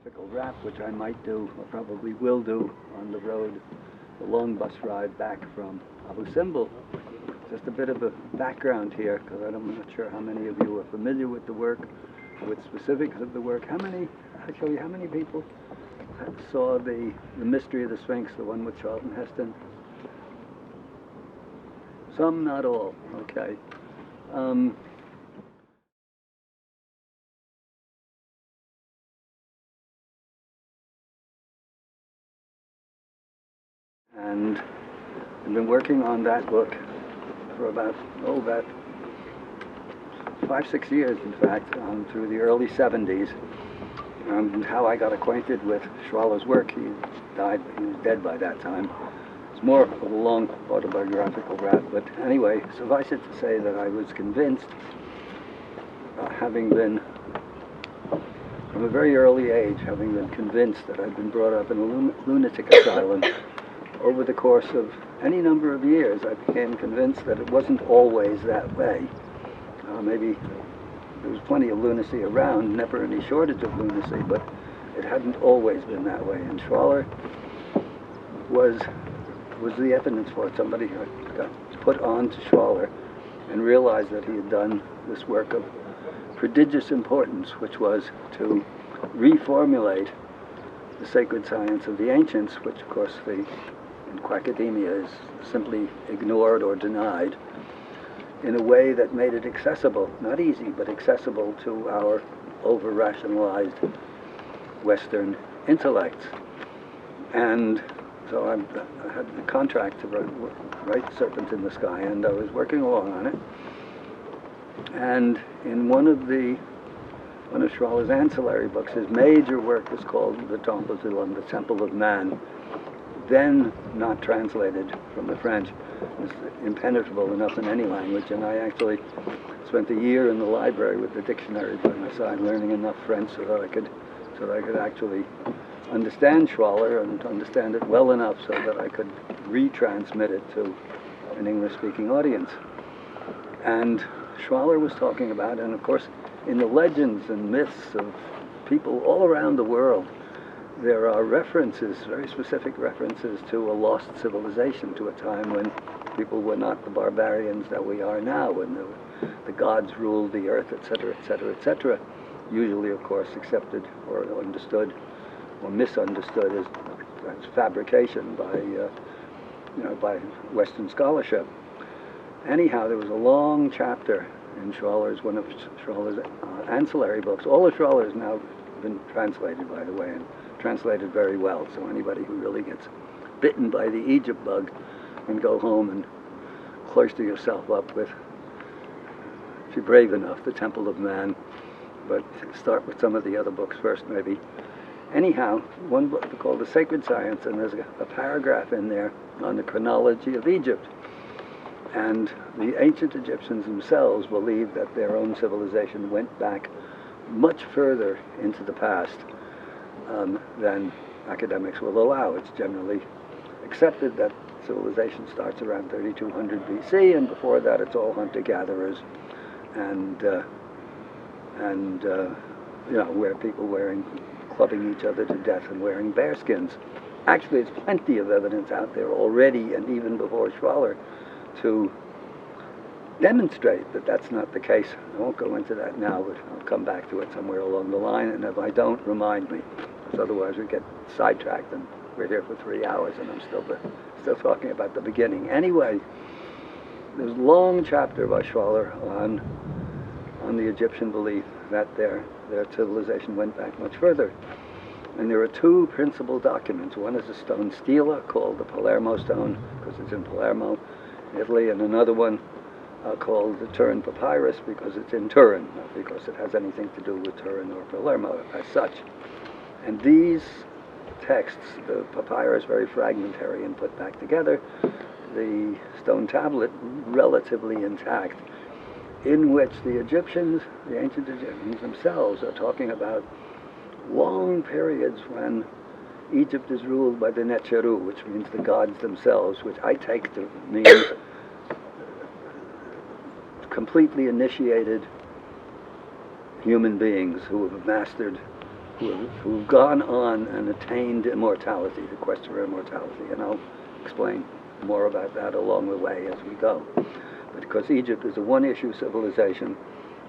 typical rap, which I might do, or probably will do, on the road, the long bus ride back from Abu Simbel. Just a bit of a background here, because I'm not sure how many of you are familiar with the work, with specifics of the work. How many people saw the Mystery of the Sphinx, the one with Charlton Heston? Some, not all. Okay. And I've been working on that book for about 5-6 years, in fact, through the early 70s. And how I got acquainted with Schwaller's work, he was dead by that time. It's more of a long autobiographical rap, but anyway, suffice it to say that I was convinced, having been, from a very early age, having been convinced that I'd been brought up in a lunatic asylum. Over the course of any number of years, I became convinced that it wasn't always that way. Maybe there was plenty of lunacy around, never any shortage of lunacy, but it hadn't always been that way. And Schwaller was the evidence for it. Somebody got put on to Schwaller and realized that he had done this work of prodigious importance, which was to reformulate the sacred science of the ancients, which of course in quackademia is simply ignored or denied, in a way that made it accessible, not easy, but accessible to our over-rationalized Western intellects. And so I had the contract to write Serpent in the Sky, and I was working along on it. And in one of Schwaller's ancillary books, his major work was called The Temple de the Temple of Man, then not translated from the French. It was impenetrable enough in any language, and I actually spent a year in the library with the dictionary by my side, learning enough French so that I could actually understand Schwaller and understand it well enough so that I could retransmit it to an English-speaking audience. And Schwaller was talking about, and of course, in the legends and myths of people all around the world, there are references, very specific references, to a lost civilization, to a time when people were not the barbarians that we are now, when the gods ruled the earth, etc., etc., etc. Usually, of course, accepted or understood or misunderstood as fabrication by Western scholarship. Anyhow, there was a long chapter in one of Schwaller's ancillary books. All of Schwaller has now been translated, by the way, and translated very well. So anybody who really gets bitten by the Egypt bug can go home and cloister yourself up with, if you're brave enough, The Temple of Man. But start with some of the other books first, maybe. Anyhow, one book called The Sacred Science, and there's a paragraph in there on the chronology of Egypt. And the ancient Egyptians themselves believed that their own civilization went back much further into the past than academics will allow. It's generally accepted that civilization starts around 3200 BC, and before that it's all hunter-gatherers and where people clubbing each other to death and wearing bearskins. Actually, there's plenty of evidence out there already, and even before Schwaller, to demonstrate that that's not the case. I won't go into that now, but I'll come back to it somewhere along the line, and if I don't, remind me, because otherwise we get sidetracked and we're here for 3 hours and I'm still talking about the beginning. Anyway, there's a long chapter by Schwaller on the Egyptian belief that their civilization went back much further. And there are two principal documents. One is a stone stela called the Palermo stone, because it's in Palermo, Italy, and another one called the Turin papyrus, because it's in Turin, not because it has anything to do with Turin or Palermo as such. And these texts, the papyrus very fragmentary and put back together, the stone tablet relatively intact, in which the Egyptians, the ancient Egyptians themselves, are talking about long periods when Egypt is ruled by the Netcheru, which means the gods themselves, which I take to mean completely initiated human beings who have mastered who've gone on and attained immortality, the quest for immortality, and I'll explain more about that along the way as we go. But because Egypt is a one-issue civilization,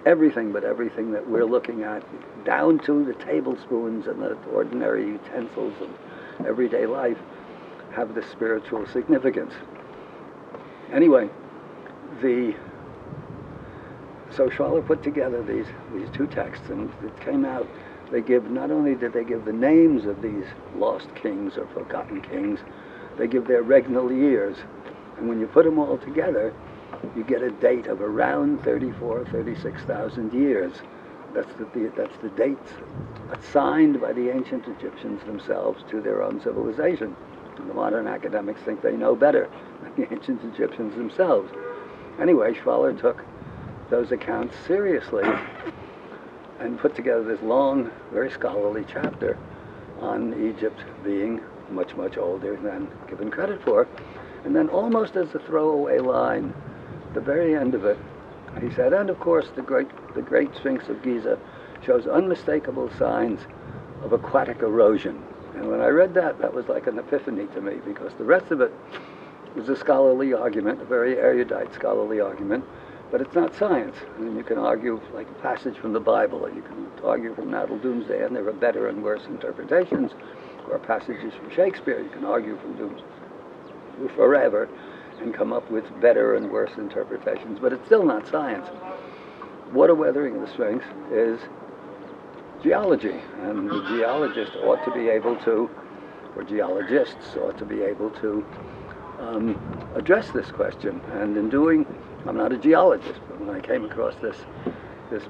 everything but everything that we're looking at, down to the tablespoons and the ordinary utensils of everyday life, have this spiritual significance. Anyway, so Schwaller put together these two texts, and it came out. Not only did they give the names of these lost kings or forgotten kings, they give their regnal years. And when you put them all together, you get a date of around 36,000 years. That's the dates assigned by the ancient Egyptians themselves to their own civilization. And the modern academics think they know better than the ancient Egyptians themselves. Anyway, Schwaller took those accounts seriously and put together this long, very scholarly chapter on Egypt being much, much older than given credit for. And then almost as a throwaway line, at the very end of it, he said, and of course the great Sphinx of Giza shows unmistakable signs of aquatic erosion. And when I read that, that was like an epiphany to me, because the rest of it was a scholarly argument, a very erudite scholarly argument, but it's not science. I mean, you can argue like a passage from the Bible, or you can argue from Natal Doomsday, and there are better and worse interpretations, or passages from Shakespeare. You can argue from Doomsday forever and come up with better and worse interpretations, but it's still not science. Water weathering the Sphinx is geology, and the geologist ought to be able to, or geologists ought to be able to address this question. And in doing, I'm not a geologist, but when I came across this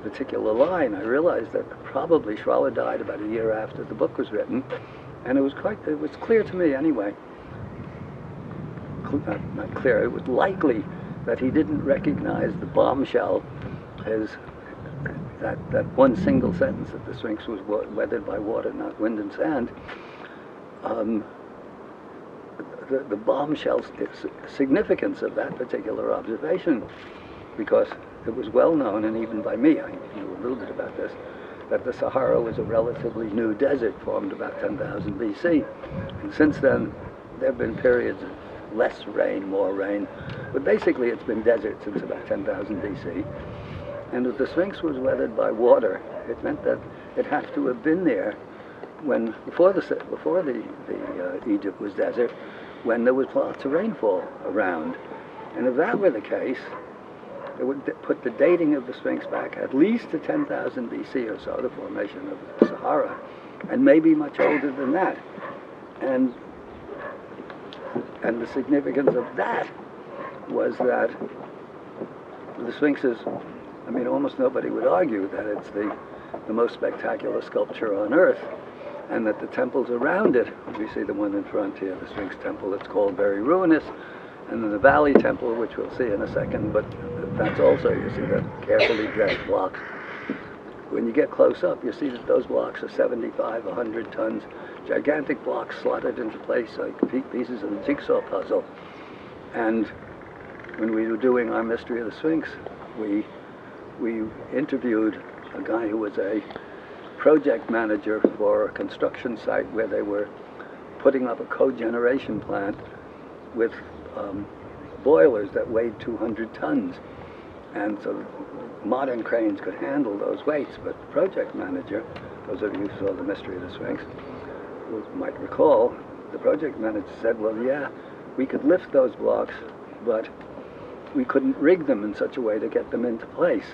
particular line, I realized that probably Schwaller died about a year after the book was written, and it was clear to me anyway, not clear, it was likely that he didn't recognize the bombshell, that one single sentence that the Sphinx was weathered by water, not wind and sand. The bombshell significance of that particular observation, because it was well known, and even by me, I knew a little bit about this, that the Sahara was a relatively new desert formed about 10,000 BC. And since then, there have been periods of less rain, more rain, but basically it's been desert since about 10,000 BC. And if the Sphinx was weathered by water, it meant that it had to have been there when before the Egypt was desert, when there was lots of rainfall around. And if that were the case, it would put the dating of the Sphinx back at least to 10,000 BC or so, the formation of the Sahara, and maybe much older than that. And the significance of that was that the Sphinx is, I mean, almost nobody would argue that it's the most spectacular sculpture on earth, and that the temples around it, we see the one in front here, the Sphinx temple, it's called very ruinous, and then the Valley Temple, which we'll see in a second, but that's also, you see the carefully dressed blocks. When you get close up, you see that those blocks are 75, 100 tons, gigantic blocks slotted into place like pieces of a jigsaw puzzle. And when we were doing our Mystery of the Sphinx, we interviewed a guy who was a project manager for a construction site where they were putting up a cogeneration plant with boilers that weighed 200 tons. And so modern cranes could handle those weights, but the project manager, those of you who saw the Mystery of the Sphinx might recall, the project manager said, well, yeah, we could lift those blocks, but we couldn't rig them in such a way to get them into place.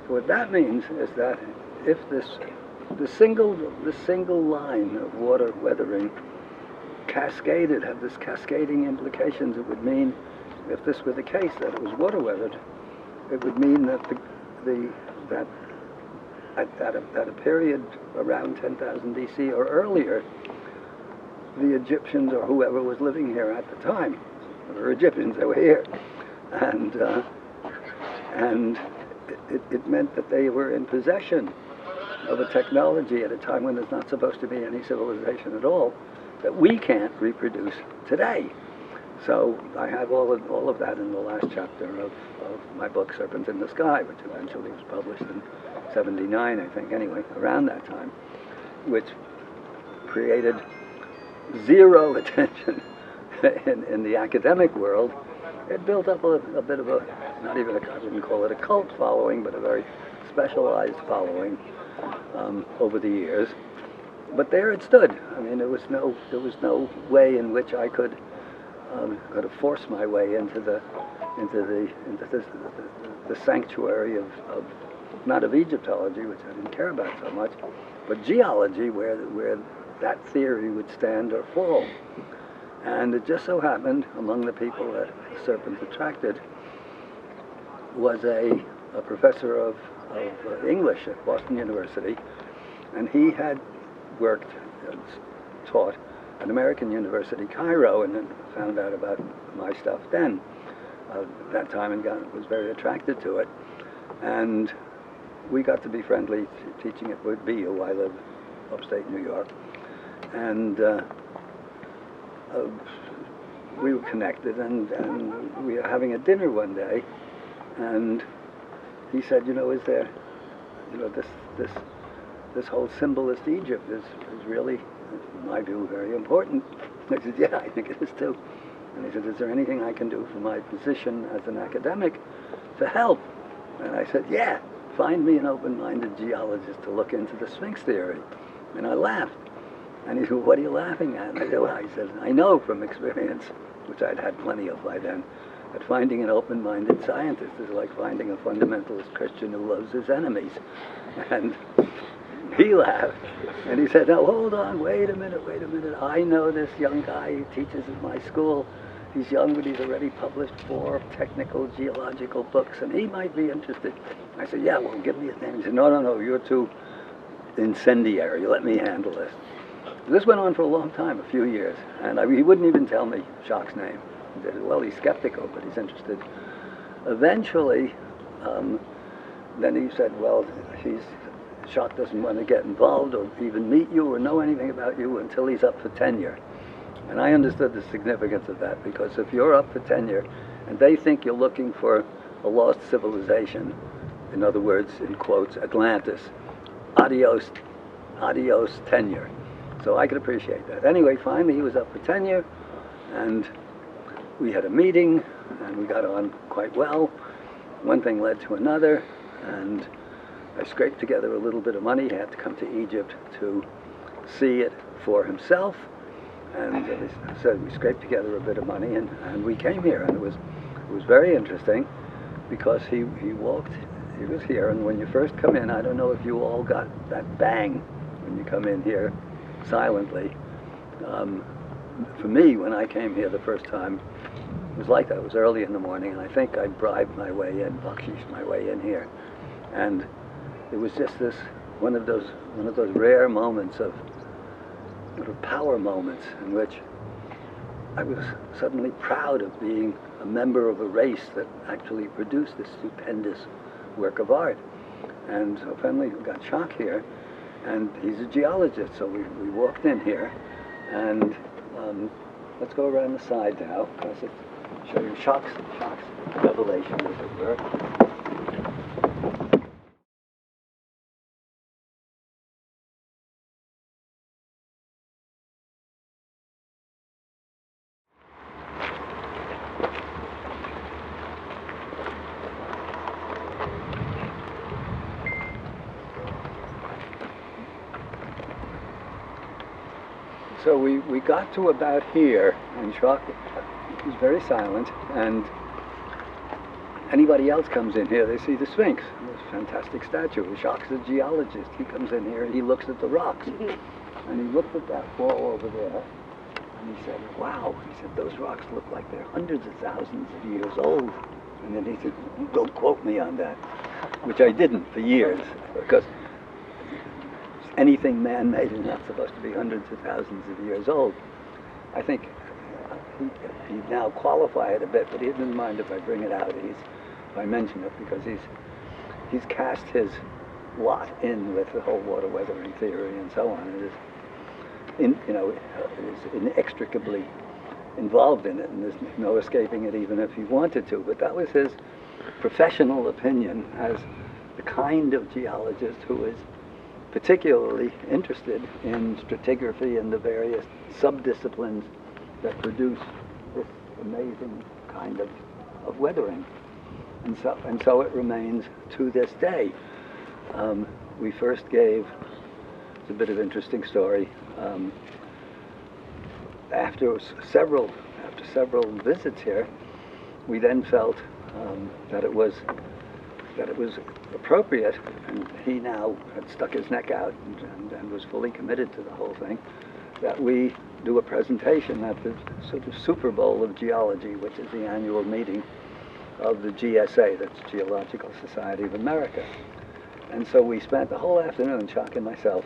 So what that means is that if the single line of water weathering cascaded, had this cascading implications, it would mean, if this were the case, that it was water weathered, it would mean that at a period around 10,000 BC or earlier, the Egyptians or whoever was living here at the time, they were Egyptians, they were here, and it meant that they were in possession of a technology at a time when there's not supposed to be any civilization at all that we can't reproduce today. So I have all of that in the last chapter of my book, Serpent in the Sky, which eventually was published in '79, I think, anyway, around that time. which created zero attention in the academic world, it built up a bit of a, not even I wouldn't call it a cult following, but a very specialized following over the years. But there it stood. I mean, there was no way in which I could have forced my way into the sanctuary of not of Egyptology, which I didn't care about so much, but geology, where that theory would stand or fall. And it just so happened, among the people that Serpent attracted, was a professor of English at Boston University, and he had worked, taught at American University, Cairo, and then found out about my stuff then, at that time, and was very attracted to it. And we got to be friendly, teaching at BU. I live upstate New York. And we were connected, and we were having a dinner one day, and he said, is there, this whole symbolist Egypt is really, in my view, very important. And I said, yeah, I think it is too. And he said, is there anything I can do for my position as an academic to help? And I said, yeah, find me an open-minded geologist to look into the Sphinx theory. And I laughed. And he said, what are you laughing at? And I said, well, I said, I know from experience, which I'd had plenty of by then, that finding an open-minded scientist is like finding a fundamentalist Christian who loves his enemies. And he laughed. And he said, now hold on, wait a minute. I know this young guy, he teaches at my school. He's young, but he's already published 4 technical geological books, and he might be interested. I said, yeah, well, give me his name. He said, no, you're too incendiary. Let me handle this. This went on for a long time, a few years, and he wouldn't even tell me Jacques' name. He said, well, he's skeptical, but he's interested. Eventually, then he said, well, Jacques doesn't want to get involved or even meet you or know anything about you until he's up for tenure. And I understood the significance of that, because if you're up for tenure and they think you're looking for a lost civilization, in other words, in quotes, Atlantis, adios tenure. So I could appreciate that. Anyway, finally he was up for tenure, and we had a meeting, and we got on quite well. One thing led to another, and I scraped together a little bit of money. He had to come to Egypt to see it for himself. And so we scraped together a bit of money, and we came here, and it was very interesting, because he was here, and when you first come in, I don't know if you all got that bang when you come in here silently. For me, when I came here the first time, it was like that. It was early in the morning, and I think I bribed my way in, bakshish my way in here, and it was just one of those rare moments of sort of power moments in which I was suddenly proud of being a member of a race that actually produced this stupendous work of art. And so finally we got Jacques here, and he's a geologist, so we walked in here, and let's go around the side now, because it show you Jacques' revelation, as it were. So we got to about here, and Jacques was very silent, and anybody else comes in here, they see the Sphinx, this fantastic statue. Jacques is a geologist. He comes in here and he looks at the rocks. And he looked at that wall over there, and he said, wow, he said, those rocks look like they're hundreds of thousands of years old. And then he said, don't quote me on that, which I didn't for years, because anything man-made is not supposed to be hundreds of thousands of years old. I think he'd now qualify it a bit, but he didn't mind if I bring it out, if I mention it, because he's cast his lot in with the whole water weathering theory and so on. It is inextricably involved in it, and there's no escaping it even if he wanted to. But that was his professional opinion as the kind of geologist who is particularly interested in stratigraphy and the various subdisciplines that produce this amazing kind of weathering. And so it remains to this day. We first gave, it's a bit of an interesting story, after several visits here, we then felt that it was appropriate, and he now had stuck his neck out and was fully committed to the whole thing, that we do a presentation at the sort of Super Bowl of Geology, which is the annual meeting of the GSA, that's Geological Society of America. And so we spent the whole afternoon, Chuck and myself,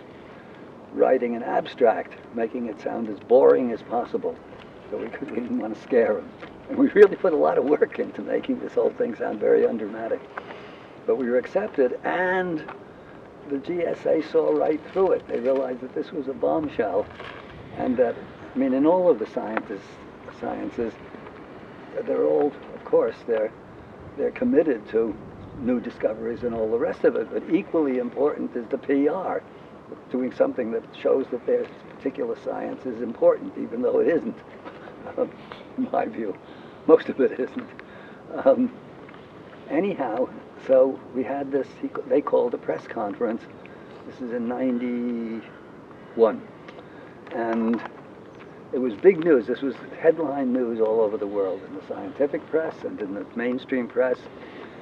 writing an abstract, making it sound as boring as possible, so we didn't want to scare him. And we really put a lot of work into making this whole thing sound very undramatic. But we were accepted, and the GSA saw right through it. They realized that this was a bombshell, and that, I mean, in all of the sciences, they're all, of course, they're committed to new discoveries and all the rest of it, but equally important is the PR, doing something that shows that their particular science is important, even though it isn't, in my view. Most of it isn't. Anyhow, so we had this, they called a press conference. This is in '91. And it was big news. This was headline news all over the world, in the scientific press and in the mainstream press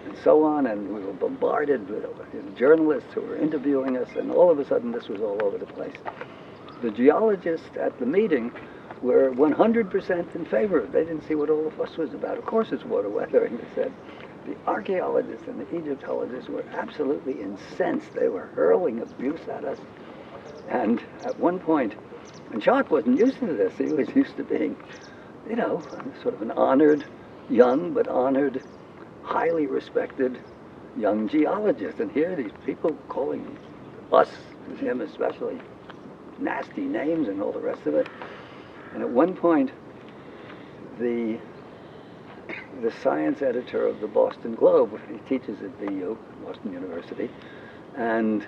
and so on. And we were bombarded with journalists who were interviewing us, and all of a sudden this was all over the place. The geologists at the meeting were 100% in favor. They didn't see what all the fuss was about. Of course it's water weathering, they said. The archaeologists and the Egyptologists were absolutely incensed. They were hurling abuse at us. And at one point, and Jacques wasn't used to this. He was used to being, you know, sort of an honored, young but honored, highly respected young geologist. And here these people calling us, him especially, nasty names and all the rest of it. And at one point, the science editor of the Boston Globe, he teaches at BU, Boston University, and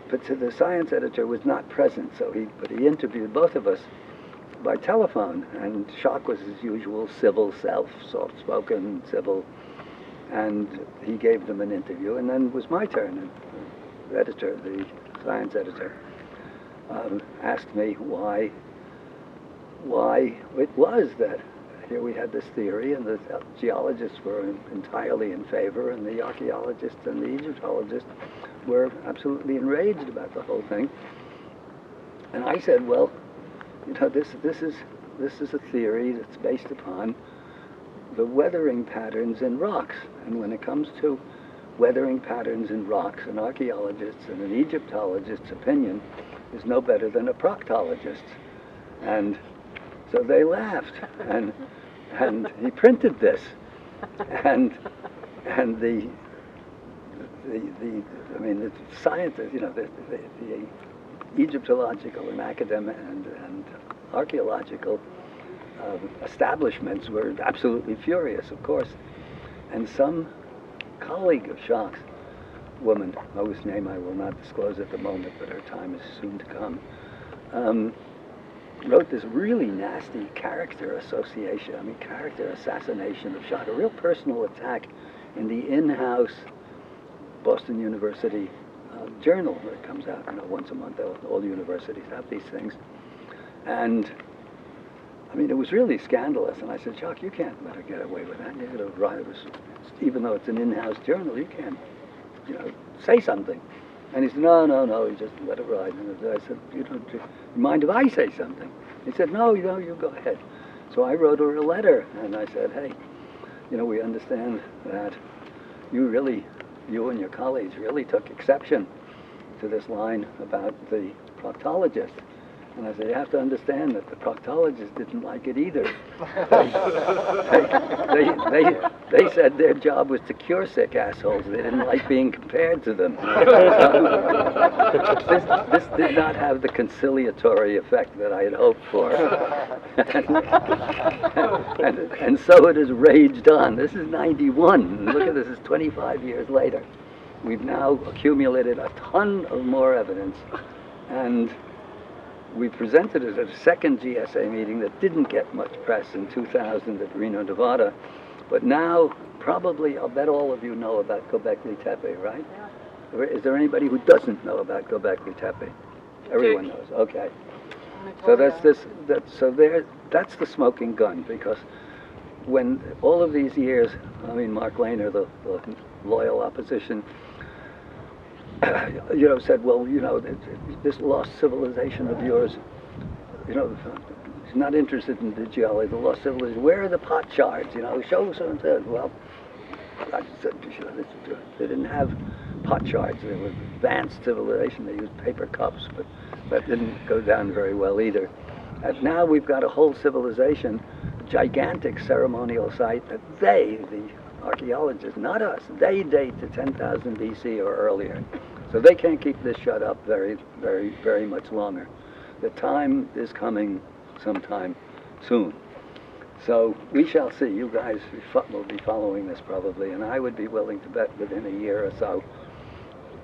the science editor was not present, but he interviewed both of us by telephone, and Jacques was his usual civil self, soft-spoken, civil, and he gave them an interview, and then it was my turn, and the science editor, asked me why it was that here we had this theory, and the geologists were entirely in favor, and the archaeologists and the Egyptologists were absolutely enraged about the whole thing. And I said, well, you know, this is a theory that's based upon the weathering patterns in rocks. And when it comes to weathering patterns in rocks, an archaeologist's and an Egyptologist's opinion is no better than a proctologist's. And so they laughed, and he printed this, and the scientists, you know, the Egyptological and academic and archaeological establishments were absolutely furious, of course. And some colleague of Jacques, woman, whose name I will not disclose at the moment, but her time is soon to come, wrote this really nasty character assassination of Jacques, a real personal attack in the in-house Boston University journal where it comes out, you know, once a month. All universities have these things. And I mean, it was really scandalous. And I said, Jacques, you can't let her get away with that. You got to write, even though it's an in-house journal, you can't, you know, say something. And he said, no, he just let it ride. And I said, you don't mind if I say something? He said, no, you go ahead. So I wrote her a letter, and I said, hey, you know, we understand that you and your colleagues really took exception to this line about the proctologist. And I said, you have to understand that the proctologists didn't like it either. They said their job was to cure sick assholes. They didn't like being compared to them. This did not have the conciliatory effect that I had hoped for. and so it has raged on. This is '91. Look at this, it's 25 years later. we've now accumulated a ton of more evidence, and we presented it at a second GSA meeting that didn't get much press in 2000 at Reno, Nevada. But now, probably, I'll bet all of you know about Göbekli Tepe, right? Yeah. Is there anybody who doesn't know about Göbekli Tepe? Everyone knows. Okay. So that's that's the smoking gun, because when all of these years, I mean, Mark Lehner, the loyal opposition, said, well, this lost civilization of yours, he's not interested in the geology, the lost civilization. Where are the pot shards? Show us. And said, well, I said, they didn't have pot shards. They were advanced civilization. They used paper cups, but that didn't go down very well either. And now we've got a whole civilization, a gigantic ceremonial site that they, the archaeologists, not us, they date to 10,000 BC or earlier. So they can't keep this shut up very, very, very much longer. The time is coming sometime soon. So we shall see. You guys will be following this probably, and I would be willing to bet within a year or so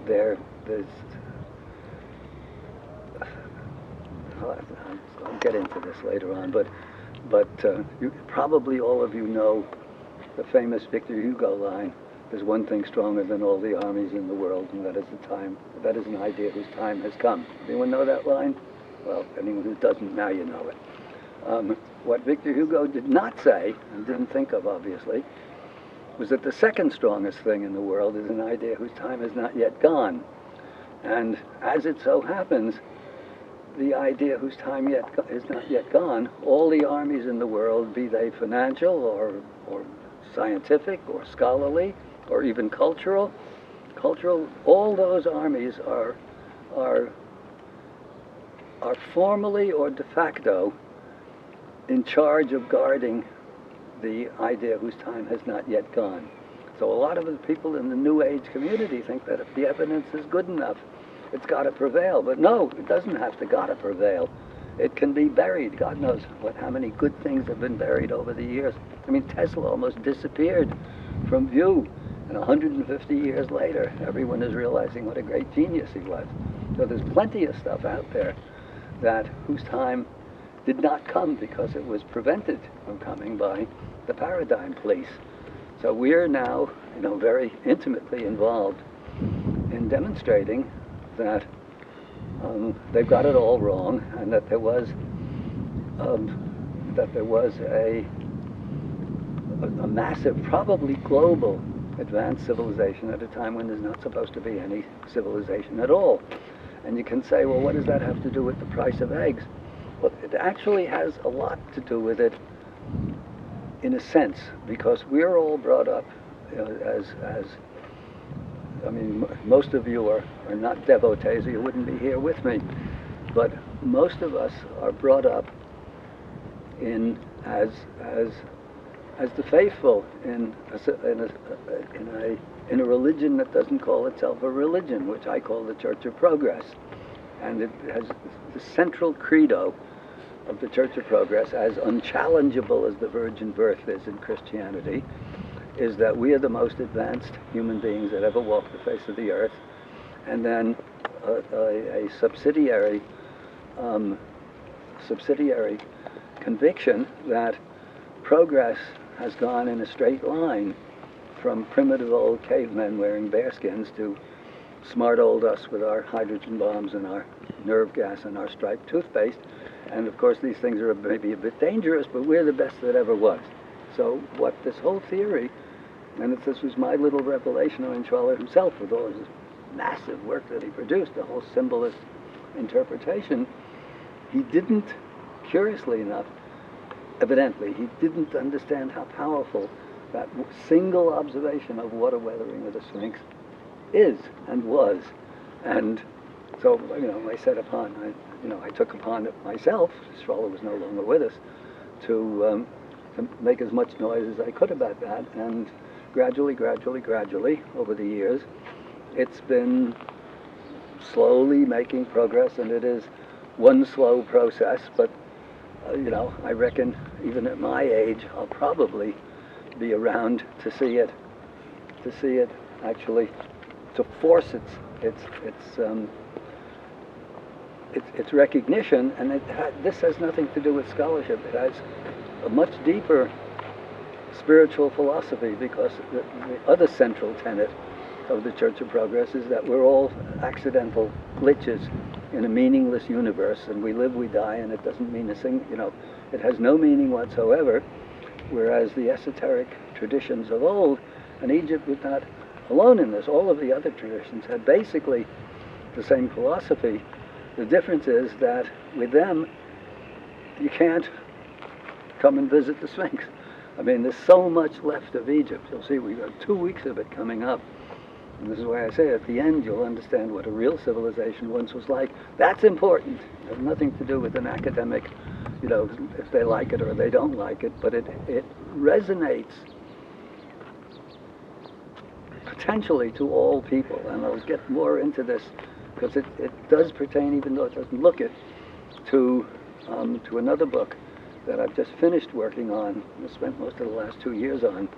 there's I'll get into this later on, but probably all of you know the famous Victor Hugo line, there's one thing stronger than all the armies in the world, and that is an idea whose time has come. Anyone know that line? Well, anyone who doesn't, now you know it. What Victor Hugo did not say, and didn't think of obviously, was that the second strongest thing in the world is an idea whose time has not yet gone. And as it so happens, the idea whose time is not yet gone, all the armies in the world, be they financial or scientific or scholarly or even cultural, all those armies are formally or de facto in charge of guarding the idea whose time has not yet gone. So a lot of the people in the New Age community think that if the evidence is good enough, it's got to prevail. But no, it doesn't have to gotta prevail. It can be buried. God knows how many good things have been buried over the years. I mean, Tesla almost disappeared from view, and 150 years later, everyone is realizing what a great genius he was. So there's plenty of stuff out there whose time did not come because it was prevented from coming by the paradigm police. So we're now, very intimately involved in demonstrating that they've got it all wrong, and that there was a massive, probably global, advanced civilization at a time when there's not supposed to be any civilization at all. And you can say, well, what does that have to do with the price of eggs? Well, it actually has a lot to do with it, in a sense, because we're all brought up most of you are not devotees, or you wouldn't be here with me, but most of us are brought up as the faithful in a religion that doesn't call itself a religion, which I call the Church of Progress. And it has the central credo of the Church of Progress, as unchallengeable as the virgin birth is in Christianity, is that we are the most advanced human beings that ever walked the face of the earth, and then a subsidiary conviction that progress has gone in a straight line from primitive old cavemen wearing bearskins to smart old us with our hydrogen bombs and our nerve gas and our striped toothpaste. And of course these things are maybe a bit dangerous, but we're the best that ever was. So what this whole theory, and this was my little revelation of Schwaller himself with all his massive work that he produced, the whole symbolist interpretation, he didn't, curiously enough, evidently, he didn't understand how powerful that single observation of water weathering of the Sphinx is and was. And so, I set upon, I took upon it myself, Schwaller was no longer with us, to make as much noise as I could about that. And gradually, over the years, it's been slowly making progress, and it is one slow process, but I reckon even at my age, I'll probably be around to see it actually to force its recognition, and this has nothing to do with scholarship. It has a much deeper spiritual philosophy, because the other central tenet of the Church of Progress is that we're all accidental glitches in a meaningless universe, and we live, we die, and it doesn't mean a thing. It has no meaning whatsoever. Whereas the esoteric traditions of old, and Egypt was not alone in this, all of the other traditions had basically the same philosophy. The difference is that with them, you can't come and visit the Sphinx. I mean, there's so much left of Egypt. You'll see we've got 2 weeks of it coming up. And this is why I say at the end you'll understand what a real civilization once was like. That's important. It has nothing to do with an academic, if they like it or they don't like it, but it resonates potentially to all people. And I'll get more into this because it does pertain, even though it doesn't look it, to another book that I've just finished working on. I spent most of the last 2 years on.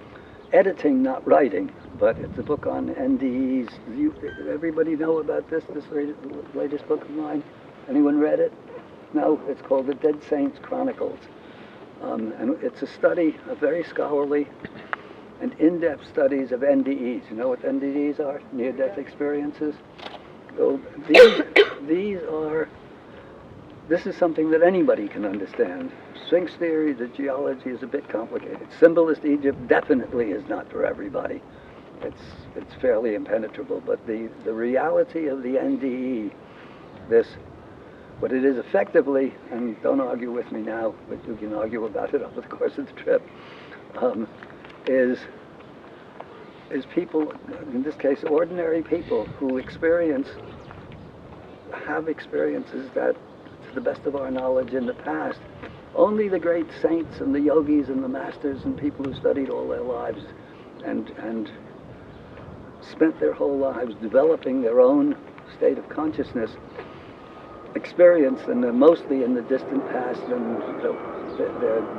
Editing, not writing, but it's a book on NDEs. Everybody know about this latest book of mine? Anyone read it? No, it's called The Dead Saints Chronicles. And it's a study, a very scholarly and in-depth studies of NDEs. You know what NDEs are? Near-death experiences. So this is something that anybody can understand. Sphinx theory, the geology is a bit complicated. Symbolist Egypt definitely is not for everybody. It's fairly impenetrable, but the reality of the NDE, what it is effectively, and don't argue with me now, but you can argue about it over the course of the trip, is people, in this case ordinary people, who have experiences that, to the best of our knowledge in the past, only the great saints and the yogis and the masters and people who studied all their lives and spent their whole lives developing their own state of consciousness experience, and they're mostly in the distant past, and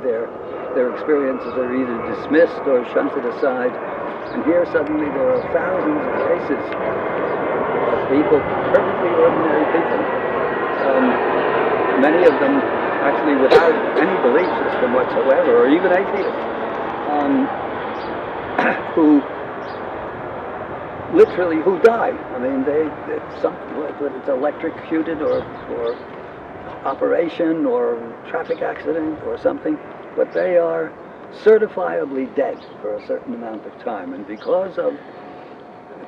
their experiences are either dismissed or shunted aside. And here suddenly there are thousands of cases of people, perfectly ordinary people, many of them actually without any belief system whatsoever, or even atheists, who die. I mean, it's something, whether it's electrocuted or operation or traffic accident or something, but they are certifiably dead for a certain amount of time. And because of,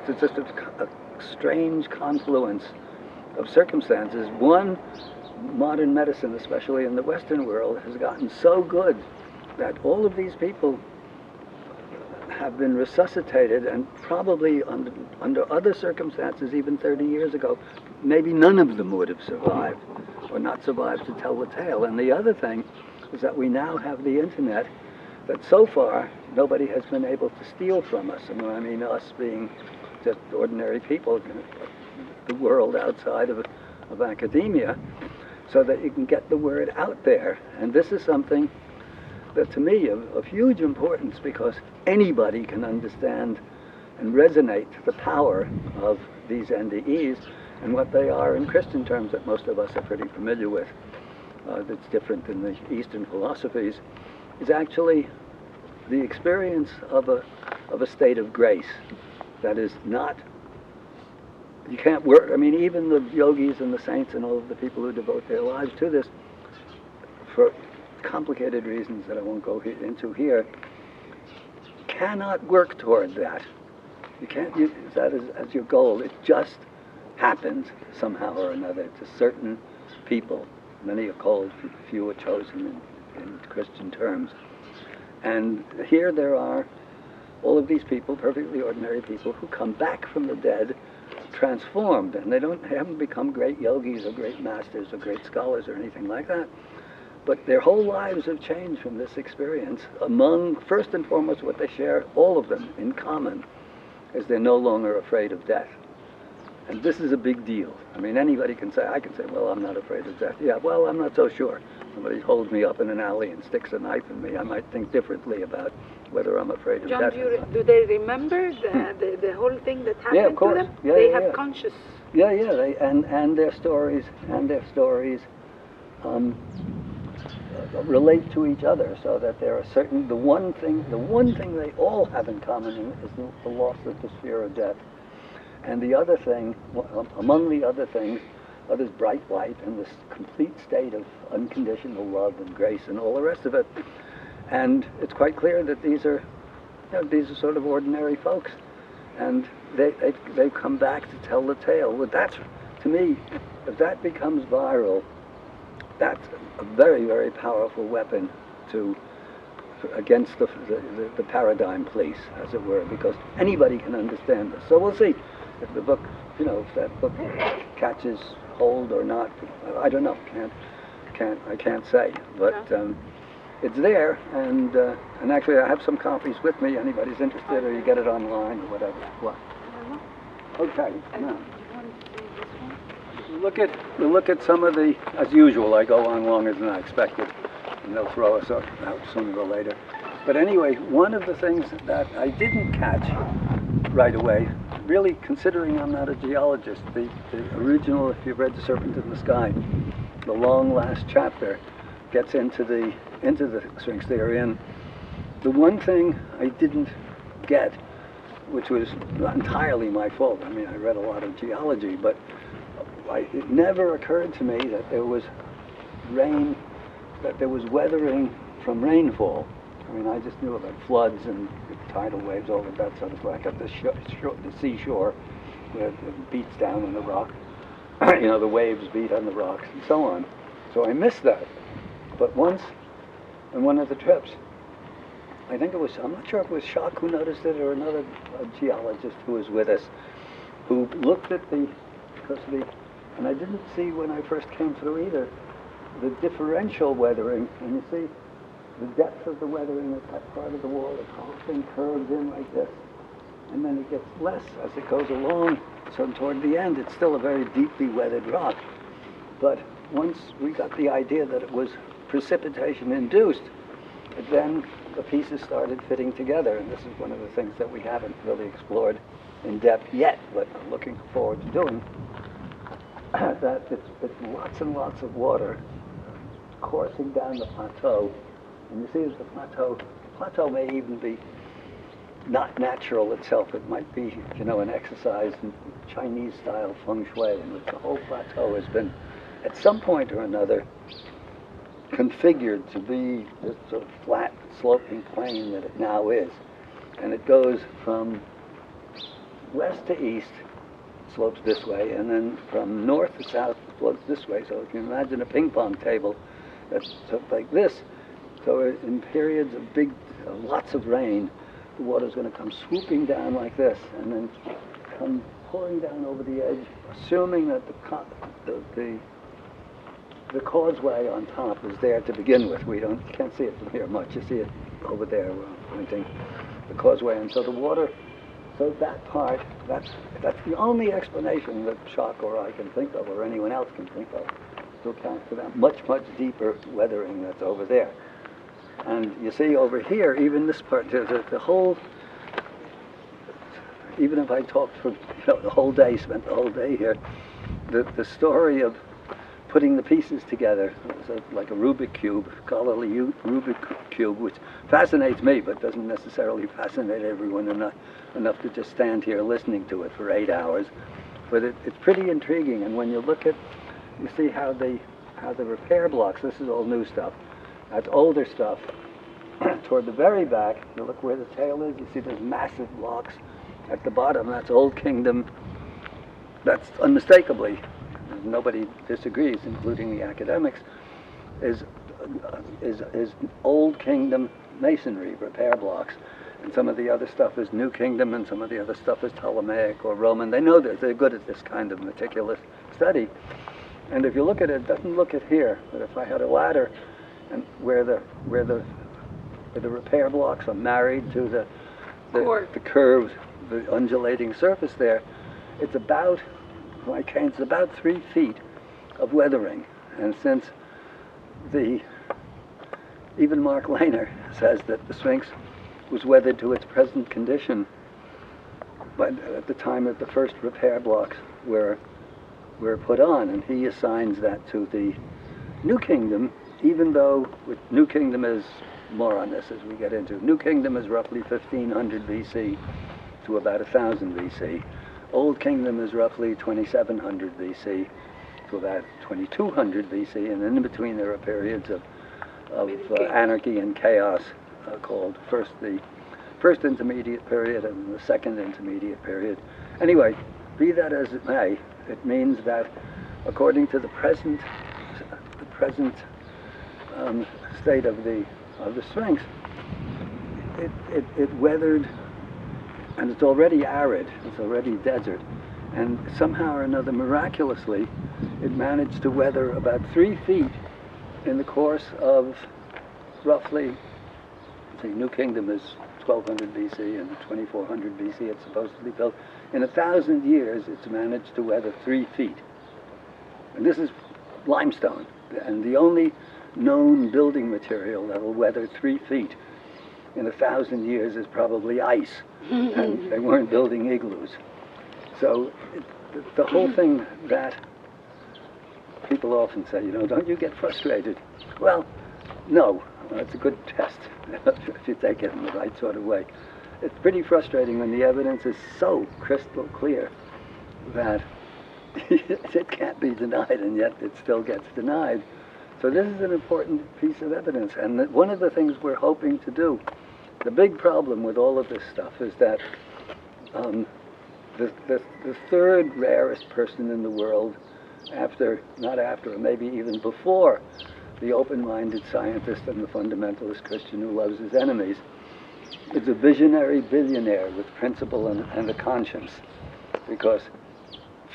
it's just a strange confluence of circumstances, modern medicine, especially in the Western world, has gotten so good that all of these people have been resuscitated, and probably under other circumstances, even 30 years ago, maybe none of them would have survived, or not survived to tell the tale. And the other thing is that we now have the internet that so far nobody has been able to steal from us. And when I mean us being just ordinary people, the world outside of academia, so that you can get the word out there. And this is something that, to me, of huge importance, because anybody can understand and resonate the power of these NDEs and what they are in Christian terms that most of us are pretty familiar with. That's different than the Eastern philosophies, is actually the experience of a state of grace that is not, you can't work. I mean, even the yogis and the saints and all of the people who devote their lives to this, for complicated reasons that I won't go into here, cannot work toward that. You can't use that as your goal. It just happens somehow or another to certain people. Many are called, few are chosen in Christian terms. And here there are all of these people, perfectly ordinary people, who come back from the dead transformed, and they haven't become great yogis or great masters or great scholars or anything like that. But their whole lives have changed from this experience. Among, first and foremost, what they share, all of them, in common, is they're no longer afraid of death. And this is a big deal. I mean, anybody can say, I can say, well, I'm not afraid of death. Yeah, well, I'm not so sure. somebody holds me up in an alley and sticks a knife in me, I might think differently about whether I'm afraid of John, death. do they remember the whole thing that happened Yeah, of course. to them? Yeah, they yeah, have yeah. conscious. Yeah, yeah, and their stories relate to each other, so that there are certain the one thing they all have in common is the loss of the fear of death, and the other thing, among the other things, are this bright light and this complete state of unconditional love and grace and all the rest of it. And it's quite clear that these are sort of ordinary folks, and they've come back to tell the tale. But that's, to me, if that becomes viral, that's a very, very powerful weapon against the paradigm police, as it were, because anybody can understand this. So we'll see if the book, if that book catches hold or not. I don't know. I can't say. But it's there, and actually I have some copies with me. Anybody's interested, or you get it online or whatever. What? Okay. Now. We'll look at some of the, as usual, I go on longer than I expected, and they'll throw us out sooner or later. But anyway, one of the things that I didn't catch right away, really considering I'm not a geologist, the original, if you've read The Serpent in the Sky, the long last chapter gets into the Sphinx theory, and the one thing I didn't get, which was not entirely my fault, I mean, I read a lot of geology, but it never occurred to me that there was rain, that there was weathering from rainfall. I mean, I just knew about floods and tidal waves, all of that sort of stuff. At the seashore, where it beats down on the rock, the waves beat on the rocks and so on. So I missed that. But once, on one of the trips, I think it was, I'm not sure if it was Shock who noticed it or another geologist who was with us, who looked at and I didn't see when I first came through either, the differential weathering, and you see the depth of the weathering at that part of the wall, the whole thing curves in like this, and then it gets less as it goes along, so toward the end it's still a very deeply weathered rock. But once we got the idea that it was precipitation induced, then the pieces started fitting together, and this is one of the things that we haven't really explored in depth yet, but I'm looking forward to doing. That it's lots and lots of water coursing down the plateau, and you see that the plateau may even be not natural itself. It might be, an exercise in Chinese-style feng shui, in which the whole plateau has been, at some point or another, configured to be this sort of flat, sloping plain that it now is, and it goes from west to east, slopes this way, and then from north to south slopes this way. So if you imagine a ping pong table that's like this, so in periods of lots of rain, the water's going to come swooping down like this, and then come pouring down over the edge, assuming that the causeway on top is there to begin with. You can't see it from here much. You see it over there where I'm pointing, the causeway, and so the water. So that part, that's the only explanation that Shock or I can think of, or anyone else can think of, to account for that much, much deeper weathering that's over there. And you see over here, even this part, the whole, even if I talked for the whole day, spent the whole day here, the story of putting the pieces together, like a Rubik cube, scholarly Rubik cube, which fascinates me, but doesn't necessarily fascinate everyone enough to just stand here listening to it for 8 hours. But it's pretty intriguing, and when you see how the repair blocks, this is all new stuff, that's older stuff. Toward the very back, you look where the tail is, you see there's massive blocks at the bottom, that's Old Kingdom, that's unmistakably, nobody disagrees, including the academics, is Old Kingdom masonry, repair blocks. And some of the other stuff is New Kingdom, and some of the other stuff is Ptolemaic or Roman. They know that they're good at this kind of meticulous study. And if you look at it, it doesn't look at here, but if I had a ladder and where the repair blocks are married to the curved, the undulating surface there, it's about 3 feet of weathering. And since even Mark Lehner says that the Sphinx was weathered to its present condition, but at the time that the first repair blocks were put on, and he assigns that to the New Kingdom, even though New Kingdom is more on this as we get into. New Kingdom is roughly 1500 BC to about 1000 BC. Old Kingdom is roughly 2700 BC to about 2200 BC, and in between there are periods of anarchy and chaos called the first intermediate period and the second intermediate period. Anyway, be that as it may, it means that according to the present state of the Sphinx, it weathered, and it's already arid, it's already desert, and somehow or another, miraculously, it managed to weather about 3 feet in the course of roughly, the New Kingdom is 1200 BC and 2400 BC it's supposedly built. In 1,000 years, it's managed to weather 3 feet. And this is limestone, and the only known building material that will weather 3 feet in 1,000 years is probably ice, and they weren't building igloos. So the whole thing that people often say, don't you get frustrated? Well, no, it's a good test if you take it in the right sort of way. It's pretty frustrating when the evidence is so crystal clear that it can't be denied, and yet it still gets denied. So this is an important piece of evidence, and one of the things we're hoping to do, the big problem with all of this stuff is that the third rarest person in the world, or maybe even before the open-minded scientist and the fundamentalist Christian who loves his enemies, is a visionary billionaire with principle and a conscience, because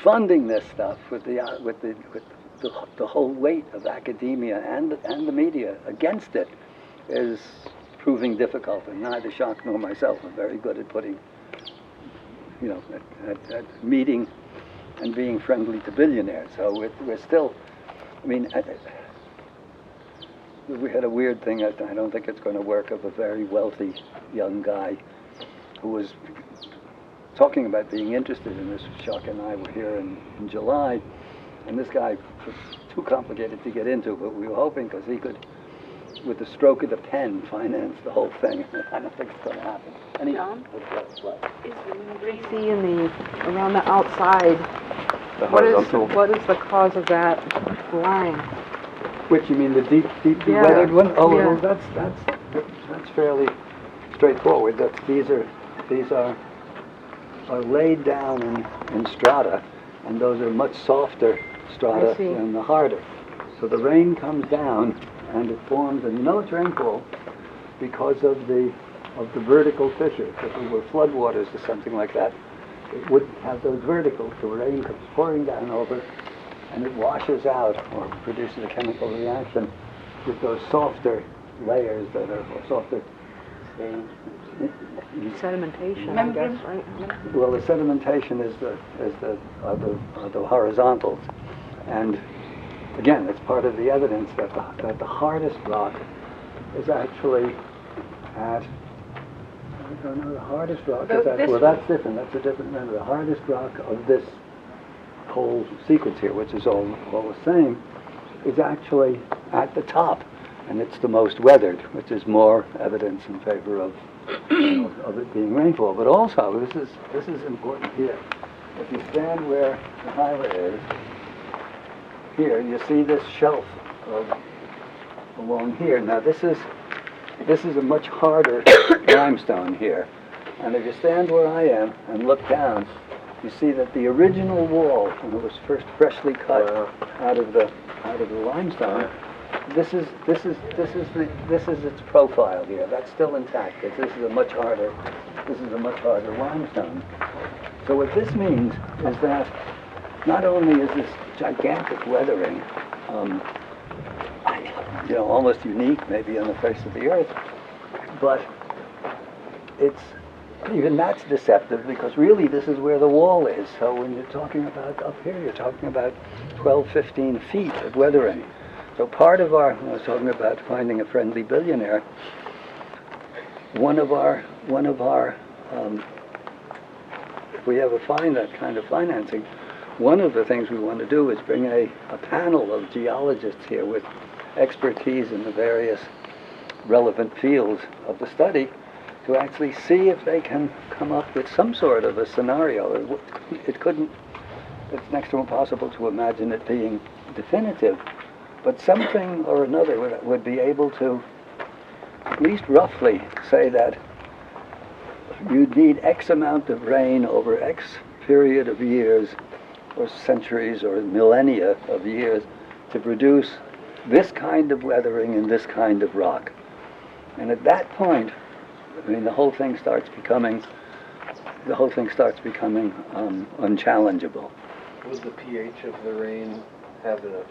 funding this stuff with the whole weight of academia and the media against it is proving difficult, and neither Jacques nor myself are very good at putting, at meeting and being friendly to billionaires. So we're still, we had a weird thing, I don't think it's going to work, of a very wealthy young guy who was talking about being interested in this. Jacques and I were here in July, and this guy was too complicated to get into, but we were hoping because he could, with the stroke of the pen, finance the whole thing. I don't think it's going to happen. John? You see around the outside, what is the cause of that line? Which, you mean the deep weathered one? Oh, yeah. Well, that's fairly straightforward. These are laid down in strata, and those are much softer strata than the harder. So the rain comes down, and it forms, and it's rainfall because of the vertical fissures. If it were floodwaters or something like that, it wouldn't have those verticals. The rain comes pouring down over, and it washes out or produces a chemical reaction with those softer layers that are softer. Sedimentation, I guess, right? Well, the sedimentation is the horizontals, and again, it's part of the evidence that the hardest rock is actually at. I don't know. The hardest rock is at. Well, that's different. That's a different matter. The hardest rock of this whole sequence here, which is all the same, is actually at the top, and it's the most weathered, which is more evidence in favor of it being rainfall. But also, this is important here. If you stand where the highway is, here you see this shelf along here. Now this is a much harder limestone here, and if you stand where I am and look down, you see that the original wall, when it was first freshly cut out of the limestone, this is its profile here. That's still intact. This is a much harder limestone. So what this means is that not only is this gigantic weathering, almost unique maybe on the face of the earth, but even that's deceptive, because really this is where the wall is. So when you're talking about up here, you're talking about 12, 15 feet of weathering. So part of our, I was talking about finding a friendly billionaire. One of our, if we ever find that kind of financing, one of the things we want to do is bring a panel of geologists here with expertise in the various relevant fields of the study to actually see if they can come up with some sort of a scenario. It's next to impossible to imagine it being definitive, but something or another would be able to at least roughly say that you'd need X amount of rain over X period of years or centuries or millennia of years to produce this kind of weathering and this kind of rock. And at that point, I mean, the whole thing starts becoming unchallengeable. Would the pH of the rain have a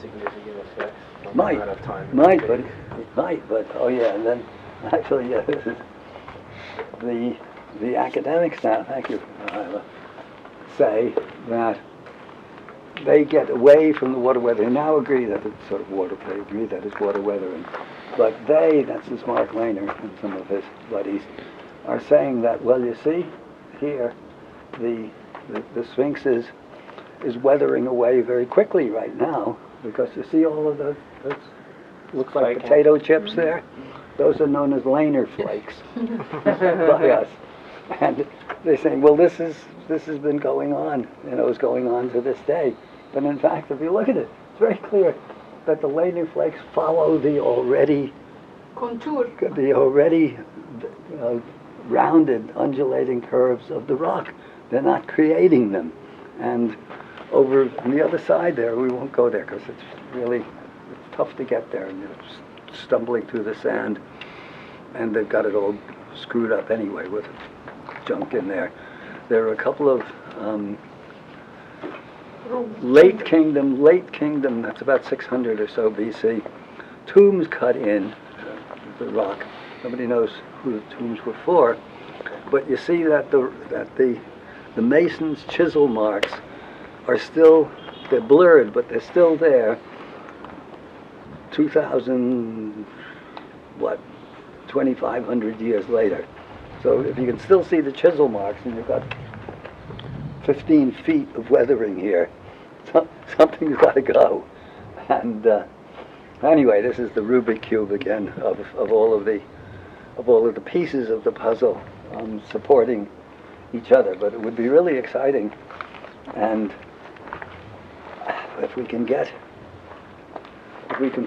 significant effect on Might, the amount of time? but it might, but oh yeah, and then actually, yeah, this is the academics now. Thank you. Say that they get away from the water weathering. Now agree that it's sort of they agree that it's water weathering, but that's this Mark Lehner and some of his buddies, are saying that, well, you see, here, the Sphinx is weathering away very quickly right now, because you see all of those looks like potato chips there? Those are known as Lehner flakes by us. And they're saying, well, this has been going on, it's going on to this day. But in fact, if you look at it, it's very clear that the Lehner flakes follow the already contour, rounded, undulating curves of the rock. They're not creating them. And over on the other side there, we won't go there because it's tough to get there, and you're stumbling through the sand, and they've got it all screwed up anyway with junk in there. There are a couple of late kingdom, that's about 600 or so BC, tombs cut in the rock. Nobody knows who the tombs were for, but you see that the mason's chisel marks are still, they're blurred, but they're still there 2,500 years later. So if you can still see the chisel marks, and you've got 15 feet of weathering here, something's got to go. And anyway, this is the Rubik cube again of all of the pieces of the puzzle supporting each other. But it would be really exciting, and if we can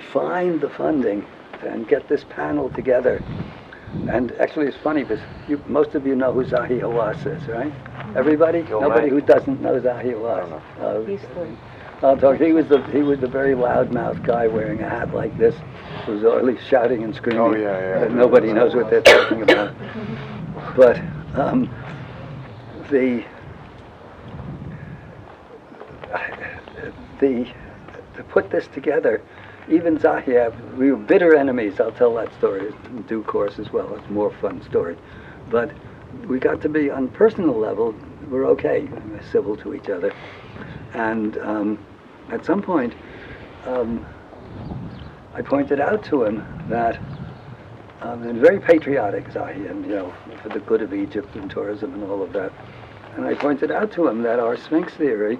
find the funding and get this panel together. And actually, it's funny because most of you know who Zahi Hawass is, right? Everybody? Nobody who doesn't know Zahi Hawass. I'll talk. He was the very loudmouth guy wearing a hat like this, who was always shouting and screaming. Oh yeah. That nobody knows what they're talking about. But to put this together, even Zahi, we were bitter enemies. I'll tell that story in due course as well. It's a more fun story. But we got to be, on personal level, we're okay. We're civil to each other. And at some point, I pointed out to him that, and very patriotic, Zahi, and for the good of Egypt and tourism and all of that. And I pointed out to him that our Sphinx theory,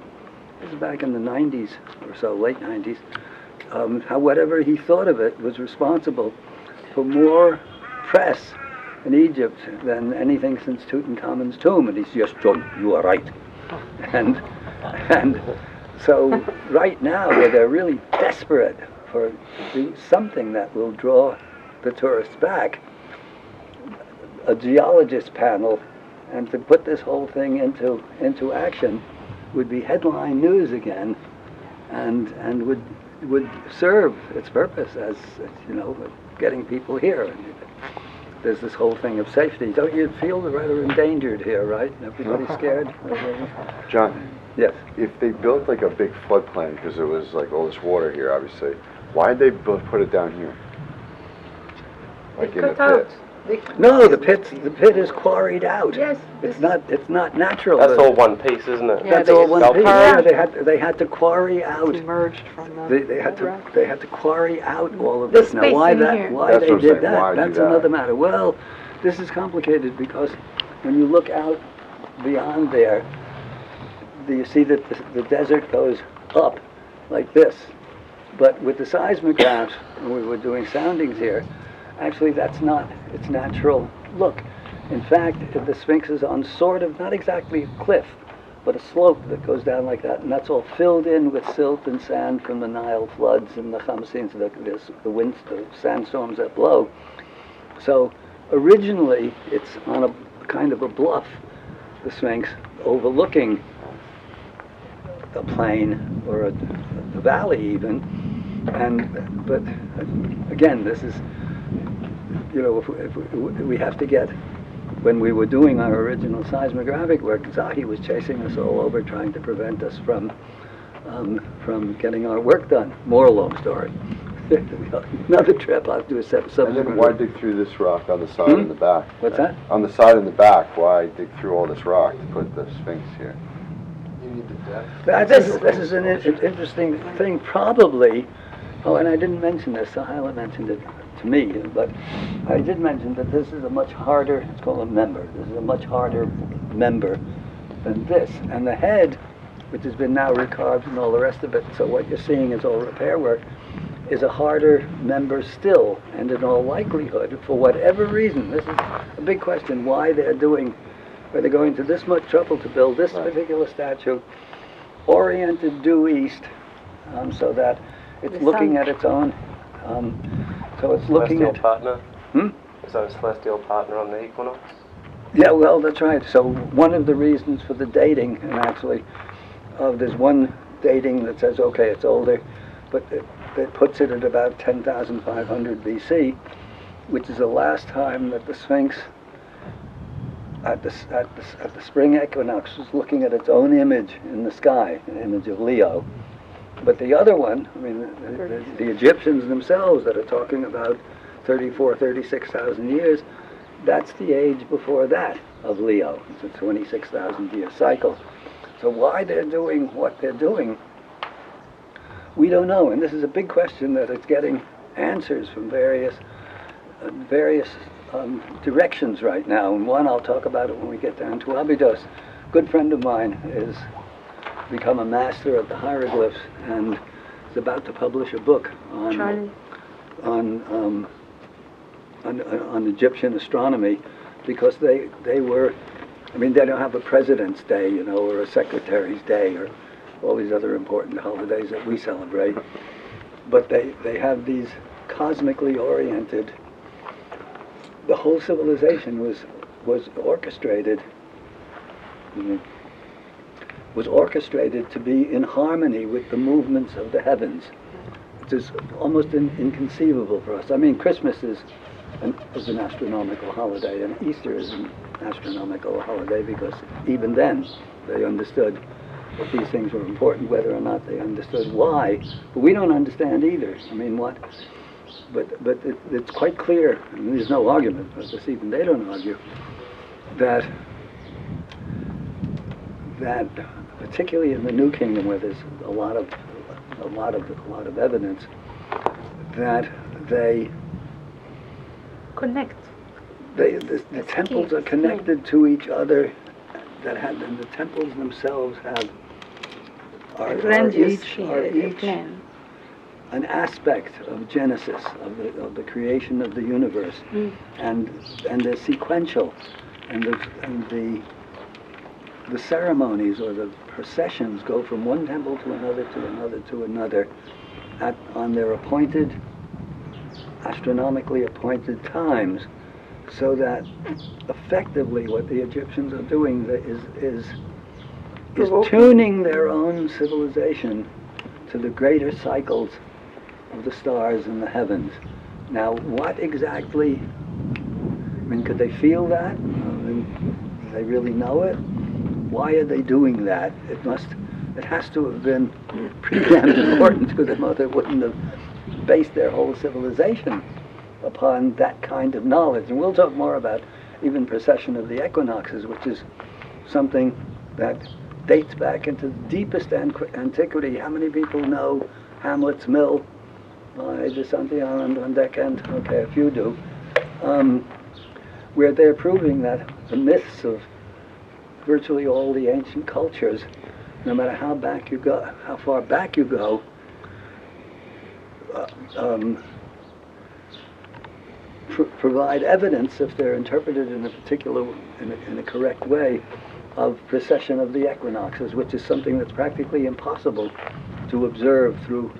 this is back in the 90s or so, late 90s, how whatever he thought of it was responsible for more press in Egypt than anything since Tutankhamun's tomb. And he's just, John, you are right. And so right now, where they're really desperate for do something that will draw the tourists back, a geologist panel, and to put this whole thing into action would be headline news again, and would serve its purpose as getting people here. There's this whole thing of safety. Don't you feel rather endangered here, right? Everybody's scared. John. Yes. If they built like a big floodplain, because there was like all this water here, obviously, why did they put it down here? Like in the pit? No, the pit is quarried out. Yes. It's not natural. That's all one piece, isn't it? Yeah, That's all one piece. Yeah, self-carved. they had to quarry out. It's emerged from the They had rock. to quarry out all of The this. Now, space why in that? here. Why That's they what I'm did saying. Why that? do That's that? another matter. Well, this is complicated because when you look out beyond there, you see that the desert goes up like this. But with the seismographs, when we were doing soundings here, actually that's not its natural look. In fact, the Sphinx is on sort of, not exactly a cliff, but a slope that goes down like that, and that's all filled in with silt and sand from the Nile floods and the Khamsins, the winds, the sandstorms that blow. So originally, it's on a kind of a bluff, the Sphinx, overlooking a plain or a valley even. But again, this is, if we have to get, when we were doing our original seismographic work, Zahi was chasing us all over, trying to prevent us from getting our work done. More long story. Another trip, I'll do a And subsequent. then why dig through this rock on the side and the back? What's that? On the side and the back, why dig through all this rock to put the Sphinx here? You need the depth. This is an interesting thing, probably. Oh, and I didn't mention this, Sahila mentioned it to me, but I did mention that this is a much harder, it's called a member, this is a much harder member than this. And the head, which has been now recarved and all the rest of it, so what you're seeing is all repair work, is a harder member still, and in all likelihood, for whatever reason, this is a big question, why they're going to this much trouble to build this particular statue, oriented due east, so that it's looking at its own, so it's looking Celestial at... partner? Hmm? Is that a celestial partner on the equinox? Yeah, well, that's right. So one of the reasons for the dating, and actually, there's one dating that says, okay, it's older, but it puts it at about 10,500 BC, which is the last time that the Sphinx at the spring equinox was looking at its own image in the sky, an image of Leo. But the other one, I mean, the Egyptians themselves that are talking about 36,000 years, that's the age before that of Leo. It's a 26,000 year cycle. So why they're doing what they're doing, we don't know. And this is a big question that it's getting answers from various directions right now. And one, I'll talk about it when we get down to Abydos. A good friend of mine is become a master of the hieroglyphs and is about to publish a book on Egyptian astronomy, because they were, I mean, they don't have a president's day, or a secretary's day, or all these other important holidays that we celebrate, but they have these cosmically oriented. The whole civilization was orchestrated. Was orchestrated to be in harmony with the movements of the heavens, which is almost inconceivable for us. I mean, Christmas is an astronomical holiday, and Easter is an astronomical holiday, because even then they understood that these things were important, whether or not they understood why. But we don't understand either. I mean, what? But it's quite clear, and there's no argument, but even they don't argue, that particularly in the New Kingdom, where there's a lot of evidence that they Connect. the temples are connected to each other. And the temples themselves are each an aspect of Genesis, of the creation of the universe, and they're sequential, and the ceremonies or the processions go from one temple to another to another to another on their appointed, astronomically appointed times, so that effectively what the Egyptians are doing is tuning their own civilization to the greater cycles of the stars in the heavens. Now, what exactly, I mean, could they feel that? Do they really know it? Why are they doing that? It has to have been pretty damn important, because they wouldn't have based their whole civilization upon that kind of knowledge. And we'll talk more about even precession of the equinoxes, which is something that dates back into the deepest antiquity. How many people know Hamlet's Mill by De Santillana on deck end? Okay, a few do. Where they're proving that the myths of virtually all the ancient cultures, no matter how back you go, how far back you go, provide evidence, if they're interpreted in a particular, in a correct way, of precession of the equinoxes, which is something that's practically impossible to observe through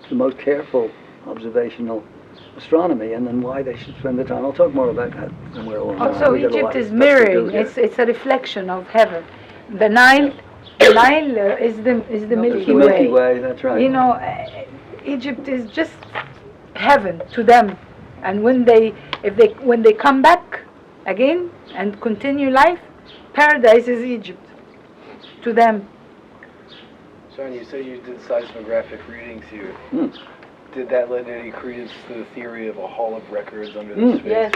the most careful observational astronomy, and then why they should spend the time. I'll talk more about that somewhere along. Also, Egypt is mirroring. It's a reflection of heaven. The Nile is the Milky Way. Milky Way, that's right. You know, Egypt is just heaven to them, and when they come back again and continue life, paradise is Egypt to them. John, you say you did seismographic readings here. Did that lend any credence to the theory of a hall of records under the Sphinx? Yes.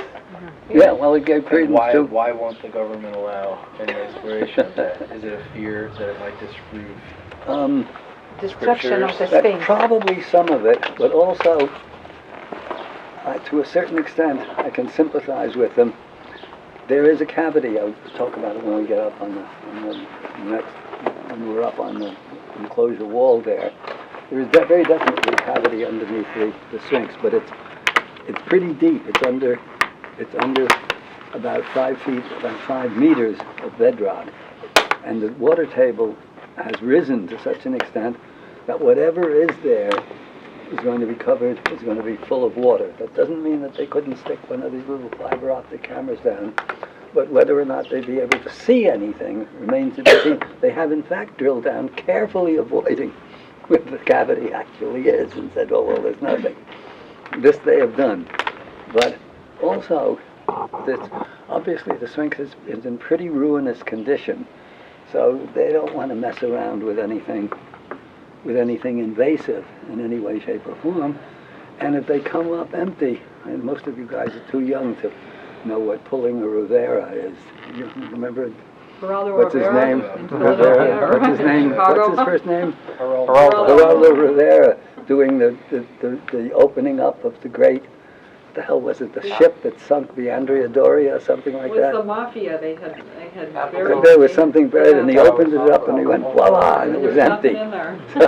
Yeah, well, it gave credence to... Why won't the government allow any exploration of that? Is it a fear that it might disprove Destruction of the That's Sphinx. probably some of it, but also, to a certain extent, I can sympathize with them. There is a cavity. I'll talk about it when we get up on the next, when we're up on the enclosure wall there. There is very definitely a cavity underneath the Sphinx, but it's pretty deep. It's under about 5 feet, about 5 meters of bedrock, and the water table has risen to such an extent that whatever is there is going to be covered, is going to be full of water. That doesn't mean that they couldn't stick one of these little fiber optic cameras down, but whether or not they'd be able to see anything remains to be seen. They have in fact drilled down, carefully avoiding where the cavity actually is, and said, oh, well, there's nothing. This they have done. But also, obviously the Sphinx is in pretty ruinous condition, so they don't want to mess around with anything invasive in any way, shape, or form. And if they come up empty, and most of you guys are too young to know what pulling a Rivera is. You remember? What's his name? Rivera. What's his name? What's his first name? Geraldo Rivera, doing the opening up of the great, the hell was it? The ship that sunk, the Andrea Doria, something like that. It was the mafia. They had buried. There was something buried, and he opened it up, and he went voila, and it was empty. So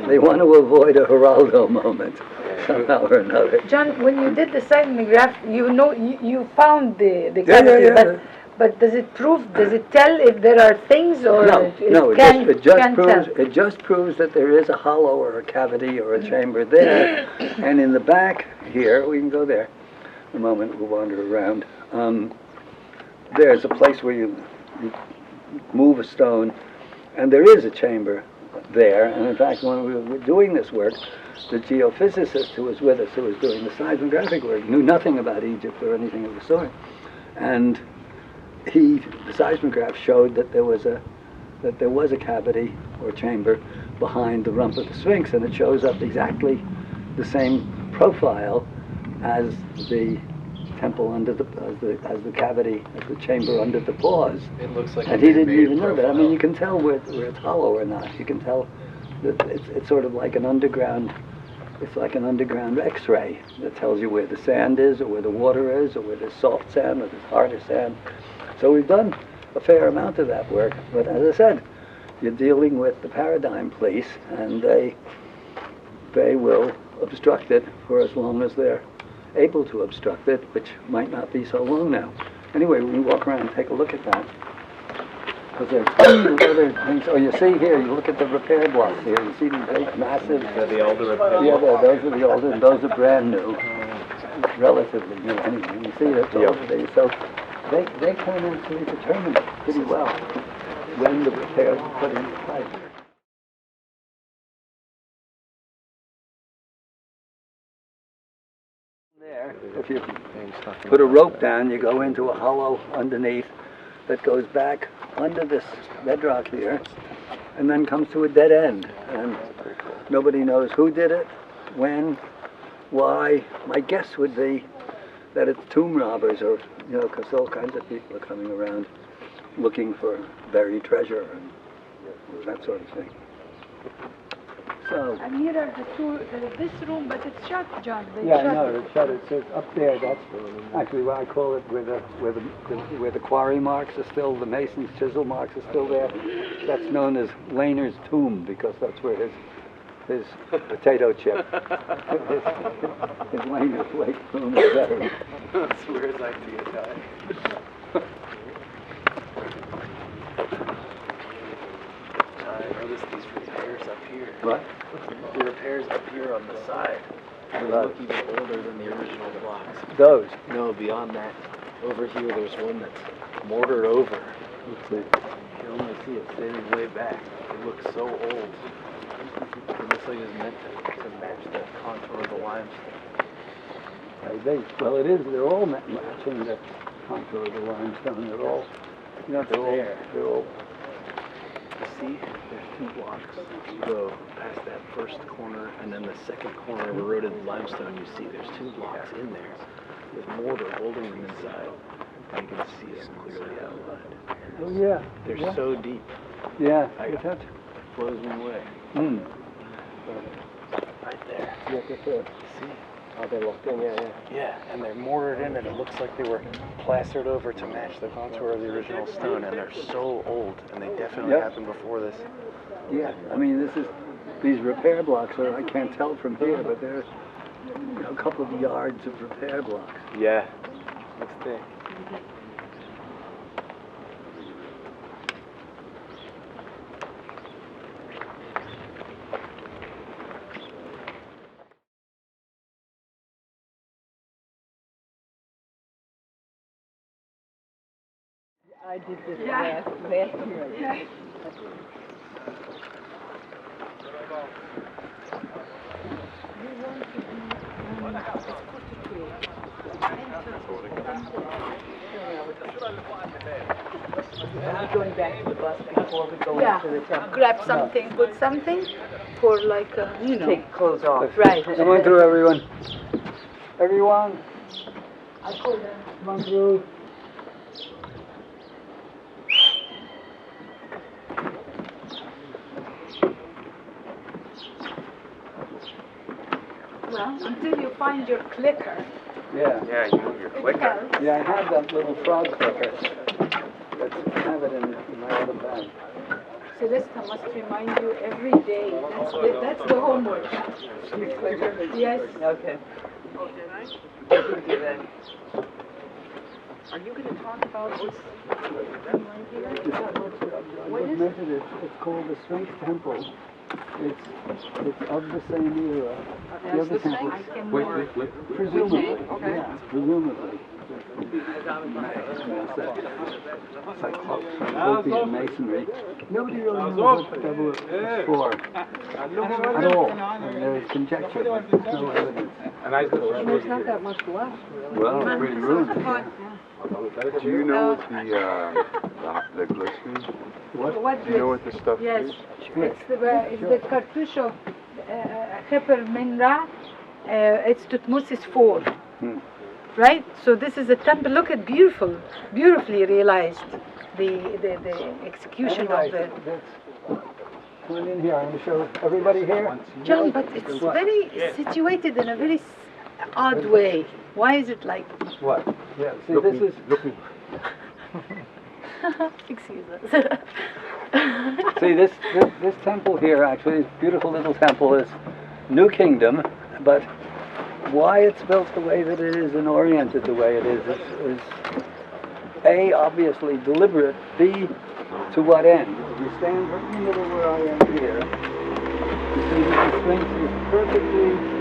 they want to avoid a Geraldo moment somehow or another. John, when you did the seismograph, you found the cavity, but does it tell if there are things, or it just proves that there is a hollow or a cavity or a chamber there. And in the back here, we can go there a moment, we'll wander around. There's a place where you move a stone, and there is a chamber there. And in fact, when we were doing this work, the geophysicist who was with us, who was doing the seismographic work, knew nothing about Egypt or anything of the sort. And the seismograph showed that there was a cavity or chamber behind the rump of the Sphinx, and it shows up exactly the same profile as the temple under as the cavity, as the chamber under the paws. It looks like, and he didn't even know that. I mean, you can tell where it's hollow or not. You can tell that it's sort of like an underground. It's like an underground X-ray that tells you where the sand is, or where the water is, or where there's soft sand, or there's harder sand. So we've done a fair amount of that work, but as I said, you're dealing with the paradigm police, and they will obstruct it for as long as they're able to obstruct it, which might not be so long now. Anyway, we can walk around and take a look at that. Because there are tons of other things. Oh, you see here, you look at the repair blocks here, you see these big, massive... The older repair blocks? Yeah, those are the older, and those are brand new. Relatively new, anyway. You see that's over there. So they can actually determine pretty well when the repairs are put into place. There, if you put a rope down, you go into a hollow underneath that goes back under this bedrock here, and then comes to a dead end. And nobody knows who did it, when, why, my guess would be that it's tomb robbers, or, because all kinds of people are coming around looking for buried treasure and that sort of thing. So. And here are the two, this room, but it's shut, John. They Yeah, shut I know, it. it's shut. It's up there. That's actually what I call it, where the quarry marks are still, the mason's chisel marks are still there. That's known as Laner's tomb, because that's where his potato chip, his Laner flake tomb is buried. That's where his idea died. I noticed these repairs up here. What? The repairs up here on the side. They look even older than the original blocks. Those. No, beyond that, over here there's one that's mortared over. Let's see. You can only see it standing way back. It looks so old. It looks like it was meant to match the contour of the limestone. Well, it is. They're all matching the contour of the limestone. They're all, they're all. You see, there's two blocks. You go past that first corner, and then the second corner of eroded limestone, you see there's two blocks in there with mortar holding them inside. And you can see them clearly outlined. Oh, yeah. They're so deep. Yeah. It blows me away. Mm. Right there. Yeah, that's it. See? Oh, they're locked in, yeah. Yeah, and they're mortared in, and it looks like they were plastered over to match the contour of the original stone, and they're so old, and they definitely happened before this. Yeah, I mean, these repair blocks are, I can't tell from here, but they're a couple of yards of repair blocks. Yeah. Looks thick. I did this last year. Going back to the bus before we go into the temple. Grab something, put something for like, Take clothes off. Right. Come on through, everyone. Everyone, I call them. come on through. Well, until you find your clicker. Yeah. Yeah, you move your It clicker. helps. Yeah, I have that little frog clicker. I have it in my other bag. Celesta must remind you every day. That's the homework. Yes. Okay. I can do that. Are you going to talk about this right here? What is it? It's called the Sphinx Temple. It's of the same era. The other temples. I can Presumably. Okay. Yeah, presumably. It's like Hopi masonry. Nobody really knows what the devil it's for at all. And there's conjecture, but there's no evidence. There's not that much left. Well, it's pretty ruined. Yeah. Do you know what the glistens? What Do you know what the stuff Yes, is? it's the cartouche of Khepr Minra. It's Tutmosis IV, right? So this is a temple. Look at beautifully realized the execution of the. Come on in here. I'm going to show everybody here. John, but it's very situated in a very odd way. Why is it like? What? Yeah. See, this is. Excuse us. See, this temple here, actually, this beautiful little temple is New Kingdom, but why it's built the way that it is and oriented the way it is A, obviously deliberate, B, to what end? If you stand right in the middle where I am here, you see that the Sphinx is perfectly...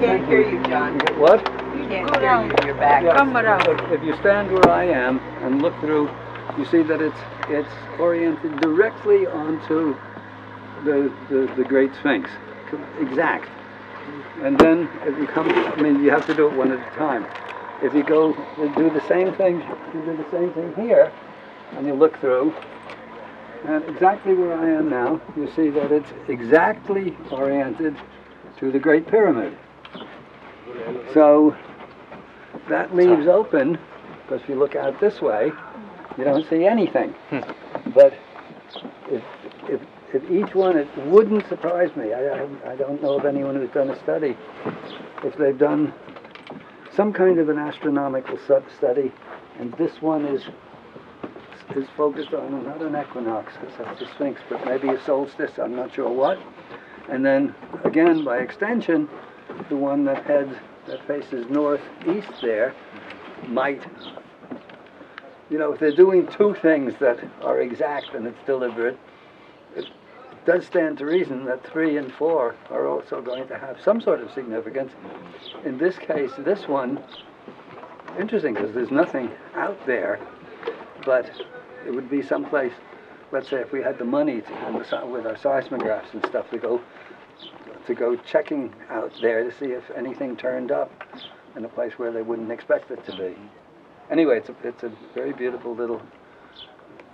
Can't hear you, John. What? You can't Go hear down. you. You're back. Yeah, Come around. if you stand where I am and look through, you see that it's oriented directly onto the Great Sphinx, exact. And then if you come, I mean, you have to do it one at a time. If you go and do the same thing, you do the same thing here, and you look through, and exactly where I am now, you see that it's exactly oriented to the Great Pyramid. So that leaves open, because if you look out this way, you don't see anything. But if each one, it wouldn't surprise me. I don't know of anyone who's done a study. If they've done some kind of an astronomical study, and this one is focused on not an equinox, because that's the Sphinx, but maybe a solstice, I'm not sure what. And then, again, by extension, the one that faces northeast there might, if they're doing two things that are exact and it's deliberate, it does stand to reason that 3 and 4 are also going to have some sort of significance. In this case, this one, interesting, because there's nothing out there, but it would be someplace, let's say if we had the money with our seismographs and stuff to go checking out there to see if anything turned up in a place where they wouldn't expect it to be. Anyway, it's a very beautiful little,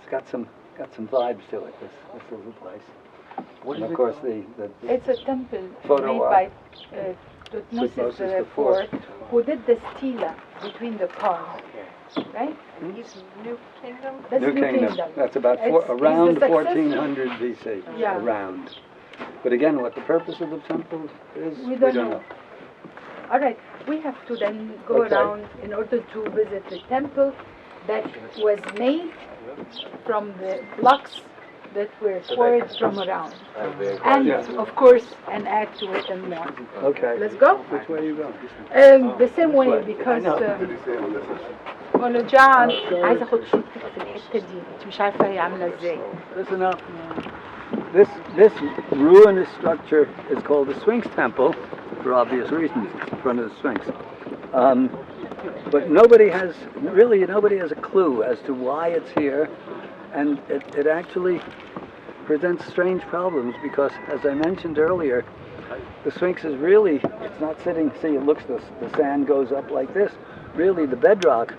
it's got some vibes to it, this little place. And of course It's a temple Photo made art. by Tutmosis Tutmosis the IV, Fourth. who did the stela between the cars, right? He's New Kingdom? That's New Kingdom. That's about around the successor. 1400 BC. Yeah. Around. But again, what the purpose of the temple is, We don't know. All right, we have to then go Okay. around in order to visit the temple that was made from the blocks that were quarried from around. And, Yeah. of course, and add to it and more. Okay. Let's go. Which way are you going? The same way because جان عايزه اخد شوت في الحته دي انت مش عارفه هي عامله ازاي. Listen up. This ruinous structure is called the Sphinx Temple for obvious reasons. It's in front of the Sphinx. But nobody has a clue as to why it's here, and it actually presents strange problems because, as I mentioned earlier, the Sphinx is really, it's not sitting, see, the sand goes up like this. Really, the bedrock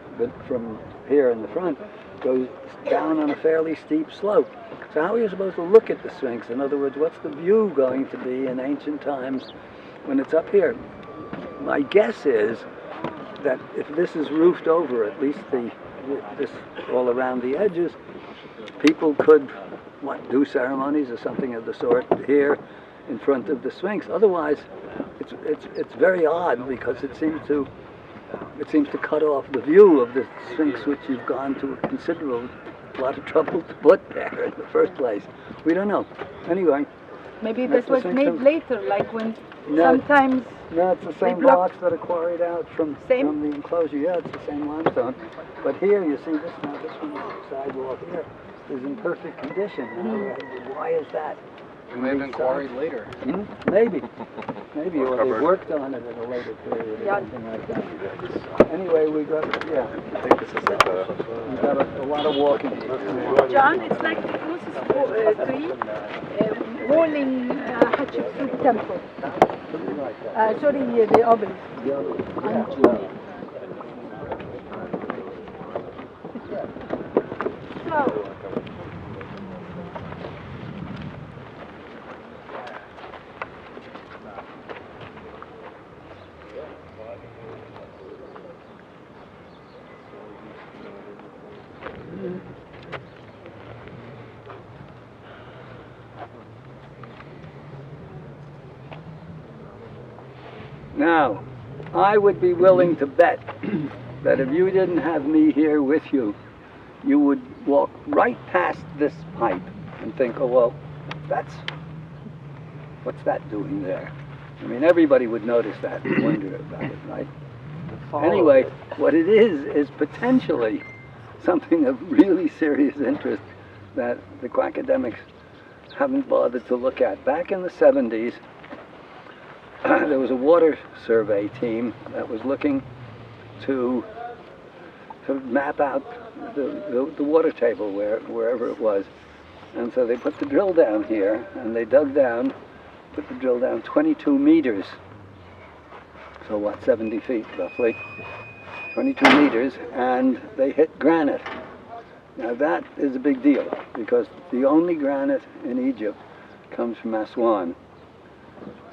from here in the front goes down on a fairly steep slope. So how are you supposed to look at the Sphinx? In other words, what's the view going to be in ancient times when it's up here? My guess is that if this is roofed over, at least this all around the edges, people could do ceremonies or something of the sort here in front of the Sphinx. Otherwise, it's very odd because it seems to cut off the view of the Sphinx, which you've gone to a considerable lot of trouble to put there in the first place. We don't know. Anyway. Maybe this was made later, like when sometimes. No, it's the same blocks that are quarried out from the enclosure. Yeah, it's the same limestone. But here, you see this one sidewall here is in perfect condition. Why is that? It may have been quarried later. Maybe, or they worked on it at a later period or something like that. Anyway, we got a lot of walking. John, it's like the closest tree, walling Hatshepsut temple. Sorry, the obelisk. Slow. Now, I would be willing to bet that if you didn't have me here with you, you would walk right past this pipe and think, oh, well, what's that doing there? I mean, everybody would notice that and wonder about it, right? Anyway, what it is potentially something of really serious interest that the academics haven't bothered to look at. Back in the 70s, there was a water survey team that was looking to map out the water table wherever it was. And so they put the drill down here, and they dug down, put the drill down 22 meters. So what, 70 feet roughly, 22 meters, and they hit granite. Now that is a big deal, because the only granite in Egypt comes from Aswan,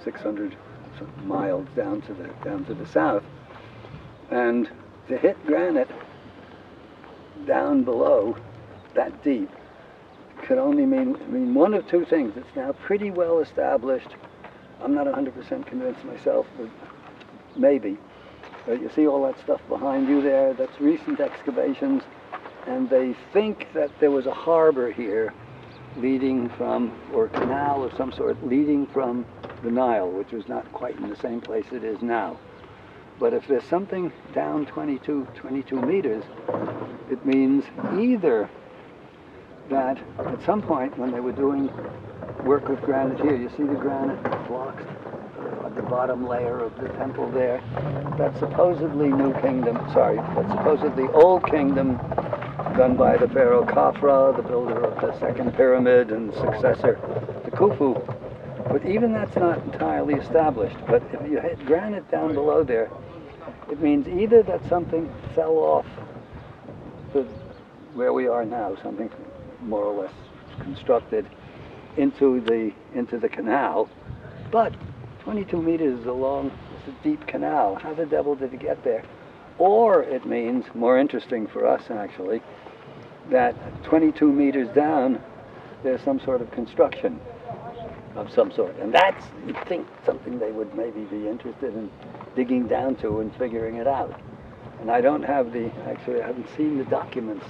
600 some miles down to the south. And to hit granite down below that deep could only mean one of two things. It's now pretty well established. I'm not 100% convinced myself, but maybe. But you see all that stuff behind you there? That's recent excavations, and they think that there was a harbor here leading from, or a canal of some sort, leading from the Nile, which was not quite in the same place it is now. But if there's something down 22 meters, it means either that at some point when they were doing work with granite here, you see the granite blocks on the bottom layer of the temple there, that's supposedly that's supposedly Old Kingdom, done by the pharaoh Khafra, the builder of the second pyramid and successor to Khufu. But even that's not entirely established. But if you hit granite down below there, it means either that something fell off where we are now, something more or less constructed into the canal, but 22 meters is it's a deep canal. How the devil did it get there? Or it means, more interesting for us actually, that 22 meters down there's some sort of construction of some sort. And that's, you'd think, something they would maybe be interested in digging down to and figuring it out. And I don't have I haven't seen the documents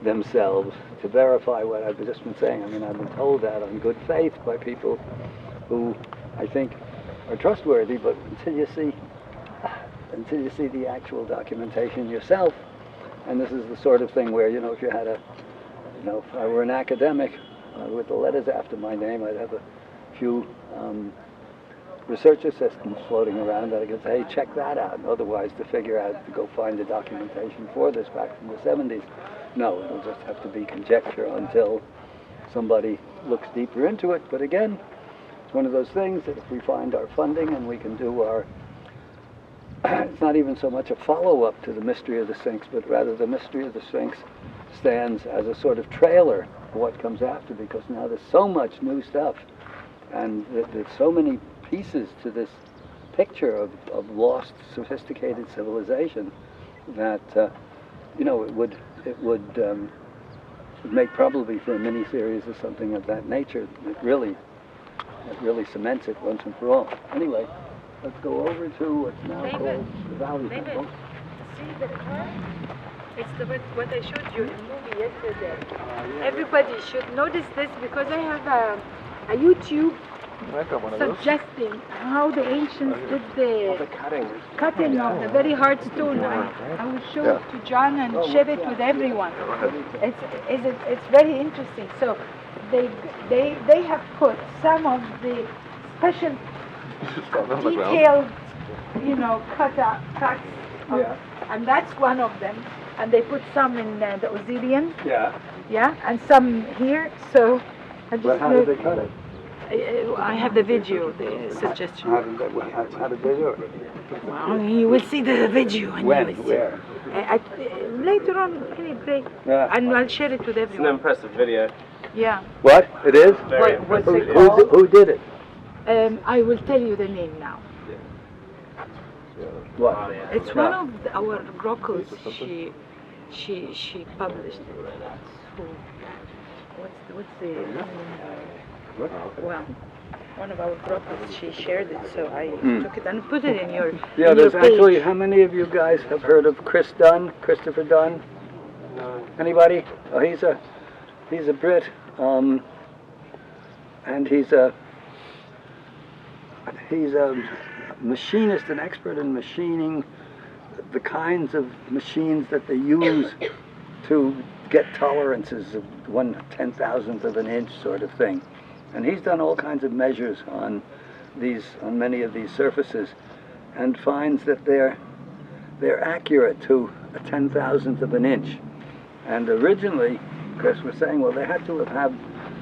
themselves to verify what I've just been saying. I mean, I've been told that on good faith by people who I think are trustworthy, but until you see the actual documentation yourself, and this is the sort of thing where, if you had if I were an academic with the letters after my name, I'd have a few research assistants floating around that I could say, hey, check that out. And otherwise, to go find the documentation for this back from the 70s. No, it'll just have to be conjecture until somebody looks deeper into it. But again, it's one of those things that if we find our funding and we can do it's not even so much a follow-up to the mystery of the Sphinx, but rather the mystery of the Sphinx stands as a sort of trailer for what comes after, because now there's so much new stuff, and there's so many pieces to this picture of lost, sophisticated civilization that it would make probably for a mini-series or something of that nature. It really cements it once and for all. Anyway, let's go over to what's now called the Valley Temple. See the car? It's what I showed you in the movie yesterday. Everybody should notice this because I have a YouTube suggesting how the ancients did the cutting of the very hard stone. I will show it to John and share it with everyone. It's very interesting. So they have put some of the special detailed, cuts, and that's one of them. And they put some in the Osirian, and some here. So How did they cut it? I have the video, the suggestion. How did they do it? Well, you will see the video. And When? you will see. Where? Later on, any break, and I'll share it with It's an everyone. impressive video. Yeah. What? It is? Very What's impressive it video. called? Who did it? I will tell you the name now. What? Oh, yeah. It's one of our Grokos. She published it. What's the well, one of our Grokos, she shared it, so I took it and put it in your Yeah, in there's your page. actually, how many of you guys have heard of Christopher Dunn? Anybody? Oh, he's a Brit, and he's a machinist, an expert in machining the kinds of machines that they use to get tolerances of 1/10,000th of an inch sort of thing. And he's done all kinds of measures on many of these surfaces, and finds that they're accurate to a 10,000th of an inch. And originally, Chris was saying, well, they had to have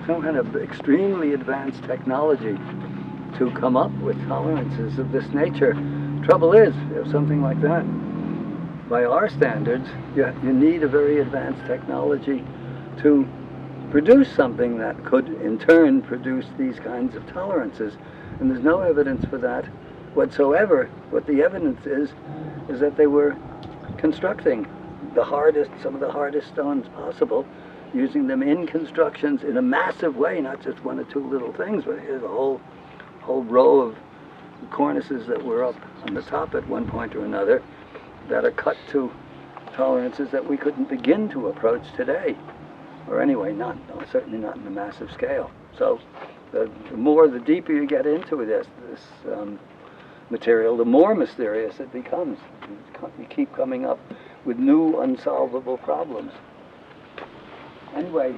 some kind of extremely advanced technology to come up with tolerances of this nature. Trouble is, if something like that, by our standards, you need a very advanced technology to produce something that could in turn produce these kinds of tolerances. And there's no evidence for that whatsoever. What the evidence is that they were constructing some of the hardest stones possible, using them in constructions in a massive way, not just one or two little things, but here's a whole row of cornices that were up on the top at one point or another that are cut to tolerances that we couldn't begin to approach today, or anyway, certainly not in a massive scale. So the deeper you get into this material, the more mysterious it becomes. You keep coming up with new unsolvable problems. Anyway,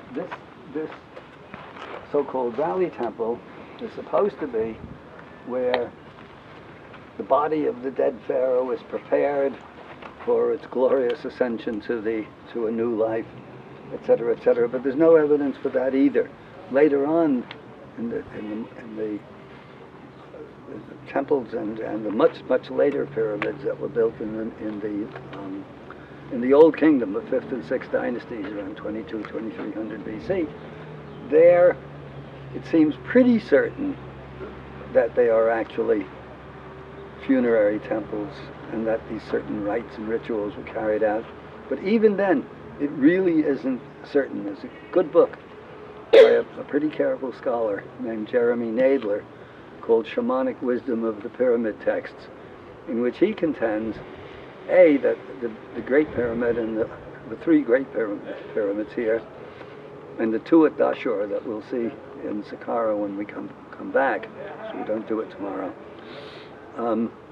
this so-called Valley Temple is supposed to be where the body of the dead pharaoh is prepared for its glorious ascension to a new life, etc., etc. But there's no evidence for that either. Later on, in the temples and the much later pyramids that were built in the Old Kingdom, the 5th and 6th dynasties, around 2300 BC, there it seems pretty certain that they are actually funerary temples and that these certain rites and rituals were carried out. But even then, it really isn't certain. There's a good book by a pretty careful scholar named Jeremy Nadler called Shamanic Wisdom of the Pyramid Texts, in which he contends, A, that the Great Pyramid and the three Great Pyramids here, and the two at Dashur that we'll see in Saqqara when we come back, so we don't do it tomorrow,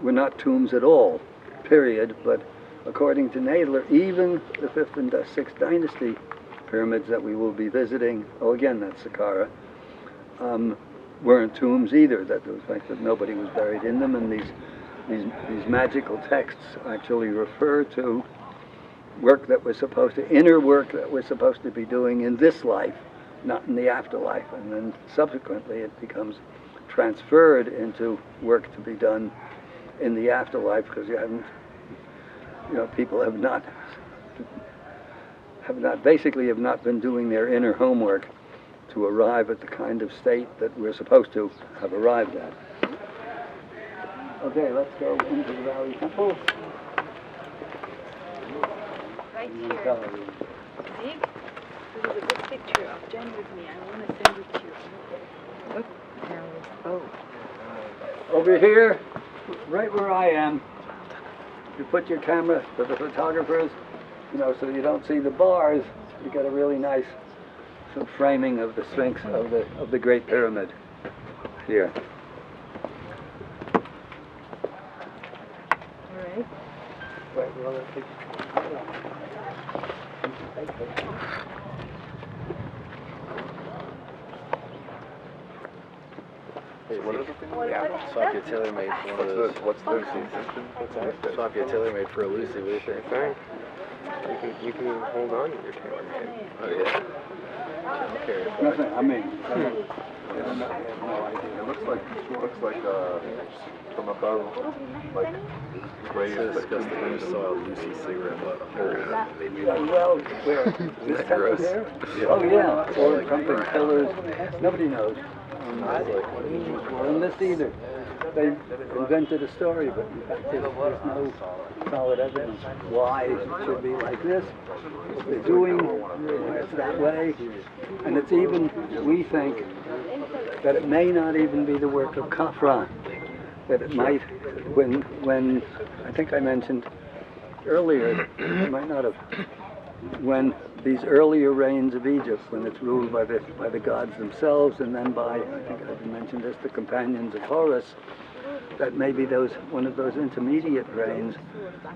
were not tombs at all, period. But according to Nadler, even the 5th and 6th dynasty pyramids that we will be visiting, again, that's Saqqara, weren't tombs either. That was like that nobody was buried in them, and these magical texts actually refer to inner work that we're supposed to be doing in this life, not in the afterlife, and then subsequently it becomes transferred into work to be done in the afterlife, because people have not been doing their inner homework to arrive at the kind of state that we're supposed to have arrived at. Okay, let's go into the Valley Temple. Right here. See? This is a good picture of Jen with me. I want to send it to you. Look. Oh. Over here, right where I am, you put your camera for the photographers, so you don't see the bars. You get a really nice framing of the Sphinx of the Great Pyramid here. All right. Right, well, let's take What are the things? Yeah, Sophia Taylor made for one of those. What's the intention? What's that? Sophia Taylor made for a Lucy. What do you think? Sorry. You can hold on to your camera, man. Oh yeah. Okay. nothing. I have no idea. It looks like from above, like graves. So disgusting. I just saw a Lucy cigarette butt up there. Well, where? This that temple gross? here? Yeah. Oh yeah, or something, pillars. Nobody knows. Or in this either. They invented a story, but in fact there's no solid evidence why it should be like this, what they're doing, why it's that way. And it's even, we think, that it may not even be the work of Khafra, that it might, when I think I mentioned earlier, it might not have, when these earlier reigns of Egypt, when it's ruled by the gods themselves, and then by, I think I've mentioned this, the companions of Horus, that maybe one of those intermediate reigns,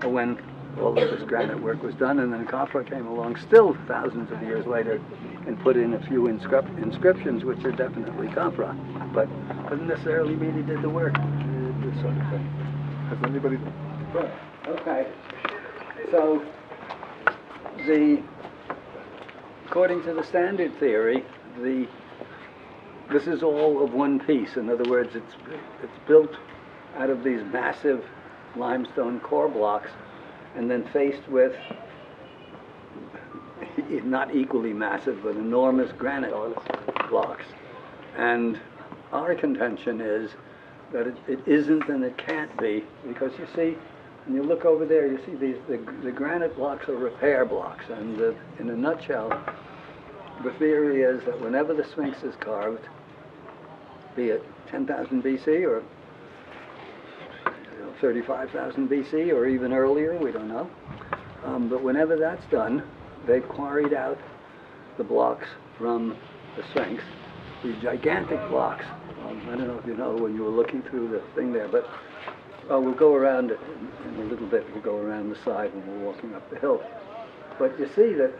when all of this granite work was done, and then Khafra came along still thousands of years later and put in a few inscriptions which are definitely Khafra, but doesn't necessarily mean he did the work. This sort of thing. Has anybody? Okay. So according to the standard theory, this is all of one piece. In other words, it's built out of these massive limestone core blocks, and then faced with not equally massive but enormous granite blocks. And our contention is that it isn't and it can't be, because you see, when you look over there, you see the granite blocks are repair blocks, and in a nutshell, the theory is that whenever the Sphinx is carved, be it 10,000 BC or 35,000 BC or even earlier, we don't know, but whenever that's done, they've quarried out the blocks from the Sphinx, these gigantic blocks. I don't know if you know when you were looking through the thing there, but we'll go around it in a little bit. We'll go around the side when we're walking up the hill. But you see that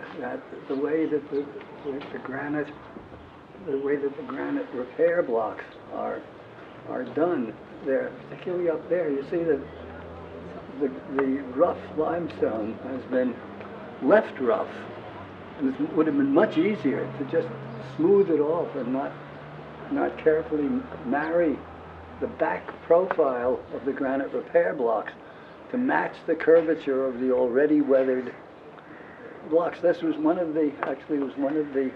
the way that the granite repair blocks are done there, particularly up there, you see that the rough limestone has been left rough. And it would have been much easier to just smooth it off and not carefully marry the back profile of the granite repair blocks to match the curvature of the already weathered blocks. This was one of the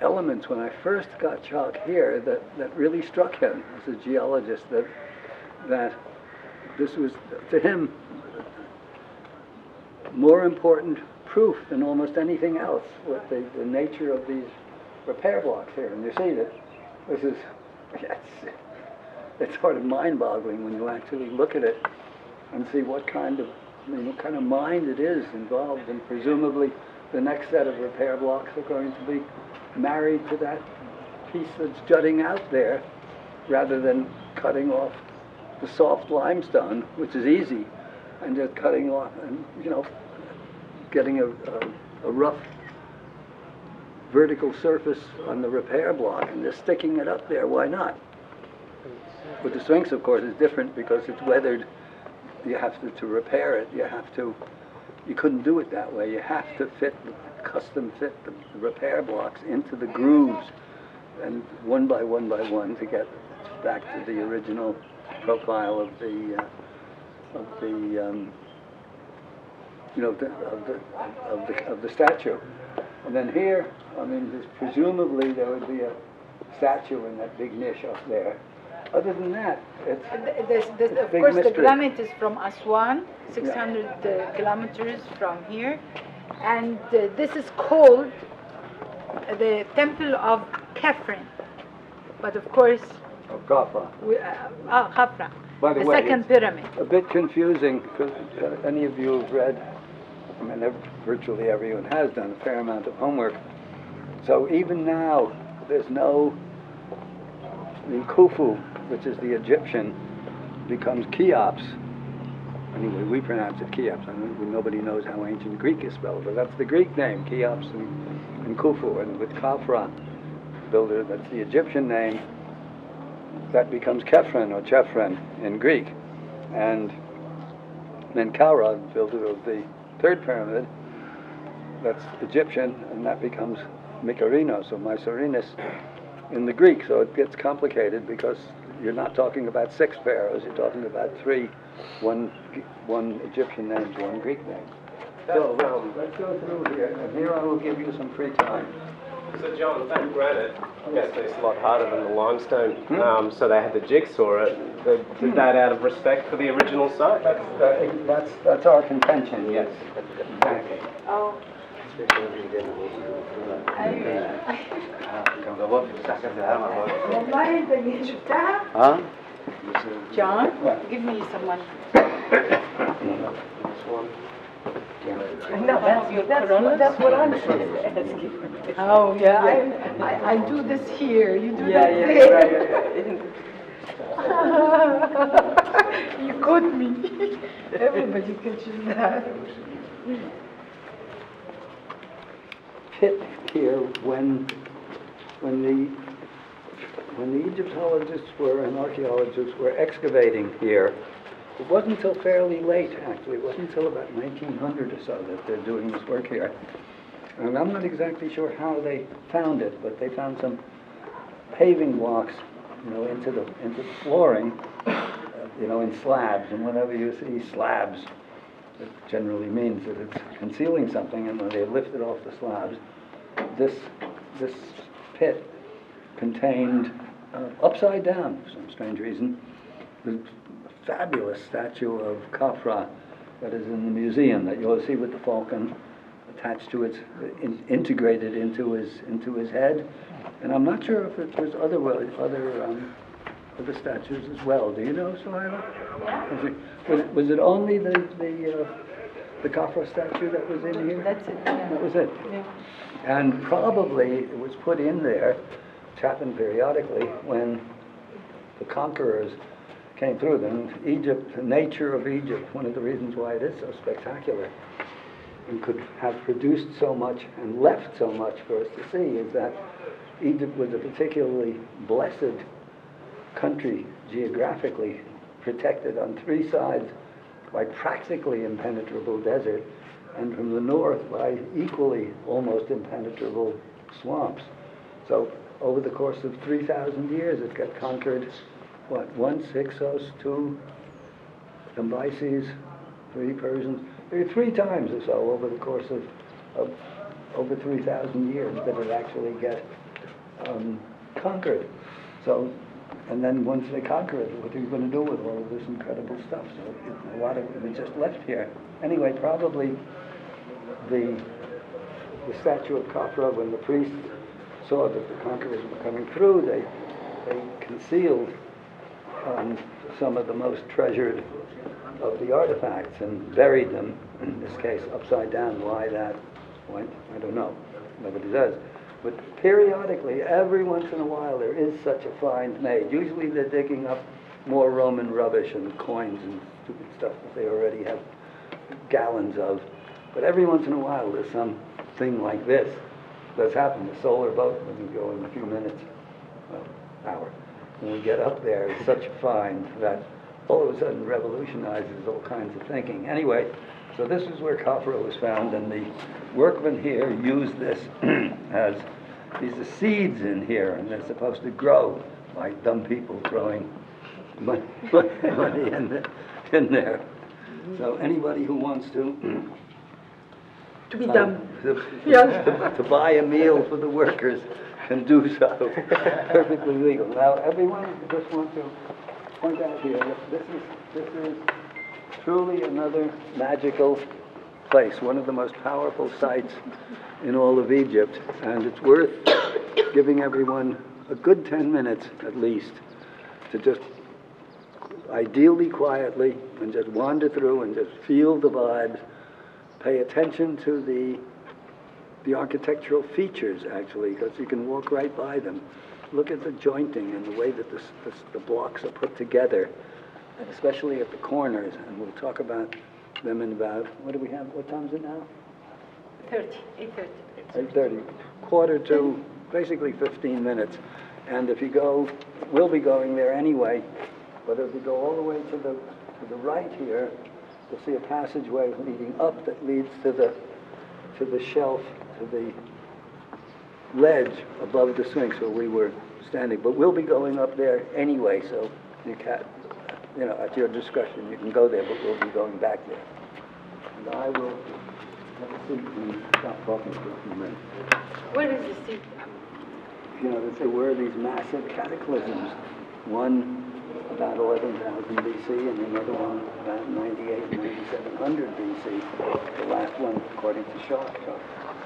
elements when I first got chalk here that really struck him as a geologist, that this was, to him, more important proof than almost anything else, with the nature of these repair blocks here. And you see that this is, it's sort of mind-boggling when you actually look at it and see what kind of mind it is involved, and presumably the next set of repair blocks are going to be married to that piece that's jutting out there, rather than cutting off the soft limestone, which is easy, and just cutting off and getting a rough vertical surface on the repair block and just sticking it up there. Why not? With the Sphinx, of course, is different because it's weathered. You have to repair it. You couldn't do it that way. You have to custom fit the repair blocks into the grooves, and one by one to get back to the original profile of the statue. And then here, presumably there would be a statue in that big niche up there. Other than that, it's of big course, mystery. the granite is from Aswan, 600 kilometers from here, and this is called the Temple of Khafra. But of course, Khafra. Khafra. By the the way, second pyramid. A bit confusing because any of you have read, virtually everyone has done a fair amount of homework. So even now, there's no, Khufu, which is the Egyptian, becomes Cheops. Anyway, we pronounce it Cheops. Nobody knows how ancient Greek is spelled, but that's the Greek name, Cheops and Khufu. And with Khafra, builder, that's the Egyptian name, that becomes Khephren or Chephren in Greek. And Menkaura, builder of the third pyramid, that's Egyptian, and that becomes Mykarinos or Mycerinus in the Greek. So it gets complicated because you're not talking about 6 pharaohs, you're talking about 3, one Egyptian names, one Greek name. So let's go through here, and here I will give you some free time. So John, that granite obviously is a lot harder than the limestone, so they had to jigsaw it. They did that out of respect for the original site? That's our contention, yes. Exactly. Oh. Huh? John, give me some money. No, that's what I'm asking. Oh, yeah, I do this here, you do that Yeah, there. right. You caught me. Everybody catches that. Pit here when the Egyptologists and archaeologists were excavating here. It wasn't until fairly late, actually. It wasn't until about 1900 or so that they're doing this work here. And I'm not exactly sure how they found it, but they found some paving blocks, into the flooring, in slabs. And whenever you see slabs, it generally means that it's concealing something. And when they lifted off the slabs, this pit contained upside down for some strange reason. The fabulous statue of Khafra that is in the museum that you'll see with the falcon attached to its, integrated into his head. And I'm not sure if it was other statues as well. Do you know, Sohaila? Yeah. Was it only the Khafra statue that was in here? That's it, yeah. That was it. Yeah. And probably it was put in there, which happened periodically, when the conquerors came through them. Egypt, the nature of Egypt, one of the reasons why it is so spectacular and could have produced so much and left so much for us to see, is that Egypt was a particularly blessed country geographically, protected on three sides by practically impenetrable desert, and from the north by equally almost impenetrable swamps. So over the course of 3,000 years it got conquered, once Hyksos, two Cambyses, three Persians, three times or so over the course of over 3,000 years that it actually get conquered. So, and then once they conquer it, what are you going to do with all of this incredible stuff? So a lot of it was just left here. Anyway, probably the statue of Khafra, when the priests saw that the conquerors were coming through, they concealed some of the most treasured of the artifacts and buried them, in this case upside down. Why that went, I don't know. Nobody does. But periodically, every once in a while, there is such a find made. Usually they're digging up more Roman rubbish and coins and stupid stuff that they already have gallons of. But every once in a while, there's something like this that's happened. The solar boat, we can go in a few minutes, hour. When we get up there, it's such a find that all of a sudden revolutionizes all kinds of thinking. Anyway, so this is where Khafra was found, and the workmen here used this as these are seeds in here, and they're supposed to grow like dumb people throwing money in there. So anybody who wants to be dumb. To buy a meal for the workers can do so. Perfectly legal. Now, everyone, I just want to point out here that this is truly another magical place, one of the most powerful sites in all of Egypt, and it's worth giving everyone a good 10 minutes at least to just ideally quietly and just wander through and just feel the vibes, pay attention to the architectural features, actually, because you can walk right by them. Look at the jointing and the way that the blocks are put together, and especially at the corners, and we'll talk about them in about, what do we have, what time is it now? 8:30. 8:30, quarter to, basically 15 minutes. And if you go, we'll be going there anyway, but if you go all the way to the right here, you'll see a passageway leading up that leads to the shelf, to the ledge above the Sphinx where we were standing. But we'll be going up there anyway, so you can, at your discretion, you can go there, but we'll be going back there. And I will have a seat and stop talking for a few minutes. What is the seat? That there were these massive cataclysms, one about 11,000 BC and another one about 9,700 BC. The last one, according to Shaw,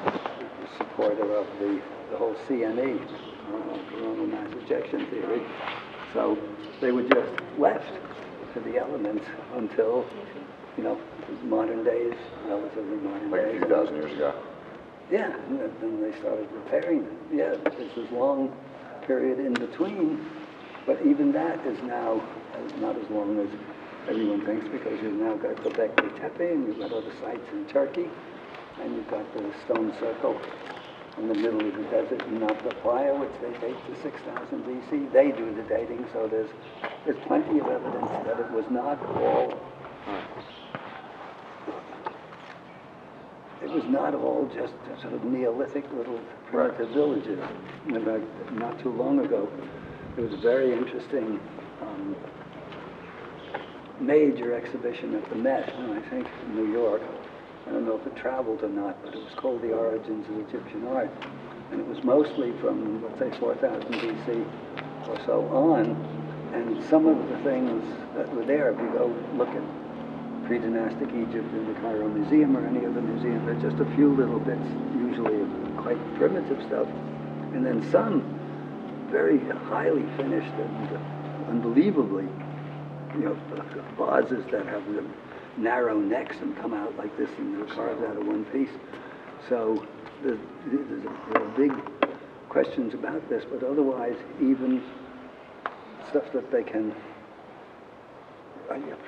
the supporter of the whole CME, coronal mass ejection theory. So they were just left to the elements until, modern days, relatively modern days. Like a few thousand years ago. Yeah, and then they started repairing them. Yeah, there's this long period in between, but even that is now not as long as everyone thinks, because you've now got Göbekli Tepe, and you've got other sites in Turkey, and you've got the stone circle in the middle of the desert in Nabta Playa, which they date to 6,000 BC. They do the dating, so there's plenty of evidence that it was not all just sort of Neolithic little primitive villages. In fact, not too long ago, there was a very interesting major exhibition at the Met, I think, in New York. I don't know if it traveled or not, but it was called The Origins of Egyptian Art. And it was mostly from, let's say, 4,000 BC or so on, and some of the things that were there, if you go look at pre-dynastic Egypt in the Cairo Museum or any of the museums, there's just a few little bits, usually of quite primitive stuff, and then some very highly finished and unbelievably, vases that have the narrow necks and come out like this and they're carved out of one piece. So there's big questions about this, but otherwise even stuff that they can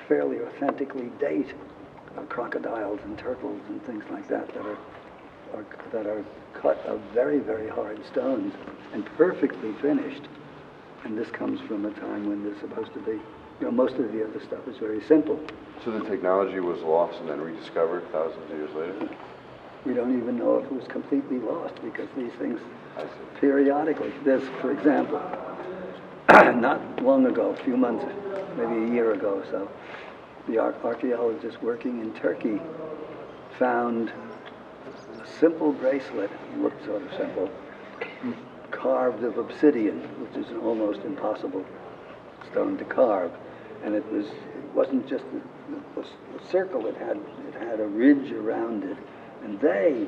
fairly authentically date, crocodiles and turtles and things like that that are cut of very, very hard stones and perfectly finished. And this comes from a time when they're supposed to be, most of the other stuff is very simple. So the technology was lost and then rediscovered thousands of years later? We don't even know if it was completely lost because these things I see. periodically. There's, for example, not long ago, a few months, maybe a year ago or so, the archaeologist working in Turkey found a simple bracelet, looked sort of simple, carved of obsidian, which is an almost impossible stone to carve. And it wasn't just a circle, it had a ridge around it. And they,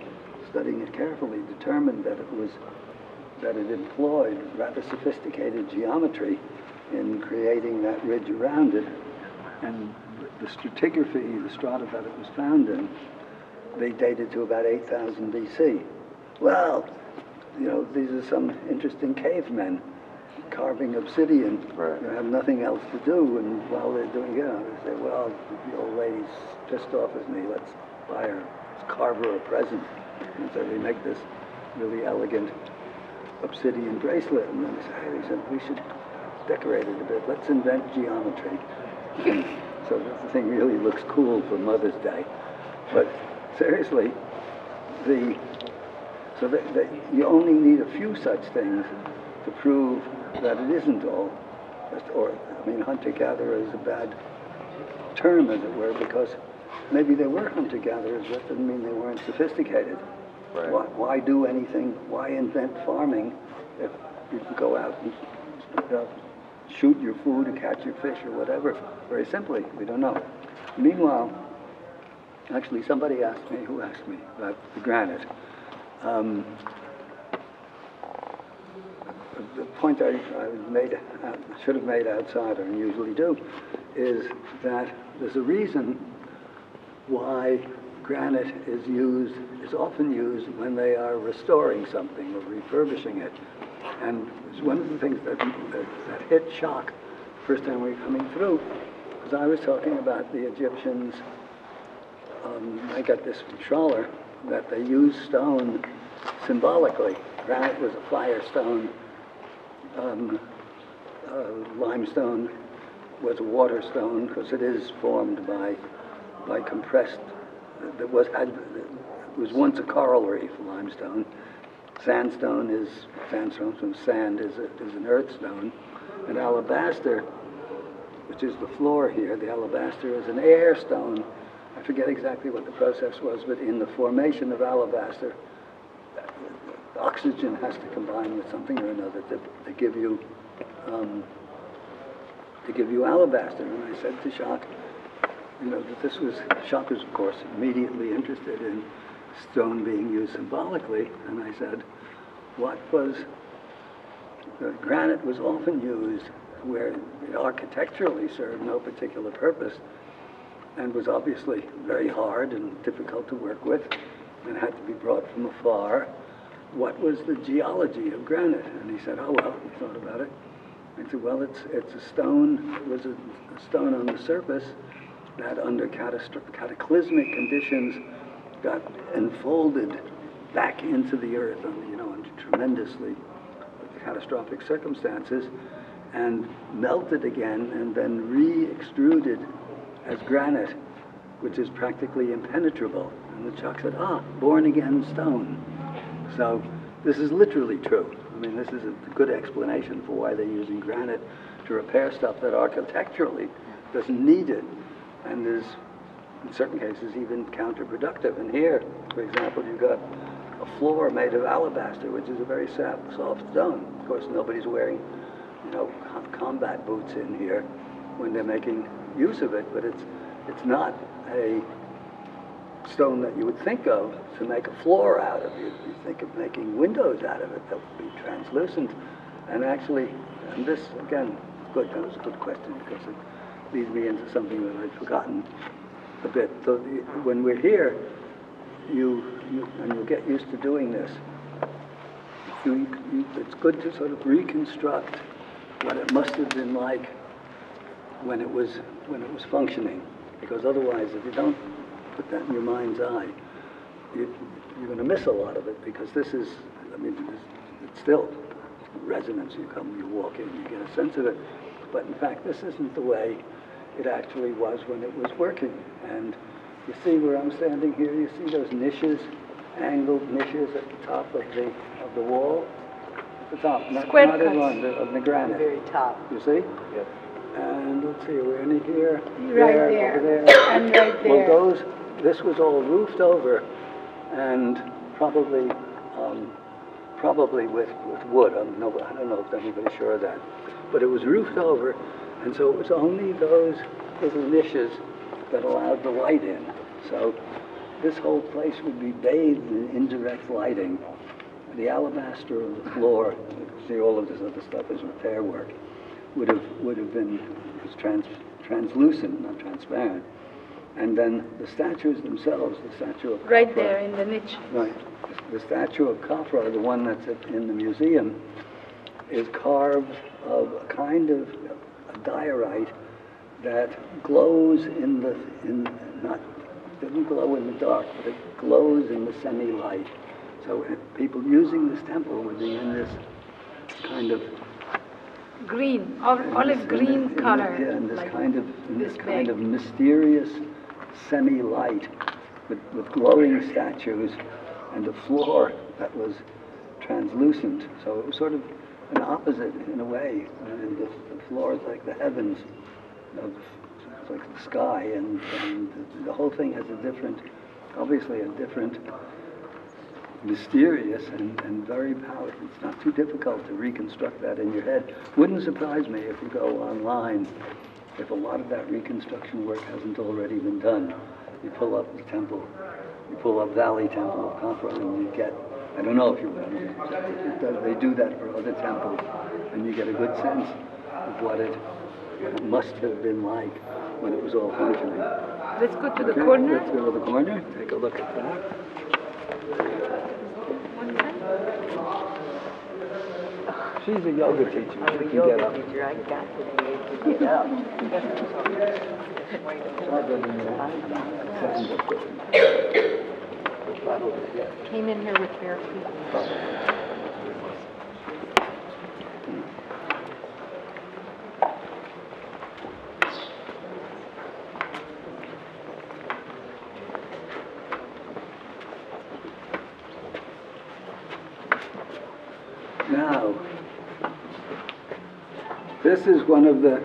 studying it carefully, determined that it employed rather sophisticated geometry in creating that ridge around it. And the stratigraphy, the strata that it was found in, they dated to about 8,000 BC. Well, these are some interesting cavemen carving obsidian. Right. They have nothing else to do, and while they're doing it, they say, well, the old lady's pissed off at me, let's carve her a present. And so they make this really elegant obsidian bracelet, and then they said, we should decorate it a bit, let's invent geometry. So the thing really looks cool for Mother's Day. But seriously, you only need a few such things to prove that it isn't all, hunter-gatherer is a bad term, as it were, because maybe they were hunter-gatherers, but didn't mean they weren't sophisticated. Right. Why do anything? Why invent farming if you can go out and shoot your food or catch your fish or whatever? Very simply, we don't know. Meanwhile, actually, somebody asked me about the granite. The point I should have made outside, and usually do, is that there's a reason why granite is often used when they are restoring something or refurbishing it. And it's one of the things that hit shock the first time we were coming through, because I was talking about the Egyptians. I got this from Schaller, that they used stone symbolically. Granite was a fire stone. Limestone was a water stone because it is formed by compressed. It was once a coral reef, limestone. Sandstone from sand is an earth stone, and alabaster, which is the floor here, the alabaster is an air stone. I forget exactly what the process was, but in the formation of alabaster, oxygen has to combine with something or another to give you alabaster. And I said to Jacques, that Jacques was, of course, immediately interested in stone being used symbolically. And I said, granite was often used where it architecturally served no particular purpose and was obviously very hard and difficult to work with and had to be brought from afar. What was the geology of granite? And he said, oh, well, he thought about it. I said, well, it's a stone. It was a stone on the surface that under cataclysmic conditions got enfolded back into the earth under tremendously catastrophic circumstances and melted again and then re-extruded as granite, which is practically impenetrable. And the Chuck said, born again stone. So this is literally true. I mean, this is a good explanation for why they're using granite to repair stuff that architecturally doesn't need it, and is, in certain cases, even counterproductive. And here, for example, you've got a floor made of alabaster, which is a very soft stone. Of course, nobody's wearing combat boots in here when they're making use of it, but it's not a stone that you would think of to make a floor out of. You think of making windows out of it that would be translucent. And actually, and this, again, good, that was a good question because it leads me into something that I'd forgotten a bit. So when we're here, and you'll get used to doing this, it's good to sort of reconstruct what it must have been like when it was functioning, because otherwise, if you don't put that in your mind's eye, you're going to miss a lot of it, because this is, I mean, it's still resonance. You come, you walk in, you get a sense of it, but in fact, this isn't the way it actually was when it was working. And you see where I'm standing here, you see those niches, angled niches at the top of the wall? At the top, not in of the granite. Very top. You see? Yep. And let's see, we're in here, Right there, over there. and right there. Well, this was all roofed over, and probably with wood. I don't know if anybody's sure of that. But it was roofed over, and so it was only those little niches that allowed the light in. So this whole place would be bathed in indirect lighting. The alabaster of the floor, see all of this other stuff is repair work, would have been translucent, not transparent. And then the statues themselves, the statue of Khafra, Right there in the niche. right, the statue of Khafra, the one that's in the museum, is carved of a kind of a diorite that glows doesn't glow in the dark, but it glows in the semi-light. So people using this temple would be in this kind of Green, olive green color. Yeah, in this like kind big. of mysterious semi-light with glowing statues and a floor that was translucent. So it was sort of an opposite in a way. And the floor is like the heavens, it's like the sky, and the whole thing has obviously a different, mysterious and very powerful. It's not too difficult to reconstruct that in your head. Wouldn't surprise me if you go online, if a lot of that reconstruction work hasn't already been done. You pull up the temple, you pull up Valley Temple of Khafra, and you get, I don't know if you will, they do that for other temples, and you get a good sense of what it must have been like when it was all functioning. Let's go to the Okay, corner. let's go to the corner, take a look at that. She's a yoga teacher. I'm She a can yoga get up. teacher, I got to be able to get up. Came in here with bare feet. Now, this is one of the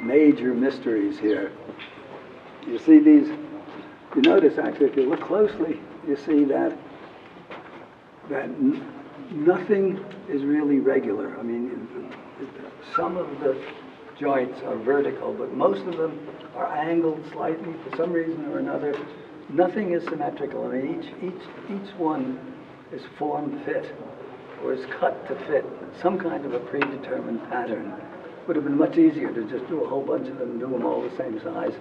major mysteries here. You see these, you notice actually, if you look closely, you see that nothing is really regular. I mean, some of the joints are vertical, but most of them are angled slightly for some reason or another. Nothing is symmetrical. I mean, each one is form fit, or is cut to fit some kind of a predetermined pattern. Would have been much easier to just do a whole bunch of them and do them all the same size,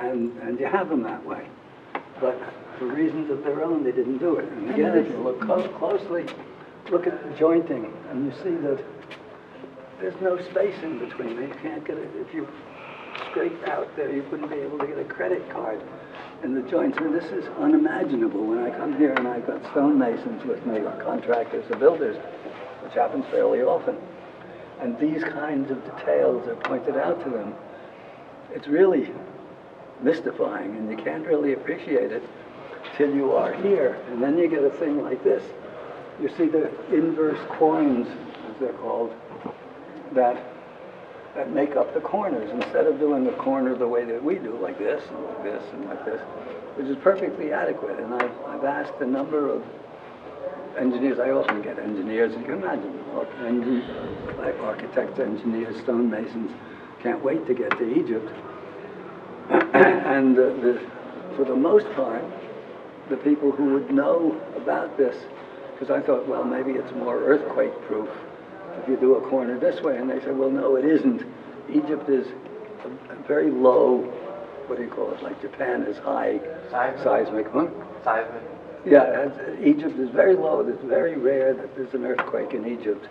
and you have them that way. But for reasons of their own, they didn't do it. And again, if you look closely, look at the jointing, and you see that there's no space in between. You can't get it. If you scraped out there, you wouldn't be able to get a credit card in the joints. And this is unimaginable. When I come here and I've got stonemasons with me, or contractors or builders, which happens fairly often, and these kinds of details are pointed out to them, it's really mystifying, and you can't really appreciate it till you are here. And then you get a thing like this. You see the inverse coins, as they're called, that make up the corners, instead of doing the corner the way that we do, like this and like this and like this, which is perfectly adequate. And I've asked a number of engineers, I often get engineers, you can imagine, like architects, engineers, stonemasons, can't wait to get to Egypt. And for the most part, the people who would know about this, because I thought, well, maybe it's more earthquake-proof if you do a corner this way, and they said, well, no, it isn't. Egypt is a very low, what do you call it, like Japan is high seismic. Huh? Seismic. Yeah, Egypt is very low. It's very rare that there's an earthquake in Egypt.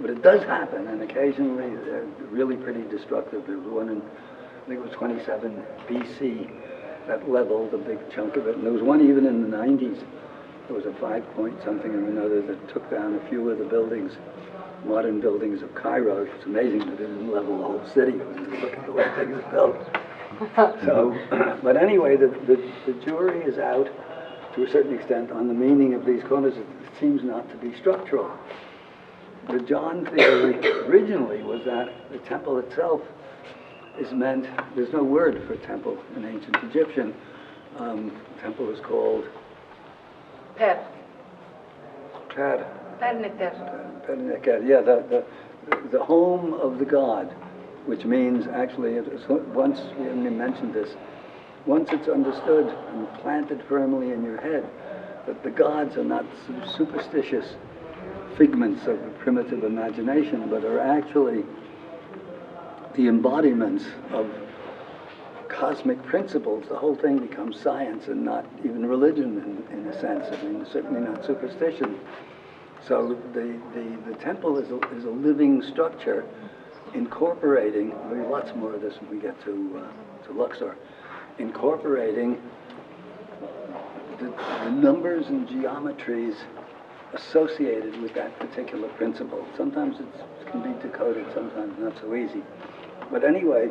But it does happen, and occasionally they're really pretty destructive. There was one in, I think it was 27 BC, that leveled a big chunk of it. And there was one even in the 90s. There was a 5-point something or another that took down a few of the buildings, modern buildings of Cairo. It's amazing that it didn't level the whole city. Look at the way things are built. So, but anyway, the jury is out to a certain extent on the meaning of these corners. It seems not to be structural. The John theory originally was that the temple itself is meant, there's no word for temple in ancient Egyptian. Temple is called Per. Pad. Perneter. Perneter. Yeah, the home of the god, which means actually, once we only mentioned this, once it's understood and planted firmly in your head that the gods are not superstitious figments of the primitive imagination, but are actually the embodiments of cosmic principles, the whole thing becomes science and not even religion in a sense. I mean, certainly not superstition. So the temple is a living structure incorporating, there'll be lots more of this when we get to Luxor, incorporating the numbers and geometries associated with that particular principle. Sometimes it can be decoded, sometimes not so easy. But anyway,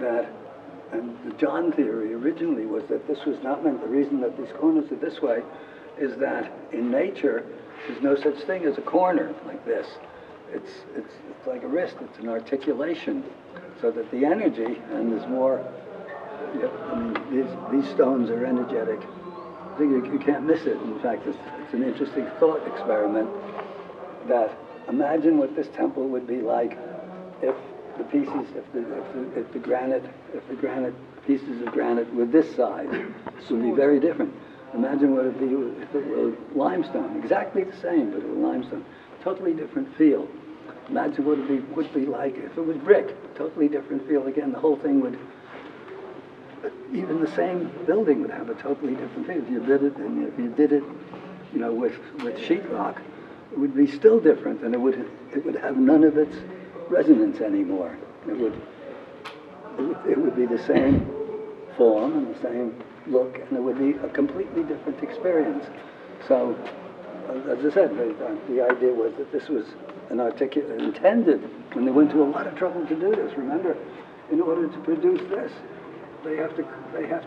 and the John theory originally was that this was not meant, the reason that these corners are this way is that in nature, there's no such thing as a corner like this. It's like a wrist, it's an articulation, so that the energy, and there's more, I mean, these stones are energetic. I think you can't miss it. In fact, it's an interesting thought experiment that imagine what this temple would be like if the pieces, if the granite pieces of granite were this size. This would be very different. Imagine what it'd be if it were limestone. Exactly the same, but it were limestone. Totally different feel. Imagine what it would be like if it was brick. Totally different feel. Again, the whole thing would, even the same building would have a totally different feel. If you did it, and if you did it, you know, with sheetrock, it would be still different, and it would have none of its resonance anymore. It would be the same form and the same look, and it would be a completely different experience. So, as I said, the idea was that this was an articulate, intended, and they went to a lot of trouble to do this. Remember, in order to produce this, they have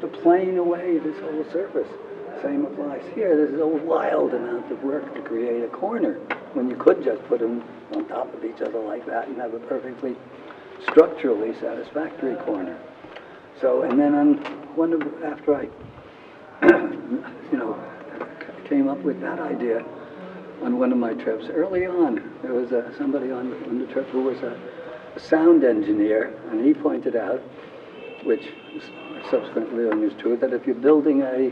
to plane away this whole surface. Same applies here. There's a wild amount of work to create a corner when you could just put them on top of each other like that and have a perfectly structurally satisfactory corner. So, and then after I, came up with that idea on one of my trips, early on, there was somebody on the trip who was a sound engineer, and he pointed out, which subsequently is true, that if you're building a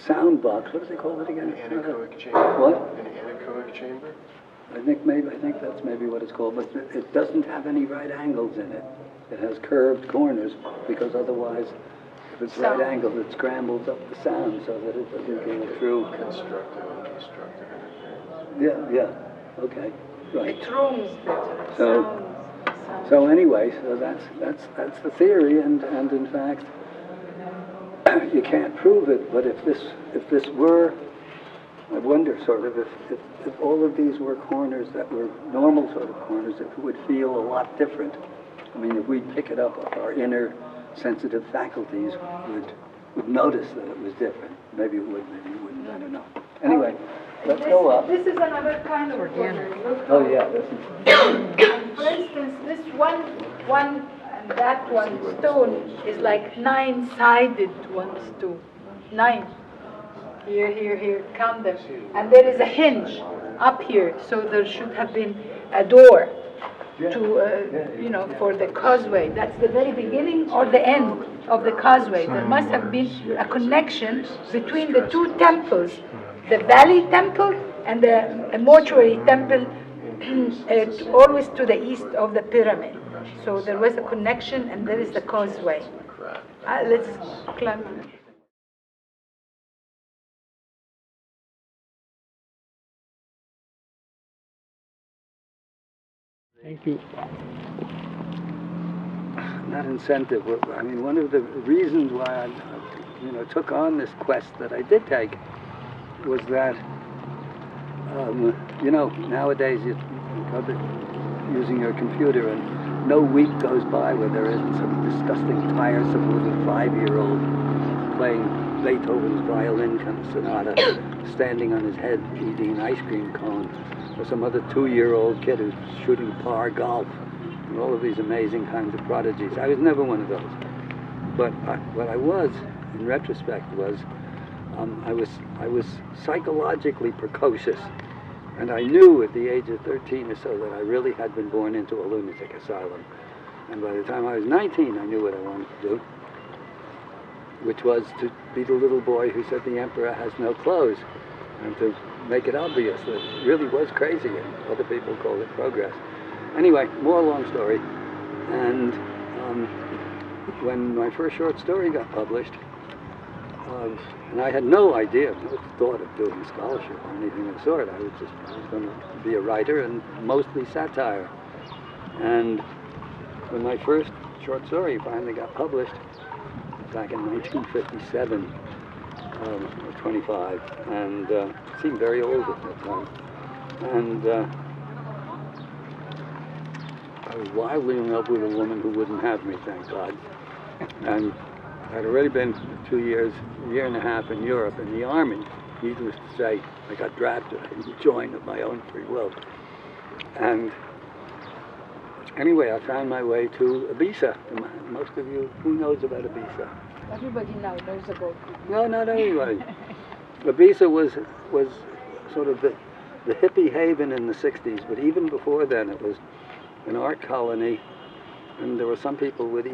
sound box, what do they call it again? An anechoic chamber. What? An anechoic chamber. I think that's maybe what it's called, but it doesn't have any right angles in it. It has curved corners, because otherwise, if it's right angled, it scrambles up the sound so that it doesn't go through. Constructive and destructive interference. Yeah, okay, right. It rooms better. So anyway, so that's the theory, and in fact, you can't prove it. But if this were, I wonder sort of if all of these were corners that were normal sort of corners, if it would feel a lot different. I mean, if we pick it up, our inner sensitive faculties would notice that it was different. Maybe it would, maybe it wouldn't. I don't know. Anyway, let's go up. This is another kind of organic. Oh yeah, this is. For instance, this one and that one stone is like 9-sided one stone. 9. here, count them. And there is a hinge up here, so there should have been a door to, for the causeway. That's the very beginning or the end of the causeway. There must have been a connection between the two temples, the valley temple and the mortuary temple, always to the east of the pyramid. So there was a connection, and there is the causeway. Let's climb. Thank you. That incentive, I mean, one of the reasons why I took on this quest that I did take was that, nowadays you're using your computer, and no week goes by where there isn't some disgusting, tiresome little 5-year-old playing Beethoven's violin kind of sonata, standing on his head eating an ice cream cone, or some other 2-year-old kid who's shooting par golf, and all of these amazing kinds of prodigies. I was never one of those. But what I was, in retrospect, was I was psychologically precocious, and I knew at the age of 13 or so that I really had been born into a lunatic asylum. And by the time I was 19, I knew what I wanted to do, which was to be the little boy who said the emperor has no clothes, and to make it obvious that it really was crazy, and other people called it progress. Anyway, more long story. And when my first short story got published, and I had no idea, no thought of doing scholarship or anything of the sort. I was going to be a writer, and mostly satire. And when my first short story finally got published, back in 1957, or 25, and it seemed very old at that time. And I was wildly in love with a woman who wouldn't have me, thank God. And I'd already been 2 years, a year and a half in Europe in the army. Needless to say, I got drafted. I didn't join of my own free will. And anyway, I found my way to Ibiza. Most of you, who knows about Ibiza? Everybody now knows about it. No, not everybody. Ibiza was sort of the hippie haven in the 60s, but even before then it was an art colony, and there were some people with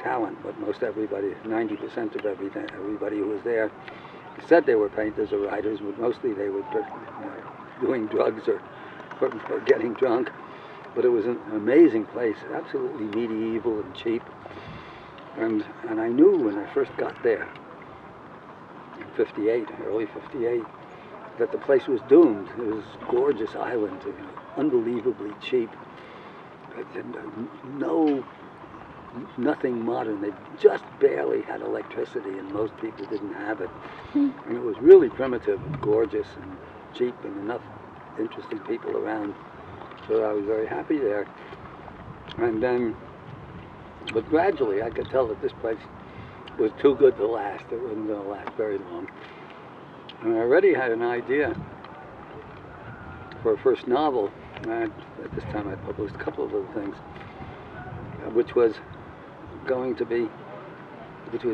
talent, but most everybody, 90% of everybody who was there, said they were painters or writers, but mostly they were doing drugs or getting drunk. But it was an amazing place, absolutely medieval and cheap. And I knew when I first got there, in 58, early 58, that the place was doomed. It was a gorgeous island, unbelievably cheap. Nothing modern. They just barely had electricity, and most people didn't have it. And it was really primitive and gorgeous and cheap, and enough interesting people around. So I was very happy there. And then, but gradually I could tell that this place was too good to last. It wasn't going to last very long. And I already had an idea for a first novel. At this time I published a couple of other things, which was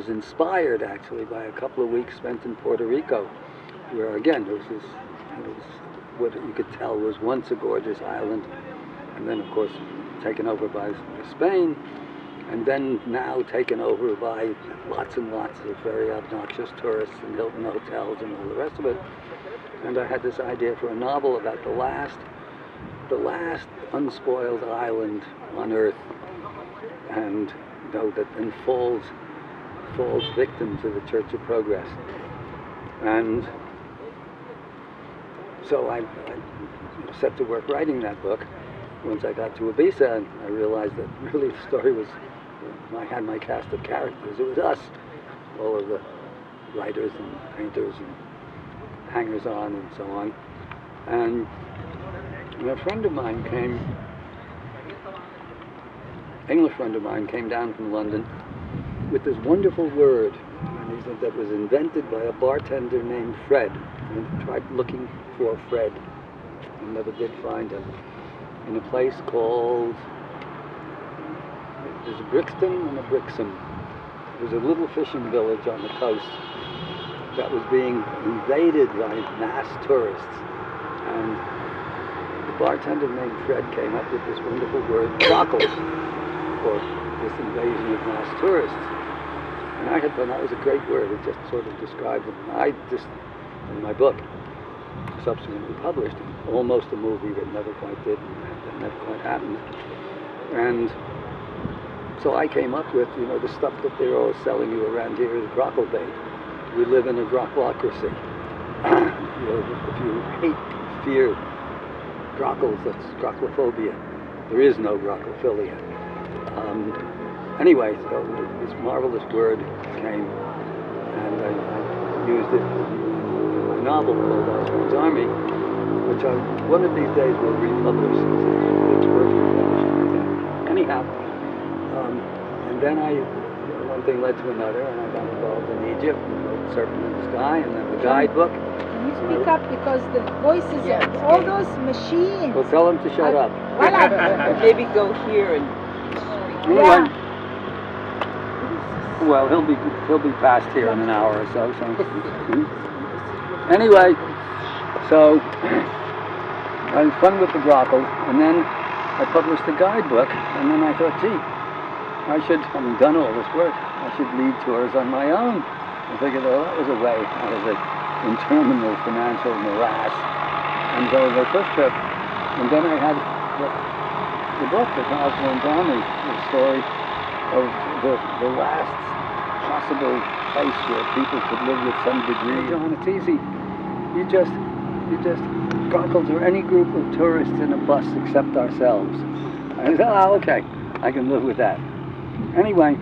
inspired actually by a couple of weeks spent in Puerto Rico, where again it was what you could tell was once a gorgeous island, and then of course taken over by Spain, and then now taken over by lots and lots of very obnoxious tourists and Hilton hotels and all the rest of it. And I had this idea for a novel about the last unspoiled island on Earth, and that then falls victim to the Church of Progress. And so I set to work writing that book. Once I got to Ibiza, and I realized that really the story was, I had my cast of characters. It was us, all of the writers and painters and hangers-on and so on. And a friend of mine English friend of mine came down from London with this wonderful word, and he said that was invented by a bartender named Fred. And I tried looking for Fred and never did find him. In a place called, there's a Brixton and a Brixham. There's a little fishing village on the coast, that was being invaded by mass tourists. And the bartender named Fred came up with this wonderful word, brockle, for this invasion of mass tourists. And I had thought that was a great word. It just sort of described it. I just, in my book, subsequently published, almost a movie that never quite did, that never quite happened. And so I came up with, the stuff that they're all selling you around here is brockle bait. We live in a grocklocracy. If you hate, fear grockles, that's grocklophobia. There is no grockophilia. Anyway, so this marvelous word came, and I used it in my novel called Oswald's Army, which one of these days will republish. It's worth republishing, I think. Anyhow, and then one thing led to another, and I got involved in Egypt, and wrote Serpent in the Sky, and then the guidebook. Can you speak up, because the voices of all those machines. Well, tell them to shut up. Maybe go here and Anyway, well, he'll be past here in an hour or so. Anyway, so I had fun with the brockle, and then I published a guidebook, and then I thought, gee, having done all this work, I should lead tours on my own. I figured, that was a way out of the interminable financial morass. And so the first trip, and then I had the book, The Oswald's Army, the story of the last possible place where people could live with some degree. John, it's easy. You just grockles or any group of tourists in a bus except ourselves. I said, okay, I can live with that. Anyway,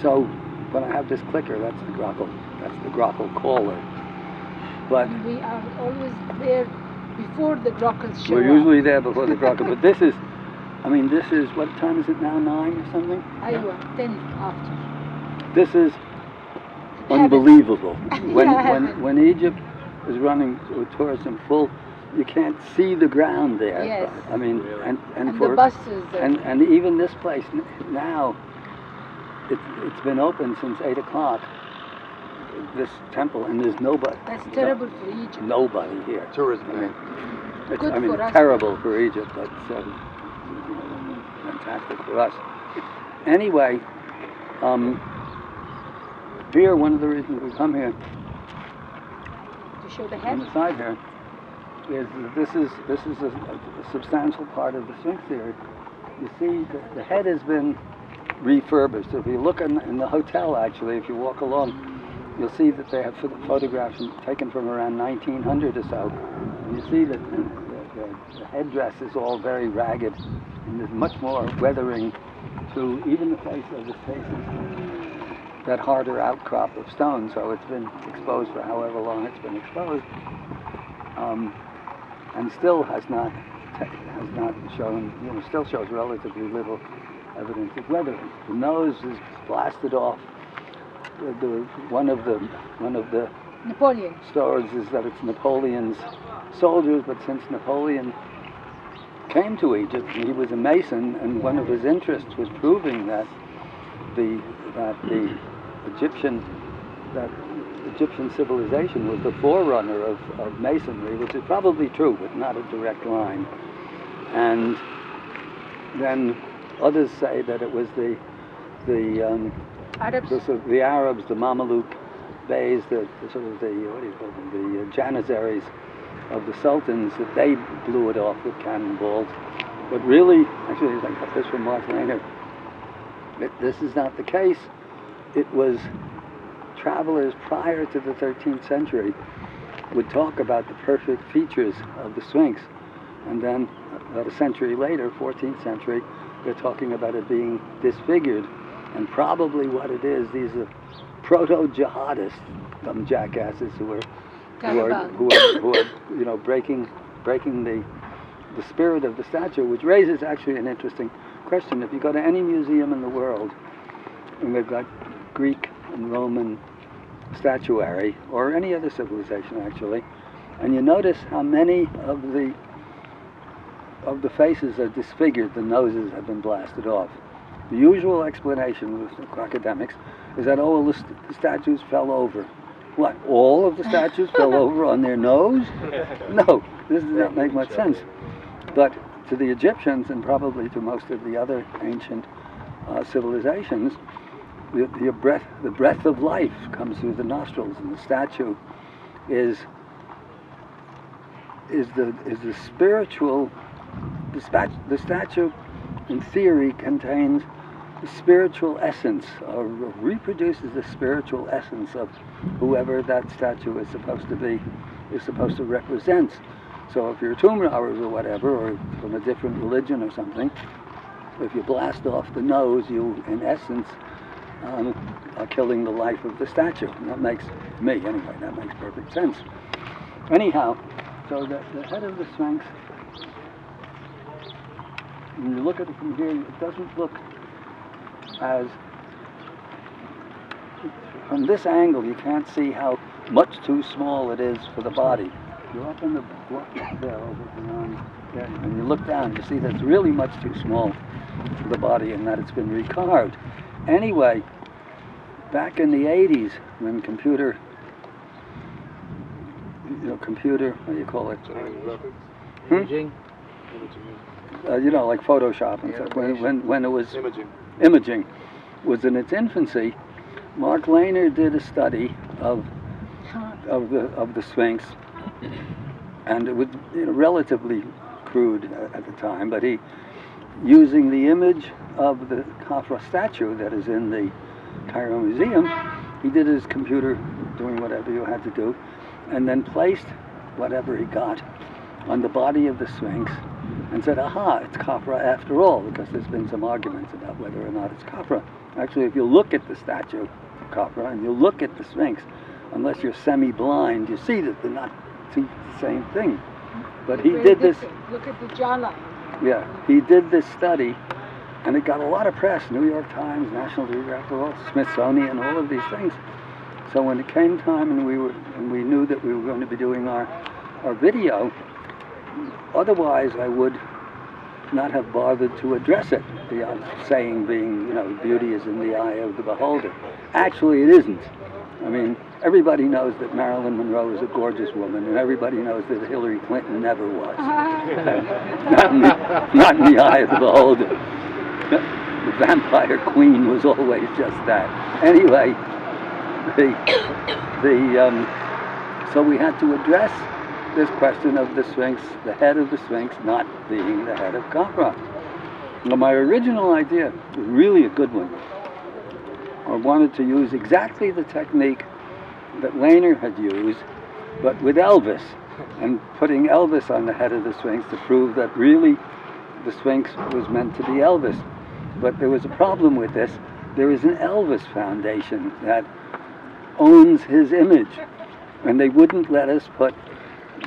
so when I have this clicker, that's the grockle caller. But we are always there before the grockles show we're usually there before the grockle. But this is, what time is it now, 9 or something? Iowa, 10 after. This is unbelievable. When Egypt is running with tourism full, you can't see the ground there. Yes. And the buses. And even this place now, it's been open since 8 o'clock. This temple, and there's nobody. That's terrible for Egypt. Nobody here. Tourism. Good for us. Terrible for Egypt, but fantastic for us. Anyway, here, one of the reasons we come here To show the on head. the side here is that this is a substantial part of the Sphinx theory. You see, the head has been refurbished. If you look in the hotel, actually, if you walk along, you'll see that they have photographs taken from around 1900 or so. And you see that the headdress is all very ragged, and there's much more weathering to even the face of the faces. That harder outcrop of stone, so it's been exposed for however long it's been exposed, and still has not shown, still shows relatively little evidence of weathering. The nose is blasted off. One of the Napoleon. stories is that it's Napoleon's soldiers, but since Napoleon came to Egypt, he was a Mason, and one of his interests was proving that the Egyptian civilization was the forerunner of Masonry, which is probably true, but not a direct line. And then others say that it was the Arabs. the Arabs, the Mameluke Beys, the Janissaries of the Sultans, that they blew it off with cannonballs. But really, actually, I got this from Mark Langer, this is not the case. It was travelers prior to the 13th century would talk about the perfect features of the Sphinx, and then about a century later, 14th century, they're talking about it being disfigured. And probably what it is, these are proto-jihadists, some jackasses who are breaking the spirit of the statue, which raises actually an interesting question. If you go to any museum in the world, and they've got Greek and Roman statuary, or any other civilization actually, and you notice how many of the faces are disfigured, the noses have been blasted off. The usual explanation with academics is that, the statues fell over What, all of the statues fell over on their nose? No, this does not make much sense. But to the Egyptians, and probably to most of the other ancient civilizations, the breath of life comes through the nostrils, and the statue is the spiritual. The statue, in theory, contains the spiritual essence, or reproduces the spiritual essence of whoever that statue is supposed to be, is supposed to represent. So if you're tomb robbers or whatever, or from a different religion or something, if you blast off the nose, you, in essence, are killing the life of the statue. And that makes, me anyway, that makes perfect sense. Anyhow, so the head of the Sphinx, when you look at it from here, it doesn't look as, from this angle you can't see how much too small it is for the body. You're up in the block there, over beyond there, and you look down, you see that it's really much too small for the body, and that it's been recarved. Anyway, back in the 80s, when computer, what do you call it? Imaging? Like Photoshop and stuff, when it was imaging was in its infancy, Mark Lehner did a study of the Sphinx, and it was relatively crude at the time, but he, using the image of the Khafra statue that is in the Cairo Museum, he did his computer doing whatever you had to do, and then placed whatever he got on the body of the Sphinx, and said, aha, it's Khafra after all, because there's been some arguments about whether or not it's Khafra. Actually, if you look at the statue of Khafra and you look at the Sphinx, unless you're semi-blind, you see that they're not the same thing. But he did this. Look at the jawline. Yeah, he did this study, and it got a lot of press. New York Times, National Geographic, Smithsonian, all of these things. So when it came time, and we knew that we were going to be doing our video, otherwise I would not have bothered to address it. The saying being, beauty is in the eye of the beholder. Actually, it isn't. I mean, everybody knows that Marilyn Monroe is a gorgeous woman, and everybody knows that Hillary Clinton never was. not in the eye of the beholder. The vampire queen was always just that. Anyway, so we had to address this question of the Sphinx, the head of the Sphinx not being the head of Khafra. Now, my original idea was really a good one. I wanted to use exactly the technique that Lehner had used, but with Elvis, and putting Elvis on the head of the Sphinx to prove that really the Sphinx was meant to be Elvis. But there was a problem with this. There is an Elvis Foundation that owns his image, and they wouldn't let us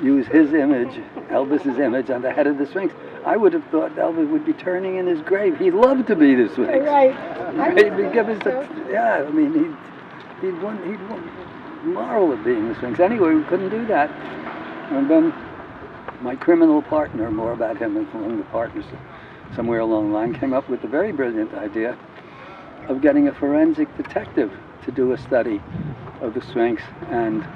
use his image, Elvis's image, on the head of the Sphinx. I would have thought Elvis would be turning in his grave. He'd love to be the Sphinx. Right. He'd give us he'd marvel at being the Sphinx. Anyway, we couldn't do that. And then my criminal partner, more about him and among the partners somewhere along the line, came up with the very brilliant idea of getting a forensic detective to do a study of the Sphinx and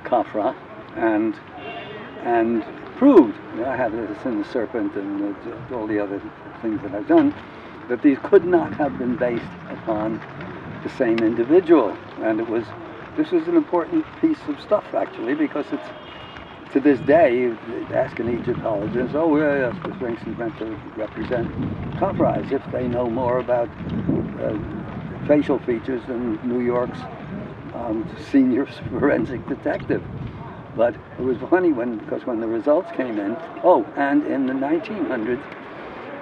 Khafra, and proved, I have this in the Serpent and all the other things that I've done, that these could not have been based upon the same individual. And this was an important piece of stuff, actually, because it's, to this day, you ask an Egyptologist, oh yes, the Sphinx is meant to represent Khafra, as if they know more about facial features than New York's senior forensic detective. But it was funny because when the results came in, and in the 1900s,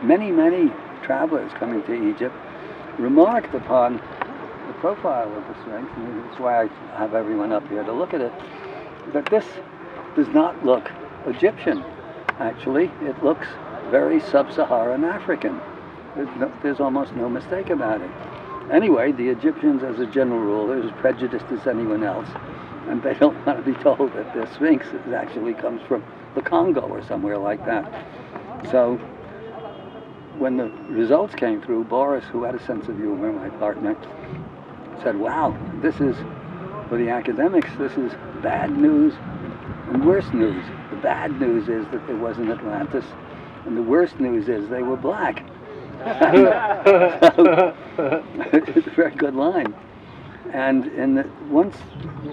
many travelers coming to Egypt remarked upon the profile of the Sphinx, and that's why I have everyone up here to look at it, that this does not look Egyptian. Actually, it looks very sub-Saharan African. There's almost no mistake about it. Anyway, the Egyptians, as a general rule, are as prejudiced as anyone else, and they don't want to be told that the Sphinx actually comes from the Congo or somewhere like that. So when the results came through, Boris, who had a sense of humor, my partner, said, wow, this is For the academics, this is bad news and worse news. The bad news is that there was an Atlantis, and the worst news is they were black. So, it's a very good line. And once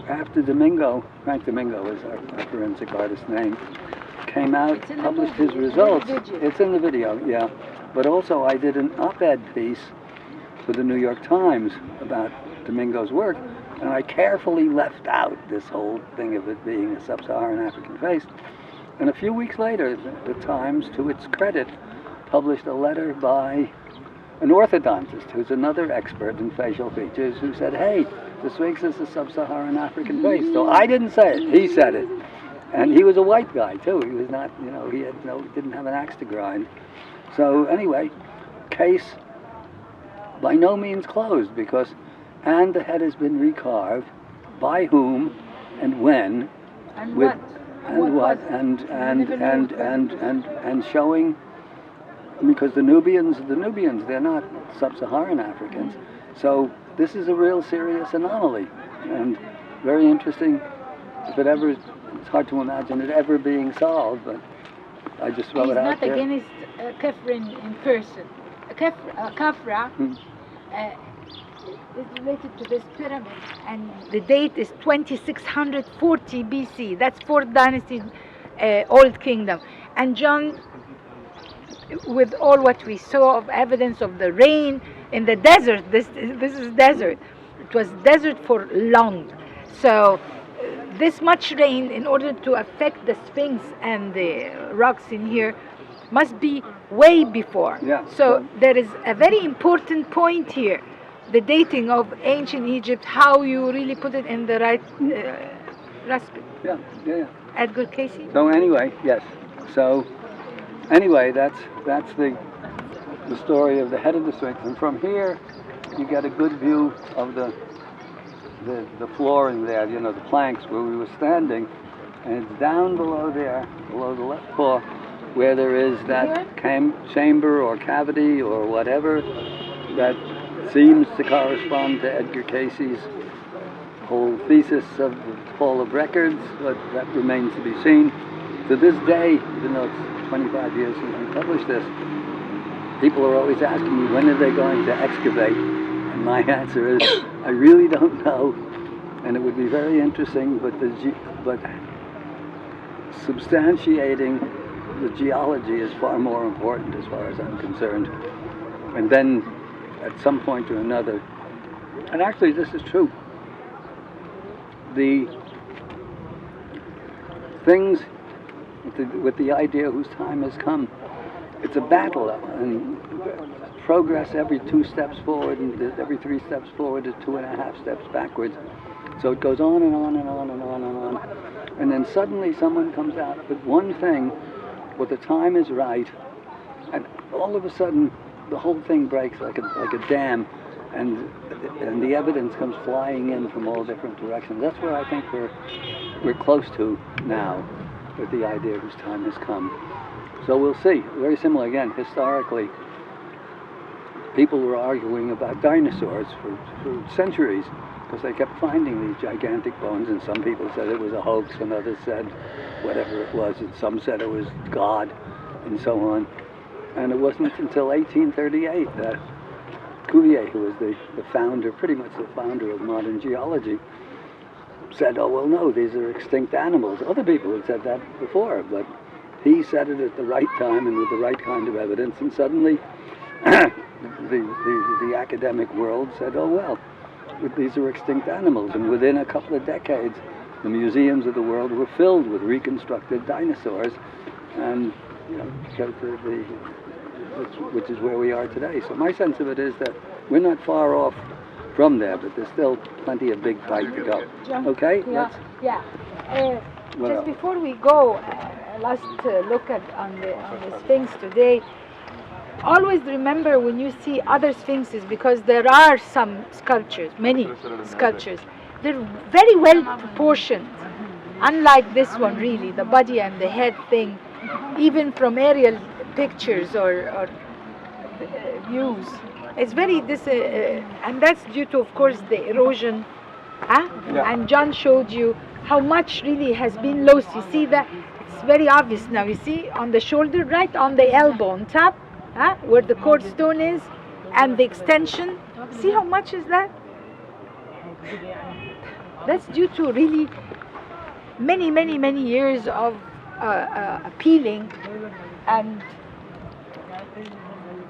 after Domingo, Frank Domingo is our forensic artist name, came out, published his results. It's in the video, yeah. But also I did an op-ed piece for the New York Times about Domingo's work, and I carefully left out this whole thing of it being a sub-Saharan African face. And a few weeks later, the Times, to its credit, published a letter by an orthodontist who's another expert in facial features who said, hey, the Sphinx is a sub-Saharan African face. So I didn't say it, he said it. And he was a white guy too. He was not, he had didn't have an axe to grind. So anyway, case by no means closed because, and the head has been recarved, by whom and when, And with, what? and what, and showing, because the Nubians, they're not sub-Saharan Africans. So this is a real serious anomaly and very interesting. If it ever, it's hard to imagine it ever being solved, but I just throw He's it out not there. against Kafra in person. Kafra is related to this pyramid, and the date is 2640 BC. That's 4th dynasty, Old Kingdom. And John, with all what we saw of evidence of the rain in the desert, this is desert. It was desert for long. So this much rain, in order to affect the Sphinx and the rocks in here, must be way before. Yeah. So there is a very important point here, the dating of ancient Egypt, how you really put it in the right respect. Yeah. Edgar Casey? So anyway, yes. So anyway, that's the story of the head of the Sphinx, and from here you get a good view of the flooring there, the planks where we were standing, and it's down below there, below the left paw, where there is that chamber or cavity or whatever that seems to correspond to Edgar Casey's whole thesis of the Hall of Records, but that remains to be seen. To this day, even though it's 25 years since we published this, people are always asking me, when are they going to excavate? And my answer is, I really don't know, and it would be very interesting, but substantiating the geology is far more important as far as I'm concerned. And then, at some point or another, and actually this is true, the things with the idea whose time has come, it's a battle, and progress every 2 steps forward and every 3 steps forward is 2.5 steps backwards. So it goes on and on and on and on and on. And then suddenly someone comes out with one thing, where the time is right, and all of a sudden the whole thing breaks like a dam, and the evidence comes flying in from all different directions. That's where I think we're close to now, with the idea whose time has come. So we'll see. Very similar again, historically. People were arguing about dinosaurs for centuries because they kept finding these gigantic bones, and some people said it was a hoax, and others said whatever it was, and some said it was God, and so on. And it wasn't until 1838 that Cuvier, who was the founder, pretty much the founder of modern geology, said, oh, well, no, these are extinct animals. Other people had said that before, but he said it at the right time and with the right kind of evidence, and suddenly the academic world said, oh, well, these are extinct animals. And within a couple of decades, the museums of the world were filled with reconstructed dinosaurs, and which is where we are today. So my sense of it is that we're not far off from there, but there's still plenty of big fight to go. Okay? Just before we go, last look on the Sphinx today, always remember when you see other Sphinxes, because there are some sculptures, many sculptures, they're very well proportioned. Unlike this one, really, the body and the head thing, even from aerial pictures or views, it's very and that's due to, of course, the erosion Huh? Yeah. And John showed you how much really has been lost. You see that it's very obvious now. You see on the shoulder, right on the elbow, on top, huh? Where the cord stone is, and the extension. See how much is that? That's due to really many years of peeling. And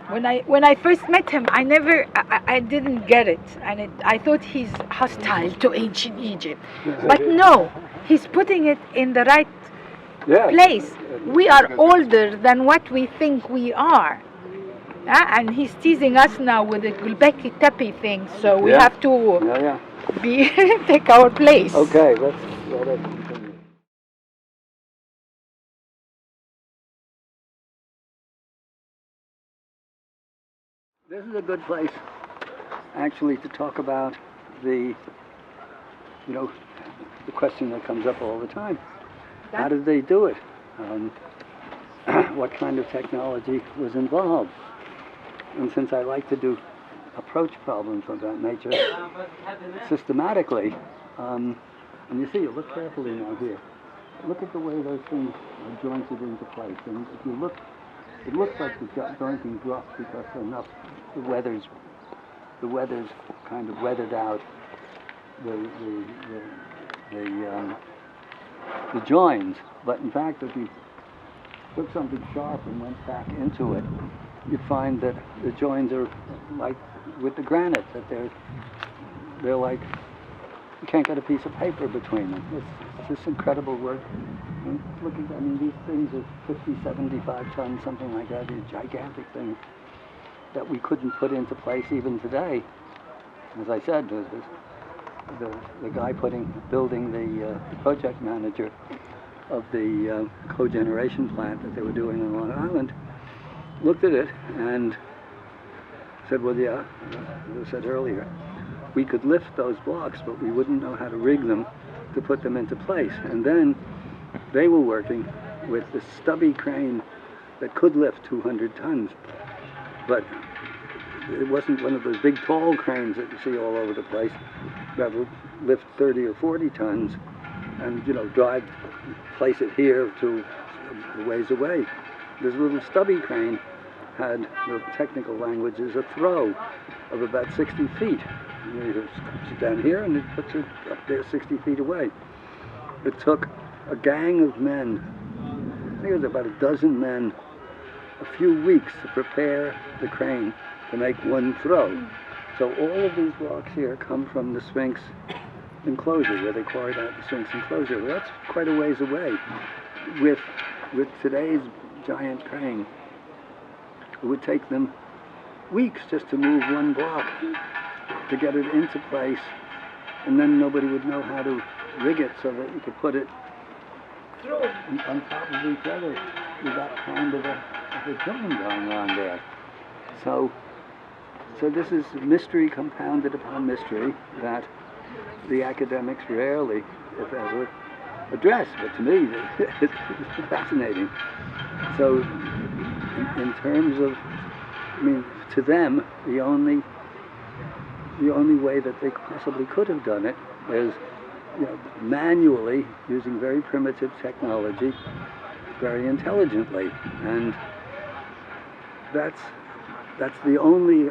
when I first met him, I didn't get it, and I thought he's hostile to ancient Egypt. But no, he's putting it in the right Yeah. place. We are older than what we think we are. And he's teasing us now with the Gulbeki Tepe thing, so we Yeah. have to Yeah. be take our place. Okay, let's continue. This is a good place, actually, to talk about the question that comes up all the time. How did they do it? What kind of technology was involved? And since I like to approach problems of that nature systematically, and you see, look carefully now here. Look at the way those things are jointed into place. And if you look, it looks like the jointing dropped because the weather's kind of weathered out the joins. But in fact, if you took something sharp and went back into it, you'd find that the joins are like with the granite, that they're like, you can't get a piece of paper between them. It's just incredible work. And look at, these things are 50, 75 tons, something like that. These gigantic things that we couldn't put into place even today. As I said, the guy building the project manager of the cogeneration plant that they were doing on Long Island looked at it and said, well, yeah, as I said earlier, we could lift those blocks, but we wouldn't know how to rig them to put them into place. And then they were working with this stubby crane that could lift 200 tons, but it wasn't one of those big tall cranes that you see all over the place that would lift 30 or 40 tons and place it here to a ways away. This little stubby crane had, the technical language is, a throw of about 60 feet. It comes down here and it puts it up there 60 feet away. It took a gang of men, I think it was about a dozen men, a few weeks to prepare the crane to make one throw. So all of these blocks here come from the Sphinx enclosure, where they quarried out the Sphinx enclosure. Well, that's quite a ways away. With today's giant crane, it would take them weeks just to move one block, to get it into place, and then nobody would know how to rig it so that you could put it on top of each other with that kind of a drum going on there. So this is mystery compounded upon mystery that the academics rarely, if ever, address. But to me, it's fascinating. So in terms of, to them, the only way that they possibly could have done it is, manually, using very primitive technology, very intelligently, and that's the only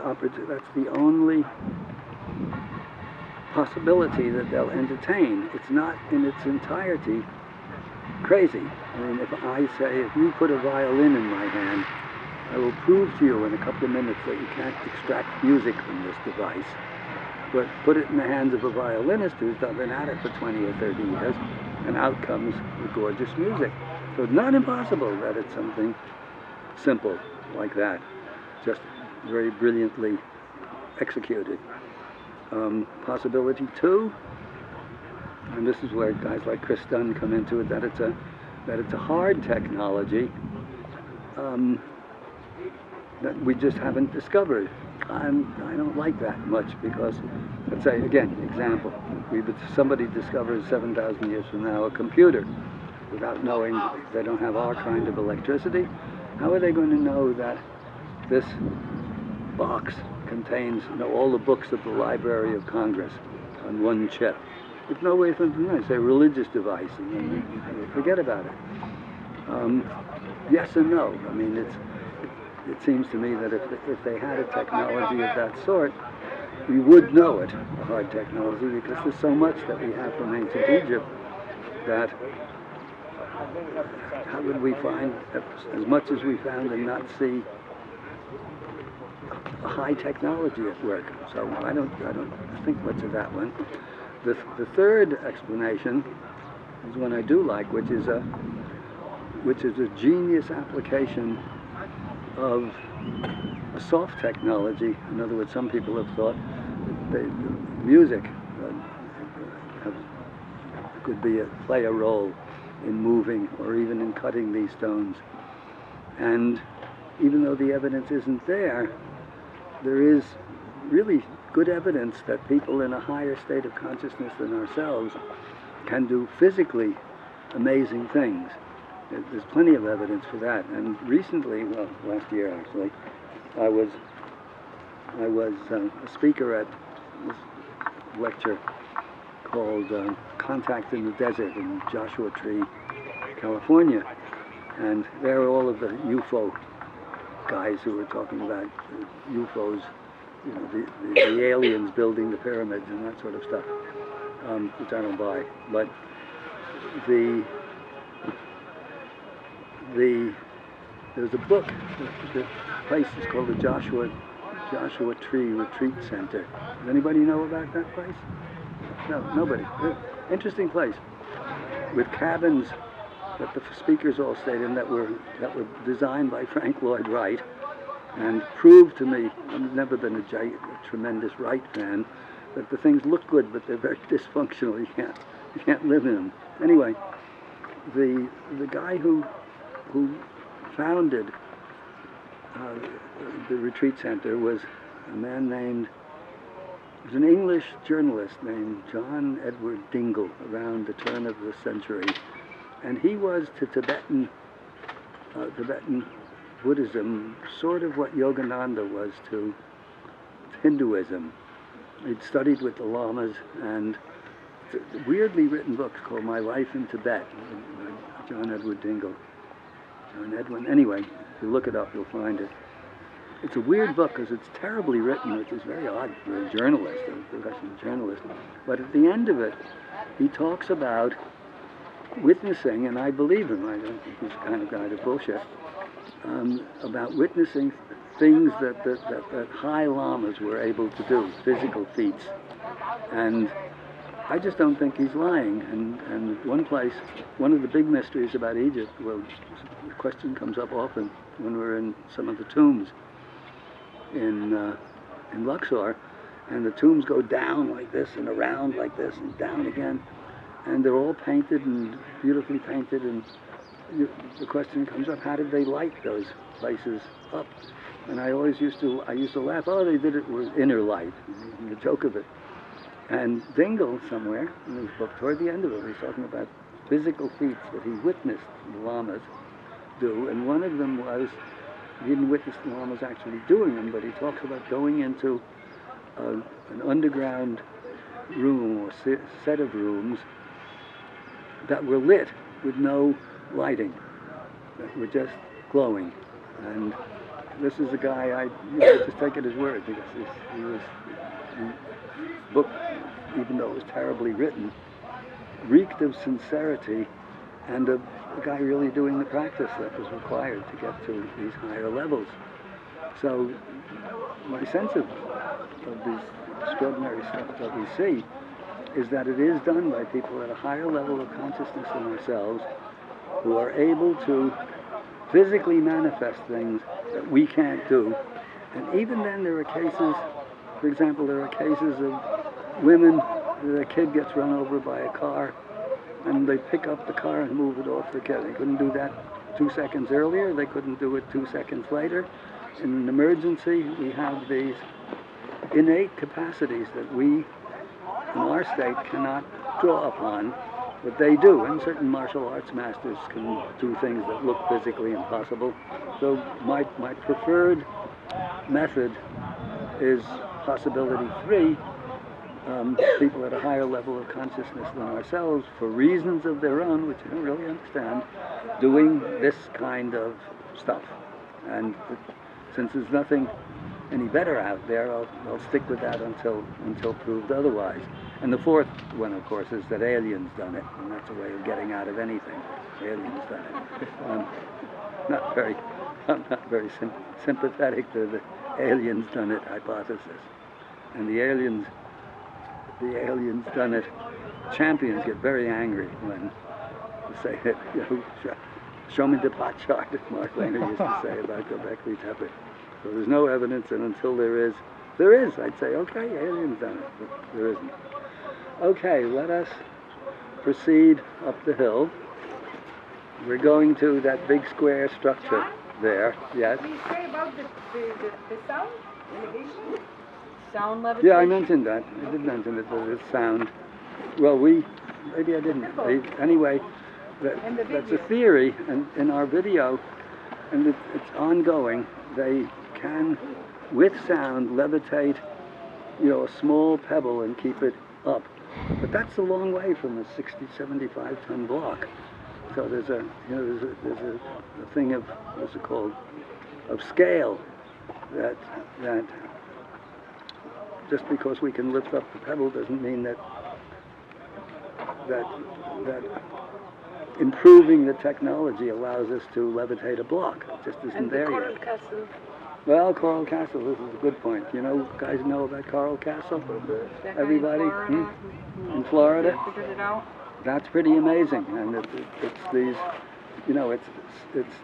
possibility that they'll entertain. It's not in its entirety crazy. If you put a violin in my hand, I will prove to you in a couple of minutes that you can't extract music from this device. But put it in the hands of a violinist who's been at it for 20 or 30 years, and out comes the gorgeous music. So it's not impossible that it's something simple like that, just very brilliantly executed. Possibility two, and this is where guys like Chris Dunn come into it, that it's a hard technology that we just haven't discovered. I don't like that much because, let's say, again, example, somebody discovers 7,000 years from now a computer without knowing they don't have our kind of electricity. How are they going to know that this box contains all the books of the Library of Congress? on one chip, with no way for them to know. It's a religious device, and you forget about it. Yes and no. I mean, it seems to me that if they had a technology of that sort, we would know it, a hard technology, because there's so much that we have from ancient Egypt that how would we find as much as we found and not see a high technology at work? So I don't think much of that one. The third explanation is one I do like, which is a genius application of a soft technology. In other words, some people have thought that music could play a role in moving or even in cutting these stones. And even though the evidence isn't there, there is really good evidence that people in a higher state of consciousness than ourselves can do physically amazing things. There's plenty of evidence for that. And recently, well, last year actually, I was a speaker at this lecture called Contact in the Desert in Joshua Tree, California. And there are all of the UFO guys who were talking about UFOs, you know, the aliens building the pyramids and that sort of stuff, which I don't buy. But there's a book, the place is called the Joshua Tree Retreat Center. Does anybody know about that place? No, nobody. Interesting place, with cabins that the speakers all stayed in that were designed by Frank Lloyd Wright, and proved to me, I've never been a tremendous Wright fan, that the things look good, but they're very dysfunctional. You can't live in them. Anyway, the guy who founded the retreat center was a man named, it was an English journalist named John Edward Dingle around the turn of the century. And he was to Tibetan Buddhism sort of what Yogananda was to Hinduism. He'd studied with the lamas, and weirdly written books called My Life in Tibet, John Edward Dingle. John Edwin. Anyway, if you look it up, you'll find it. It's a weird book because it's terribly written, which is very odd for a journalist, a professional journalist. But at the end of it, he talks about witnessing, and I believe him, I don't think he's the kind of guy to bullshit, about witnessing things that high lamas were able to do, physical feats. And I just don't think he's lying. And one of the big mysteries about Egypt, well, the question comes up often when we're in some of the tombs in Luxor, and the tombs go down like this and around like this and down again, and they're all painted and beautifully painted, and the question comes up, how did they light those places up? And I used to laugh, oh, they did it with inner light, the joke of it. And Dingle, somewhere in his book, toward the end of it, was talking about physical feats that he witnessed the lamas do, and one of them was, he didn't witness the lamas actually doing them, but he talks about going into an underground room or set of rooms that were lit with no lighting, that were just glowing. And this is a guy, I just take it as word, because his book, even though it was terribly written, reeked of sincerity and of a guy really doing the practice that was required to get to these higher levels. So my sense of this extraordinary stuff that we see is that it is done by people at a higher level of consciousness than ourselves, who are able to physically manifest things that we can't do. And even then there are cases, for example, there are cases of women, their kid gets run over by a car, and they pick up the car and move it off the kid. They couldn't do that 2 seconds earlier, they couldn't do it 2 seconds later. In an emergency, we have these innate capacities that we, in our state, cannot draw upon, but they do, and certain martial arts masters can do things that look physically impossible. So my preferred method is possibility 3, people at a higher level of consciousness than ourselves, for reasons of their own, which I don't really understand, doing this kind of stuff. And since there's nothing any better out there, I'll stick with that until proved otherwise. And the fourth one, of course, is that aliens done it, and that's a way of getting out of anything. Aliens done it. I'm not very sympathetic to the aliens done it hypothesis. And the aliens done it champions get very angry when you say that, show me the pot chart, as Mark Lehner used to say about Göbekli Tepe. So there's no evidence, and until there is, I'd say, okay, aliens done it, but there isn't. Okay, let us proceed up the hill. We're going to that big square structure there. Yes? Can you say about the sound? Elevation? Sound levitation? Yeah, I mentioned that. I did mention it, the sound. Well, maybe I didn't. Anyway, that's a theory, and in our video, and it's ongoing, they can, with sound, levitate, a small pebble and keep it up. But that's a long way from a 60, 75 ton block. So there's a thing of, what's it called, of scale, that just because we can lift up the pebble doesn't mean that improving the technology allows us to levitate a block. It just isn't there Coral yet. Castle. Well, Coral Castle, this is a good point. Guys know about Coral Castle? Everybody? In Florida? Figured it out. That's pretty amazing, and it's these, it's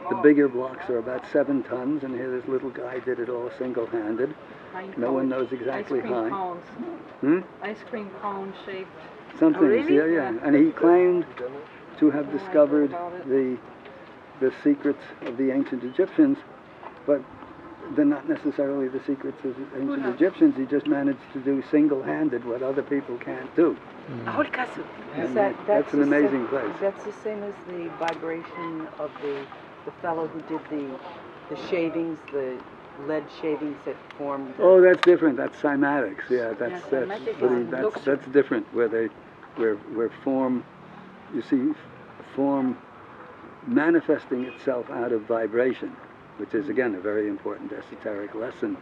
the bigger blocks are about 7 tons, and here this little guy did it all single-handed. No one knows exactly Ice cream how. cones. Ice cream cone shaped. Some Oh, things, really? yeah. And he claimed to have discovered the secrets of the ancient Egyptians, but they're not necessarily the secrets of the ancient Egyptians. He just managed to do single-handed what other people can't do. Coral Castle. And that's an amazing place. That's the same as the vibration of the fellow who did the shavings, the lead shavings that formed. Oh, that's different. That's cymatics. Yeah, cymatic that's different. Where form, you see, form manifesting itself out of vibration, which is again a very important esoteric lesson.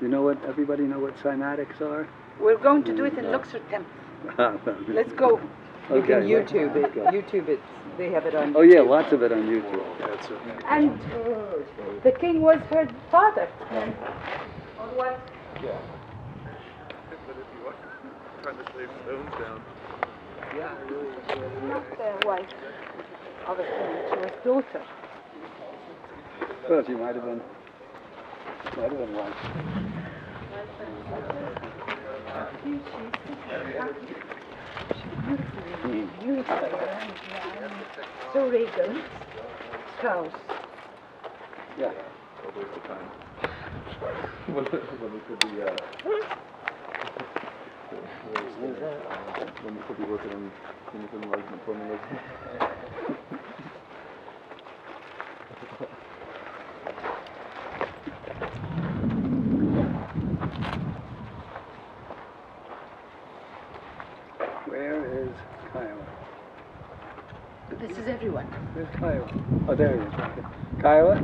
Everybody know what cymatics are? We're going to do it in Luxor Temple. Let's go. You Okay. can YouTube it. let's go. YouTube it. They have it on. Oh yeah, lots of it on YouTube. And the king was her father. Or what? Yeah. But if you want trying to save stones down. Not the wife of a king. She was daughter. Well, she might have been one. Beautiful. So regal. Cows. Yeah. Probably at the time. when it could be, when you could be working on anything like an appointment. Where is Kiowa? This is everyone. Where's Kiowa? Oh, there he is. Kiowa,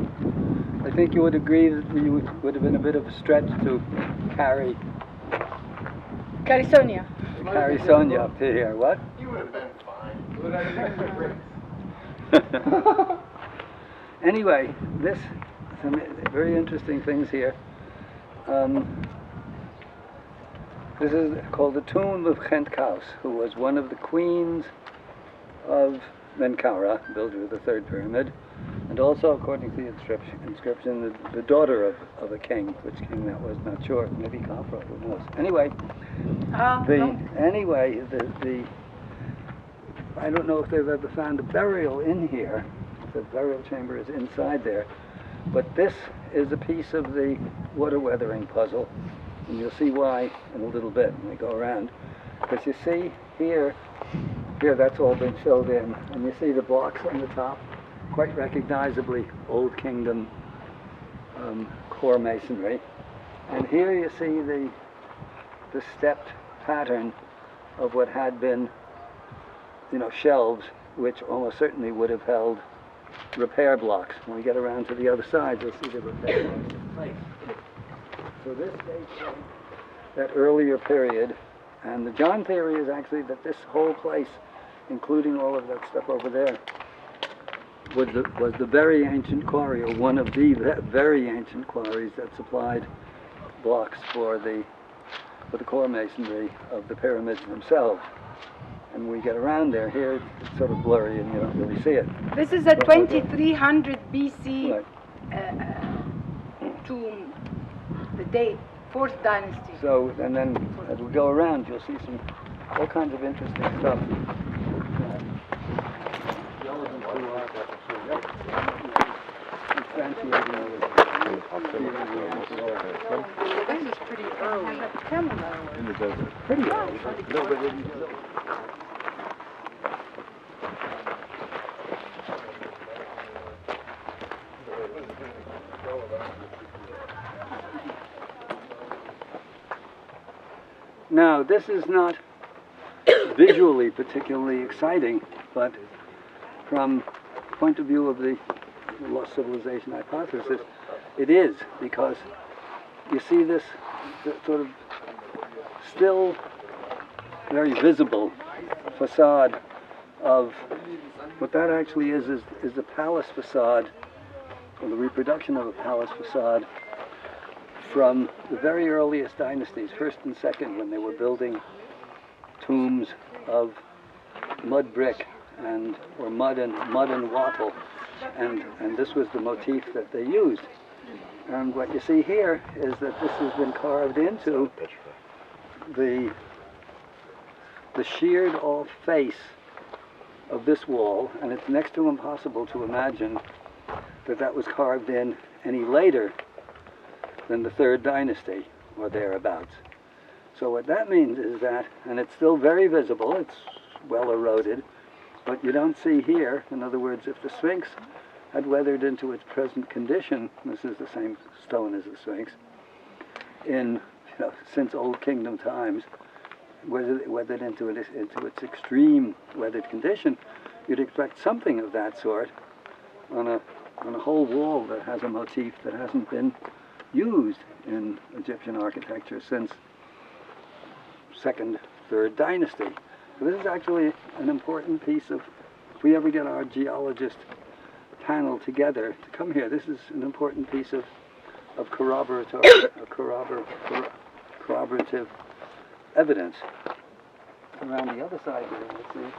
I think you would agree that you would have been a bit of a stretch to carry Carisonia. Sonia up to here. What? You would have been fine. Anyway, some very interesting things here. This is called the tomb of Khentkaus, who was one of the queens of Menkaura, builder of the third pyramid, and also, according to the inscription, the daughter of a king. Which king that was, not sure. Maybe Khafra, who knows? Anyway, I don't know if they've ever found a burial in here. The burial chamber is inside there, but this is a piece of the water weathering puzzle, and you'll see why in a little bit when we go around. Because you see here that's all been filled in, and you see the blocks on the top, quite recognizably Old Kingdom core masonry. And here you see the stepped pattern of what had been, shelves, which almost certainly would have held repair blocks. When we get around to the other side, you'll see the repair blocks in place. So this dates from that earlier period, and the John theory is actually that this whole place, including all of that stuff over there, was the very ancient quarry, or one of the very ancient quarries that supplied blocks for the core masonry of the pyramids themselves. And when we get around there, here it's sort of blurry and you don't really see it. This is a 2300 BC Right. tomb, the date, 4th dynasty. So, and then as we go around, you'll see all kinds of interesting stuff. Relevant to our This is pretty early. In the desert. pretty early. No, but it, now, this is not visually particularly exciting, but from the point of view of the lost civilization hypothesis, it is, because you see this sort of still very visible facade of what that actually is the palace facade, or the reproduction of a palace facade from the very earliest dynasties, first and second, when they were building tombs of mud brick or mud and wattle, and this was the motif that they used. And what you see here is that this has been carved into the sheared off face of this wall, and it's next to impossible to imagine that was carved in any later than the 3rd dynasty or thereabouts. So what that means is that, and it's still very visible, it's well eroded, but you don't see here, in other words, if the Sphinx had weathered into its present condition, this is the same stone as the Sphinx, since Old Kingdom times, weathered into its extreme weathered condition, you'd expect something of that sort on a whole wall that has a motif that hasn't been used in Egyptian architecture since 2nd, 3rd dynasty. So this is actually an important piece of, if we ever get our geologist panel together to come here, this is an important piece of corroborative evidence. Around the other side here, you'll see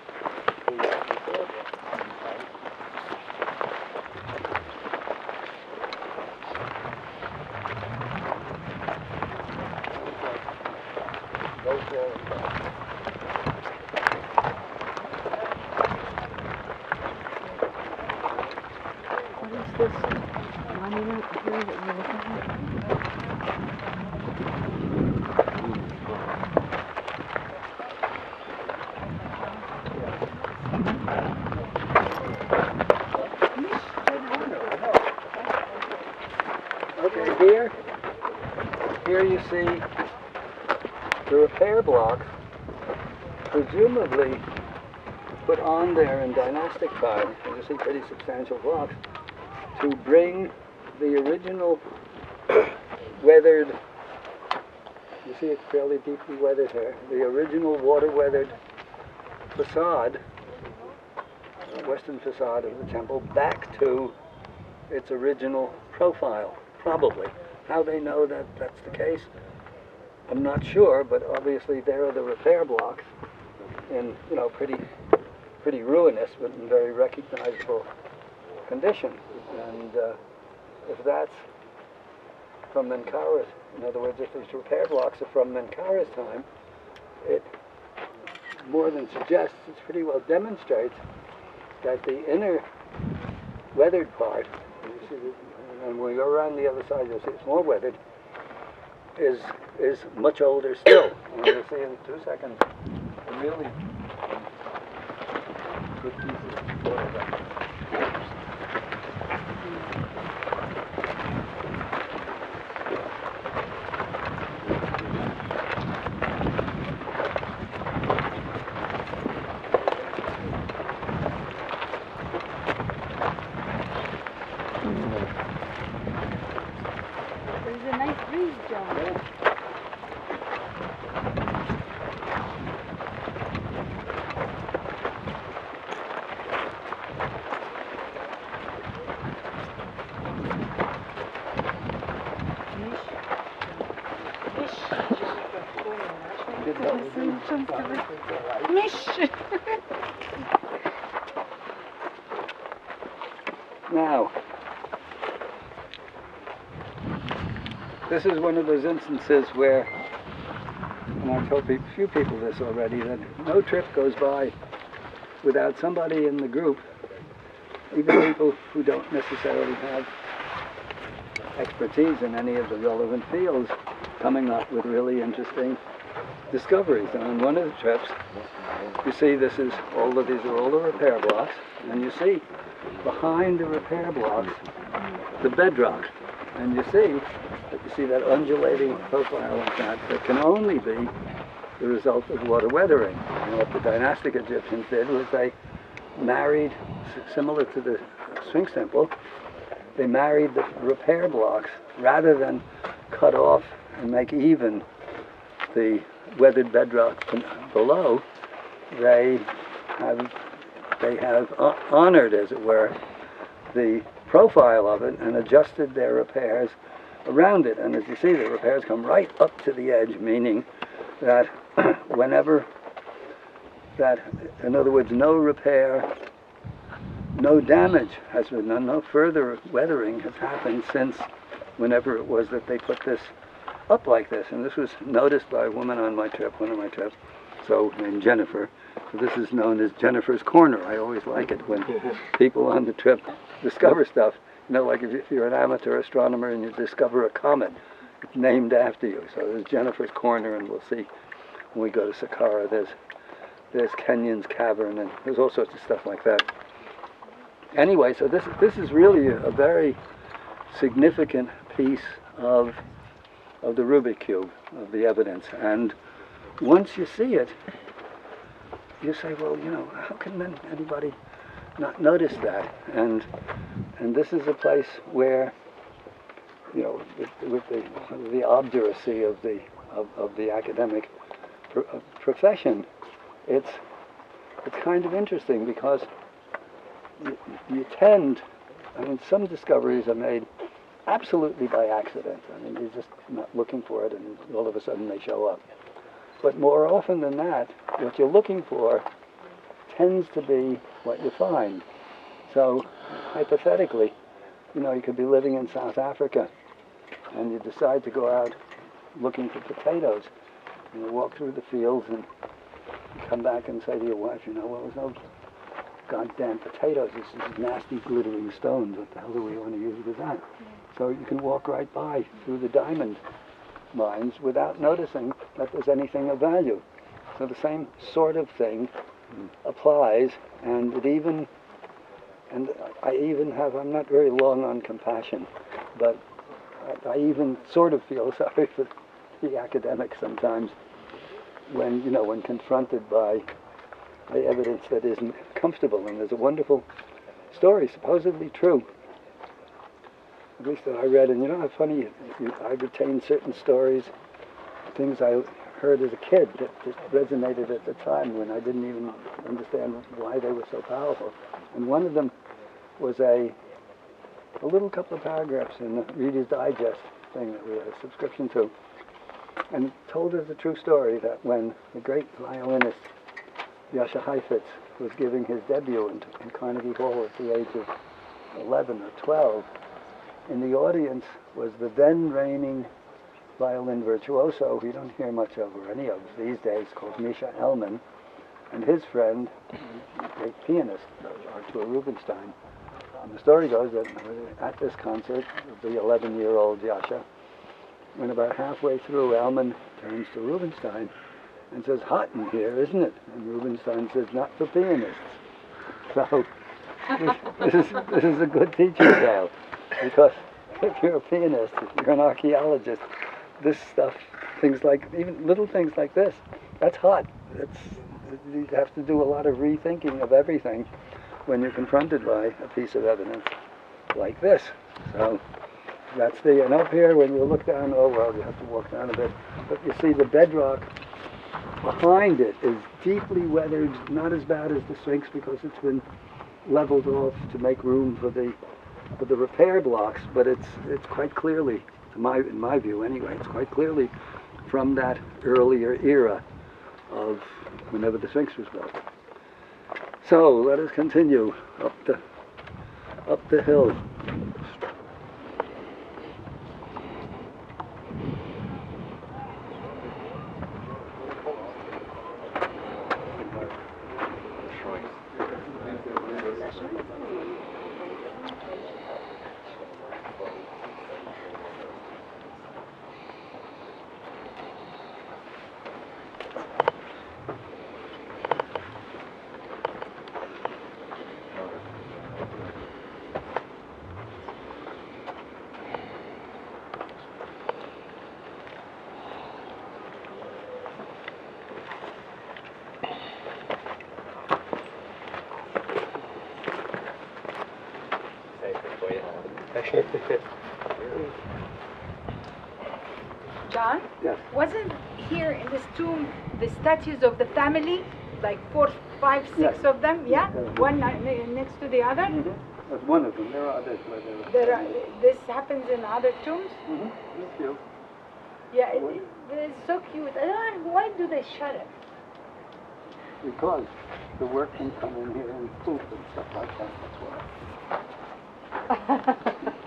here you see the repair blocks, presumably put on there in dynastic time. You see pretty substantial blocks to bring the original weathered, you see it's fairly deeply weathered here, the original water-weathered facade, western facade of the temple, back to its original profile, probably. How they know that that's the case, I'm not sure, but obviously there are the repair blocks in, pretty ruinous, but in very recognizable condition. And if that's from Menkaure's, in other words, if these repair blocks are from Menkaure's time, it more than suggests, it pretty well demonstrates that the inner weathered part, you see, and when we go around the other side, you'll see it's more weathered, is much older still. And you'll see in 2 seconds a really good piece of photograph. مش Now, this is one of those instances where, and I've told a few people this already, that no trip goes by without somebody in the group, even people who don't necessarily have expertise in any of the relevant fields, coming up with really interesting discoveries. And on one of the trips, you see these are all the repair blocks, and you see behind the repair blocks the bedrock, and you see that undulating profile of that can only be the result of water weathering. And what the dynastic Egyptians did was they married, similar to the Sphinx temple, they married the repair blocks rather than cut off and make even the weathered bedrock below. They have honored, as it were, the profile of it and adjusted their repairs around it. And as you see, the repairs come right up to the edge, meaning that whenever that, in other words, no repair, no damage has been done, no further weathering has happened since whenever it was that they put this up like this. And this was noticed by a woman on my trip, one of my trips, named Jennifer. So this is known as Jennifer's Corner. I always like it when people on the trip discover stuff. You know, like if you're an amateur astronomer and you discover a comet, it's named after you. So there's Jennifer's Corner, and we'll see when we go to Saqqara, there's Kenyon's Cavern, and there's all sorts of stuff like that. Anyway, so this is really a very significant piece of the Rubik Cube, of the evidence. And once you see it, you say, well, you know, how can anybody not notice that? And this is a place where, you know, with the obduracy of the academic profession, it's kind of interesting because you tend, I mean, some discoveries are made absolutely by accident. I mean, you're just not looking for it and all of a sudden they show up. But more often than that, what you're looking for tends to be what you find. So, hypothetically, you know, you could be living in South Africa and you decide to go out looking for potatoes. And you walk through the fields and you come back and say to your wife, you know, well, there's no goddamn potatoes. This is nasty glittering stones. What the hell do we want to use with that? So you can walk right by through the diamond mines without noticing that there's anything of value. So the same sort of thing applies, and I even have, I'm not very long on compassion, but I even sort of feel sorry for the academics sometimes when, you know, when confronted by evidence that isn't comfortable. And there's a wonderful story, supposedly true, at least that I read, and you know how funny, I retain certain stories, things I heard as a kid that resonated at the time when I didn't even understand why they were so powerful. And one of them was a little couple of paragraphs in the Reader's Digest thing that we had a subscription to, and it told us a true story that when the great violinist Jascha Heifetz was giving his debut in Carnegie Hall at the age of 11 or 12, in the audience was the then reigning violin virtuoso, who you don't hear much of or any of these days, called Misha Elman, and his friend, the great pianist, Artur Rubinstein. And the story goes that at this concert, the 11-year-old Jascha, when about halfway through, Elman turns to Rubinstein and says, "Hot in here, isn't it?" And Rubinstein says, "Not for pianists." So this is a good teaching tale, because if you're a pianist, if you're an archaeologist, this stuff, things like, even little things like this, that's hot. You have to do a lot of rethinking of everything when you're confronted by a piece of evidence like this. So that's and up here when you look down, oh well, you have to walk down a bit, but you see the bedrock behind it is deeply weathered, not as bad as the Sphinx because it's been leveled off to make room for the repair blocks, but it's quite clearly, in my view anyway, it's quite clearly from that earlier era of whenever the Sphinx was built. So let us continue up the hill. John? Yes. Wasn't here in this tomb the statues of the family, like 4, 5, 6 Yes. of them? Yeah, Yes. one next to the other. That's one of them. There are others. This happens in other tombs. Just few. Yeah, it's so cute. I don't know, why do they shut it? Because the work can come in here and poop and stuff like that. That's why.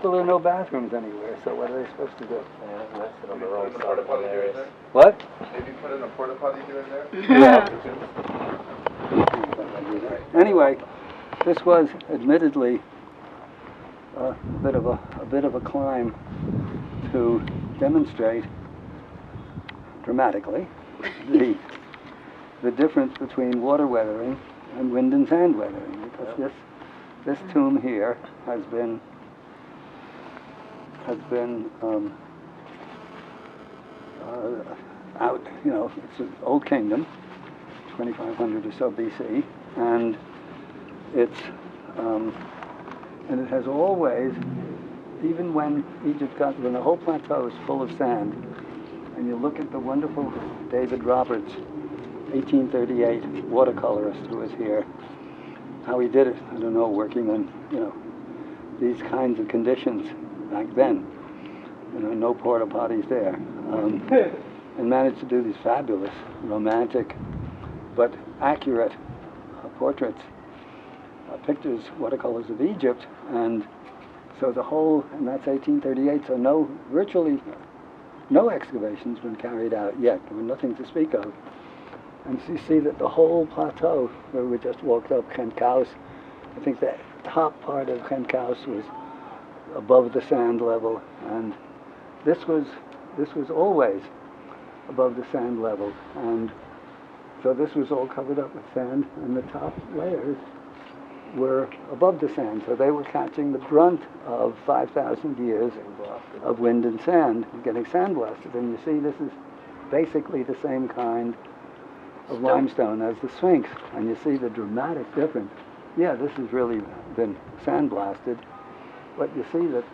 Well, there are no bathrooms anywhere, so what are they supposed to do? Nested on the wrong side of one area. What? Maybe put in a porta potty here and there? Yeah. Anyway, this was admittedly a bit of a climb to demonstrate dramatically the difference between water weathering and wind and sand weathering, because this tomb here has been out, you know, it's an old kingdom, 2500 or so BC, and it has always, even when when the whole plateau is full of sand, and you look at the wonderful David Roberts, 1838 watercolorist who was here, how he did it, I don't know, working on, you know, these kinds of conditions back then, you know, no porta potties there, and managed to do these fabulous, romantic, but accurate portraits, pictures, watercolors of Egypt, and so the whole, and that's 1838, so virtually no excavation's been carried out yet. There was nothing to speak of. And so you see that the whole plateau, where we just walked up Khenkaus, I think the top part of Khenkaus was above the sand level, and this was always above the sand level, and so this was all covered up with sand, and the top layers were above the sand, so they were catching the brunt of 5,000 years of wind and sand, and getting sandblasted. And you see, this is basically the same kind of limestone as the Sphinx, and you see the dramatic difference. Yeah, this has really been sandblasted, but you see that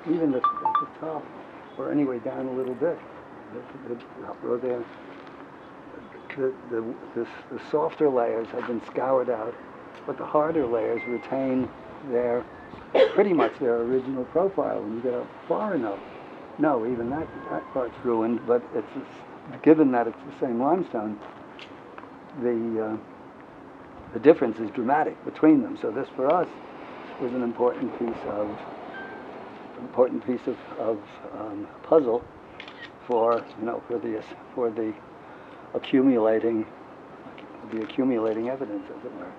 even at the top, or anyway down a little bit, the up row there, the softer layers have been scoured out, but the harder layers retain pretty much their original profile when you get up far enough. No, even that part's ruined, but given that it's the same limestone, the difference is dramatic between them. So this, for us, was an important piece of puzzle for the accumulating evidence, as it were.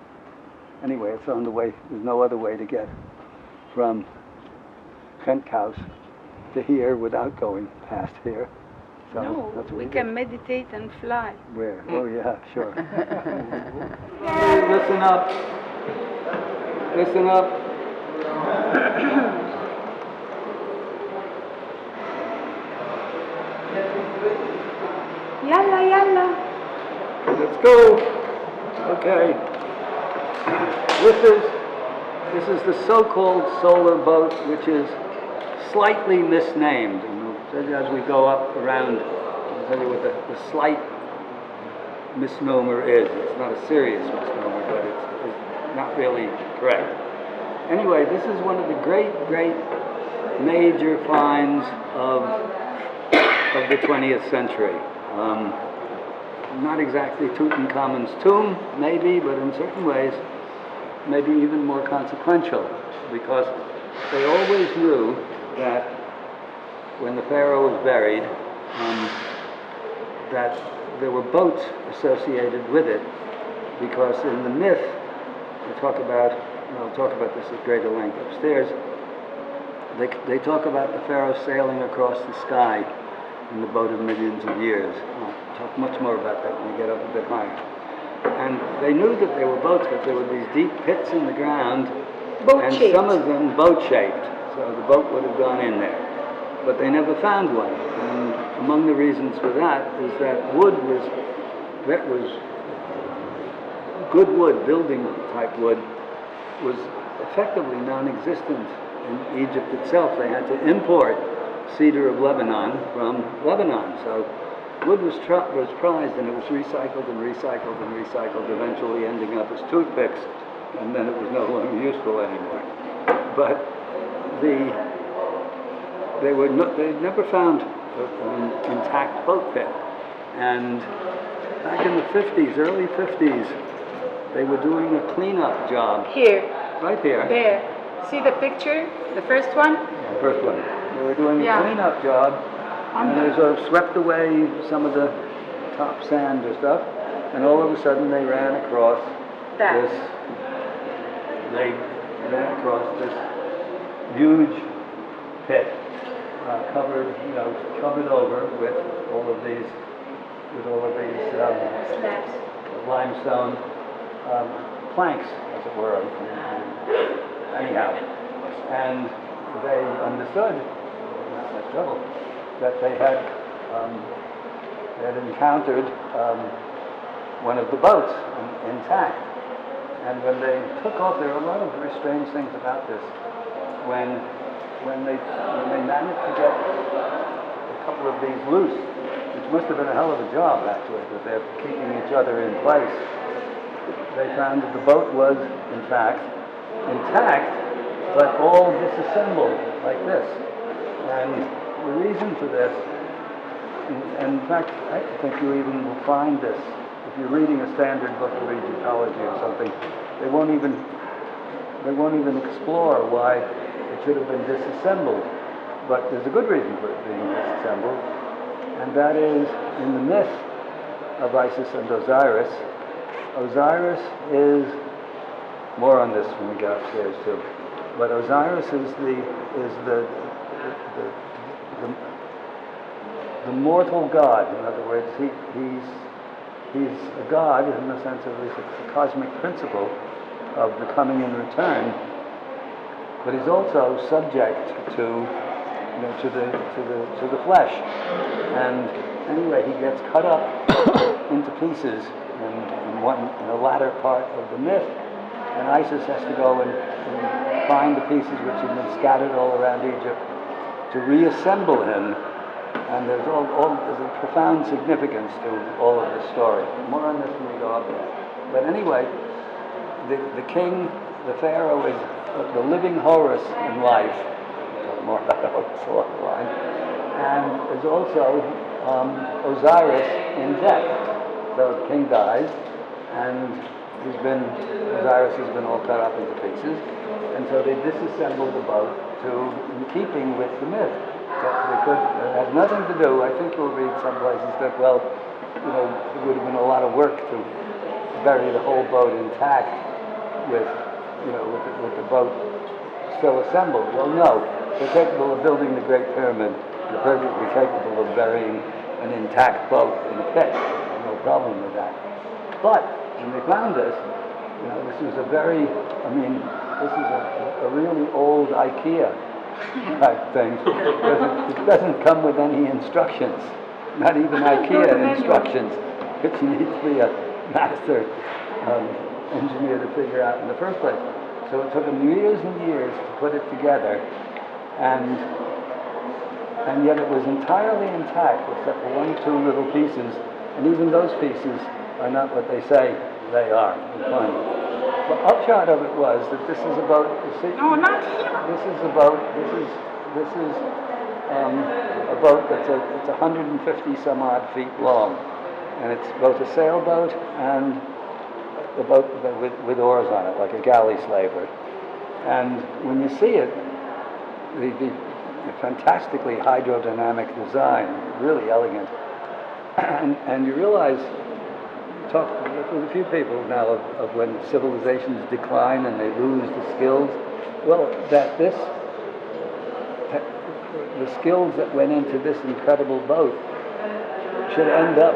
Anyway, it's on the way. There's no other way to get from Khenkaus to here without going past here. So No, that's what we did. can meditate and fly. Where? Oh yeah, sure. Listen up. Listen up. Yalla, yalla. Let's go. Okay. This is the so-called solar boat, which is slightly misnamed. And as we go up around, I'll tell you what the slight misnomer is. It's not a serious misnomer, but it's not really correct. Anyway, this is one of the great major finds of the 20th century. not exactly Tutankhamun's tomb, maybe, but in certain ways, maybe even more consequential, because they always knew that when the pharaoh was buried, that there were boats associated with it, because in the myth, I'll talk about this at greater length upstairs, they talk about the pharaoh sailing across the sky in the boat of millions of years. I'll talk much more about that when we get up a bit higher. And they knew that there were boats, but there were these deep pits in the ground, and some of them boat-shaped, so the boat would have gone in there. But they never found one. And among the reasons for that is that good wood, building type wood, was effectively non-existent in Egypt itself. They had to import cedar of Lebanon from Lebanon. So wood was prized, and it was recycled and recycled and recycled, eventually ending up as toothpicks, and then it was no longer useful anymore. But they never found an intact boat pit. And back in the 50s, early 50s, they were doing a cleanup job. Here. Right here. There. See the picture? The first one? Yeah, the first one. They were doing a cleanup job, and they sort of swept away some of the top sand or stuff, and all of a sudden they ran across this huge pit, covered over with all of these Slabs. limestone planks, as it were. Anyhow, and they understood, not much trouble, that they had encountered one of the boats intact. And when they took off, there were a lot of very strange things about this. When they managed to get a couple of these loose, which must have been a hell of a job actually, because they're keeping each other in place, they found that the boat was, in fact, intact, but all disassembled like this. And the reason for this, and in fact, I think you even will find this if you're reading a standard book of Egyptology or something. They won't even explore why it should have been disassembled. But there's a good reason for it being disassembled, and that is in the myth of Isis and Osiris. Osiris is, more on this when we get upstairs too, but Osiris is the mortal god. In other words, he's a god in the sense of he's a cosmic principle of the coming and return, but he's also subject to the flesh. And anyway, he gets cut up into pieces in the latter part of the myth, and Isis has to go and find the pieces which have been scattered all around Egypt to reassemble him. And there's a profound significance to all of this story. More on this when we go up there. But anyway, the king, the pharaoh, is the living Horus in life. We'll talk more about Horus along the line. And is also Osiris in death. So the king dies, and Osiris has been all cut up into pieces. And so they disassembled the boat in keeping with the myth. It has nothing to do, I think you'll read some places that, it would have been a lot of work to bury the whole boat intact with the boat still assembled. Well, no, they're capable of building the Great Pyramid. They're perfectly capable of burying an intact boat in a pit. No problem with that. But when they found this, this was this is a really old IKEA type thing. It doesn't come with any instructions, not even IKEA instructions, which you need to be a master engineer to figure out in the first place. So it took them years and years to put it together, and yet it was entirely intact except for one or two little pieces, and even those pieces are not what they say they are. The upshot of it was that this is about. No, not here. This is a boat that's it's 150 some odd feet long, and it's both a sailboat and a boat with oars on it, like a galley slaver. And when you see it, the fantastically hydrodynamic design, really elegant, and you realize, talk with a few people now of when civilizations decline and they lose the skills, well, that the skills that went into this incredible boat should end up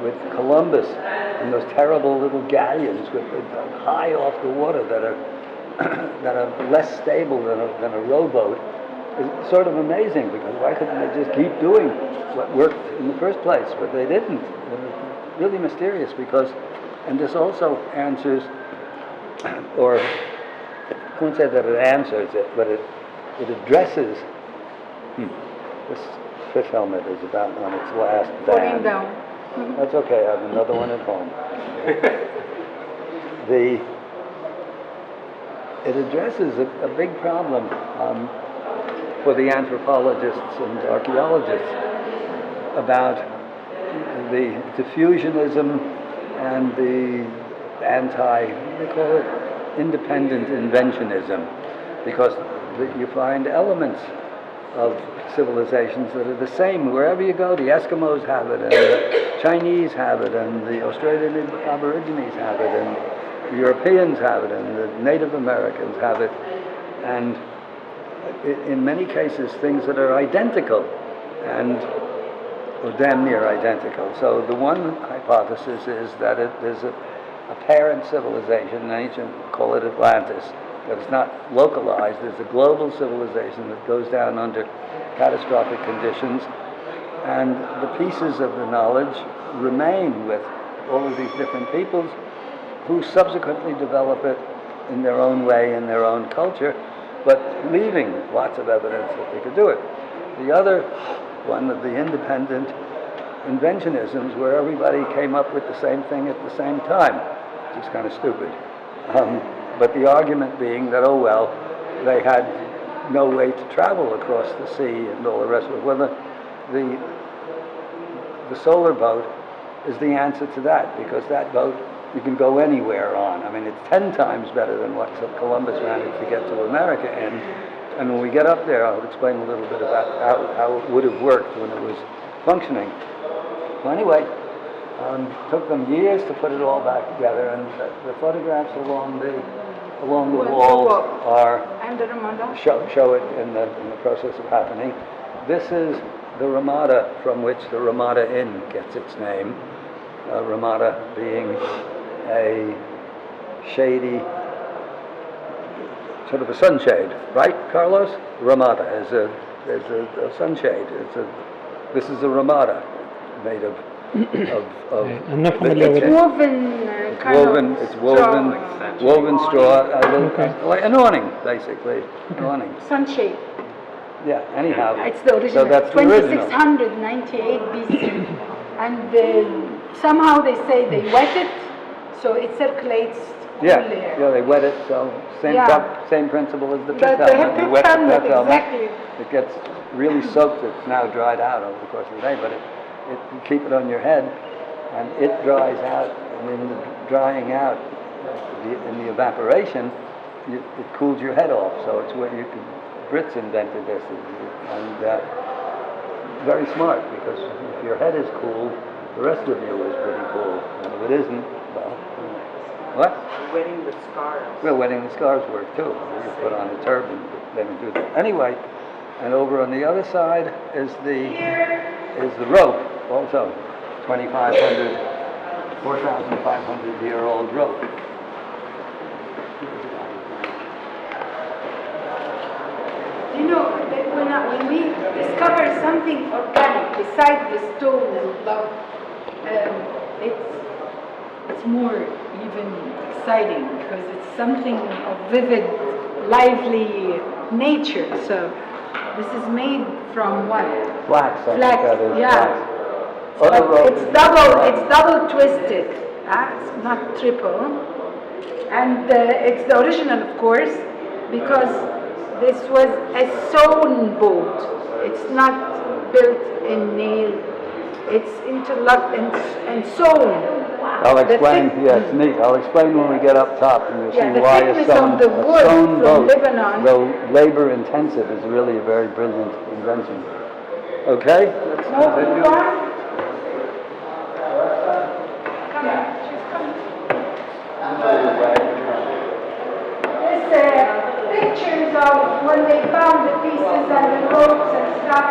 with Columbus and those terrible little galleons with high off the water that are less stable than a rowboat. Is sort of amazing, because why couldn't they just keep doing what worked in the first place? But they didn't. It was really mysterious, because, and this also answers, or I wouldn't say that it answers it, but it addresses. This fish helmet is about on its last Falling band. down. That's okay, I have another one at home. It addresses a big problem for the anthropologists and archaeologists about the diffusionism and the they call it independent inventionism, because you find elements of civilizations that are the same wherever you go. The Eskimos have it, and the Chinese have it, and the Australian Aborigines have it, and the Europeans have it, and the Native Americans have it, and in many cases things that are identical or damn near identical. So the one hypothesis is that there's a parent civilization in ancient, call it Atlantis, that is not localized. There's a global civilization that goes down under catastrophic conditions, and the pieces of the knowledge remain with all of these different peoples who subsequently develop it in their own way, in their own culture, but leaving lots of evidence that they could do it. The other one of the independent inventionisms, where everybody came up with the same thing at the same time, which is kind of stupid. But the argument being that, oh well, they had no way to travel across the sea and all the rest of it. Well, the solar boat is the answer to that, because that boat you can go anywhere on. I mean, it's 10 times better than what Columbus managed to get to America in. And when we get up there, I'll explain a little bit about how it would have worked when it was functioning. Well, anyway, took them years to put it all back together, and the photographs along the walls are show it in the process of happening. This is the Ramada from which the Ramada Inn gets its name. Ramada being a shady, sort of a sunshade, right, Carlos? Ramada is a sunshade. This is a Ramada made of I'm not familiar with It's it. woven, it's woven straw, like an awning, basically, an awning. sunshade. Yeah, anyhow. It's the original. So that's the original. 2698 BC. And somehow they say they wet it, so it circulates cool air. Yeah, they wet it, so same principle as the pith The helmet. You pith wet the helmet, pith helmet, exactly. it gets really soaked. It's now dried out over the course of the day, but you keep it on your head, and it dries out, and in the drying out, in the evaporation, it cools your head off. So it's where Brits invented this, and very smart, because if your head is cool, the rest of you is pretty cool. And if it isn't, well, what? Wetting the scars. Well, wetting the scars work too. You put on a turban, but they don't do that. Anyway, and over on the other side is the rope, also 2,500, 4,500-year-old rope. You know, when we discover something organic beside the stone and love, it's more even exciting, because it's something of vivid, lively nature. So this is made from what? Flax, I think Flax, that is yeah. flax. Other rope It's is double twisted, it's not triple. And it's the original, of course, because this was a sewn boat. It's not built in nail It's interlocked and sewn. I'll The explain, thick- yeah, it's neat. I'll explain when we get up top and you'll Yeah, see the why thickness of the a wood stone from boat, Lebanon. though labor intensive, is really a very brilliant invention. Okay, let's continue. Come on, she's coming. There's pictures of when they found the pieces and the ropes and stuff.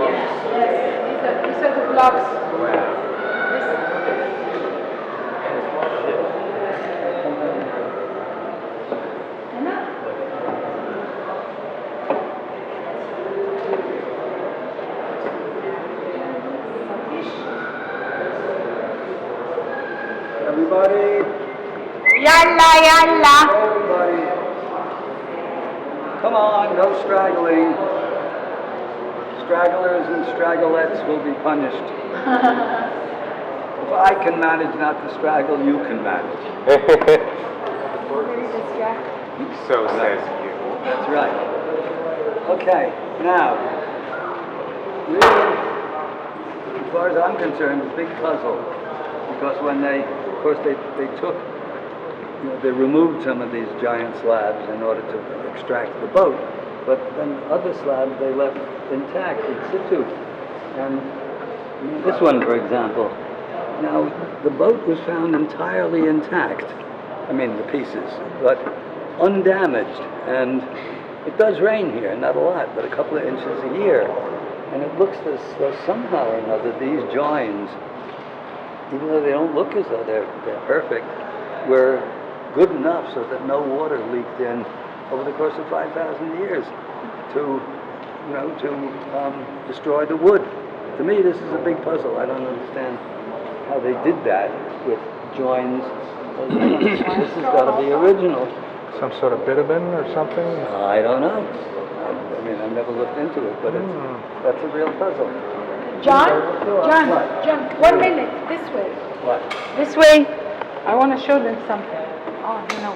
Yes, these are the blocks. Everybody, Yalla, yalla. everybody. Come on, no straggling. Stragglers and stragglettes will be punished. If I can manage not to straggle, you can manage. So says you. That's right. Okay, now, really, as far as I'm concerned, the big puzzle, because when they, of course, they took, they removed some of these giant slabs in order to extract the boat, but then other slabs they left intact in situ. And this one, for example, now the boat was found entirely intact. I mean, the pieces, but undamaged. And it does rain here, not a lot, but a couple of inches a year. And it looks as though somehow or another these joins, even though they don't look as though they're perfect, were good enough so that no water leaked in over the course of 5,000 years to destroy the wood. To me, this is a big puzzle. I don't understand how they did that with joins. This has got to be original. Some sort of bitumen or something? I don't know. I mean, I've never looked into it, but that's a real puzzle. John, 1 minute, this way. What? This way. I want to show them something. Oh, you know.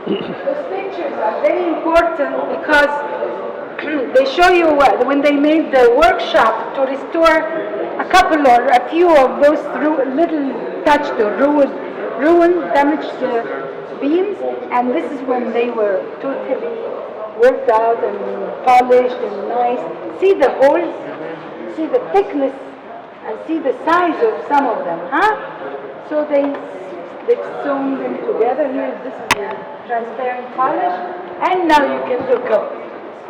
Those pictures are very important because they show you when they made the workshop to restore a couple or a few of those little touched or ruined, damaged beams, and this is when they were totally worked out and polished and nice. See the holes, see the thickness, and see the size of some of them, huh? So they've sewn them together. Here, this is the transparent polish, and now you can look up.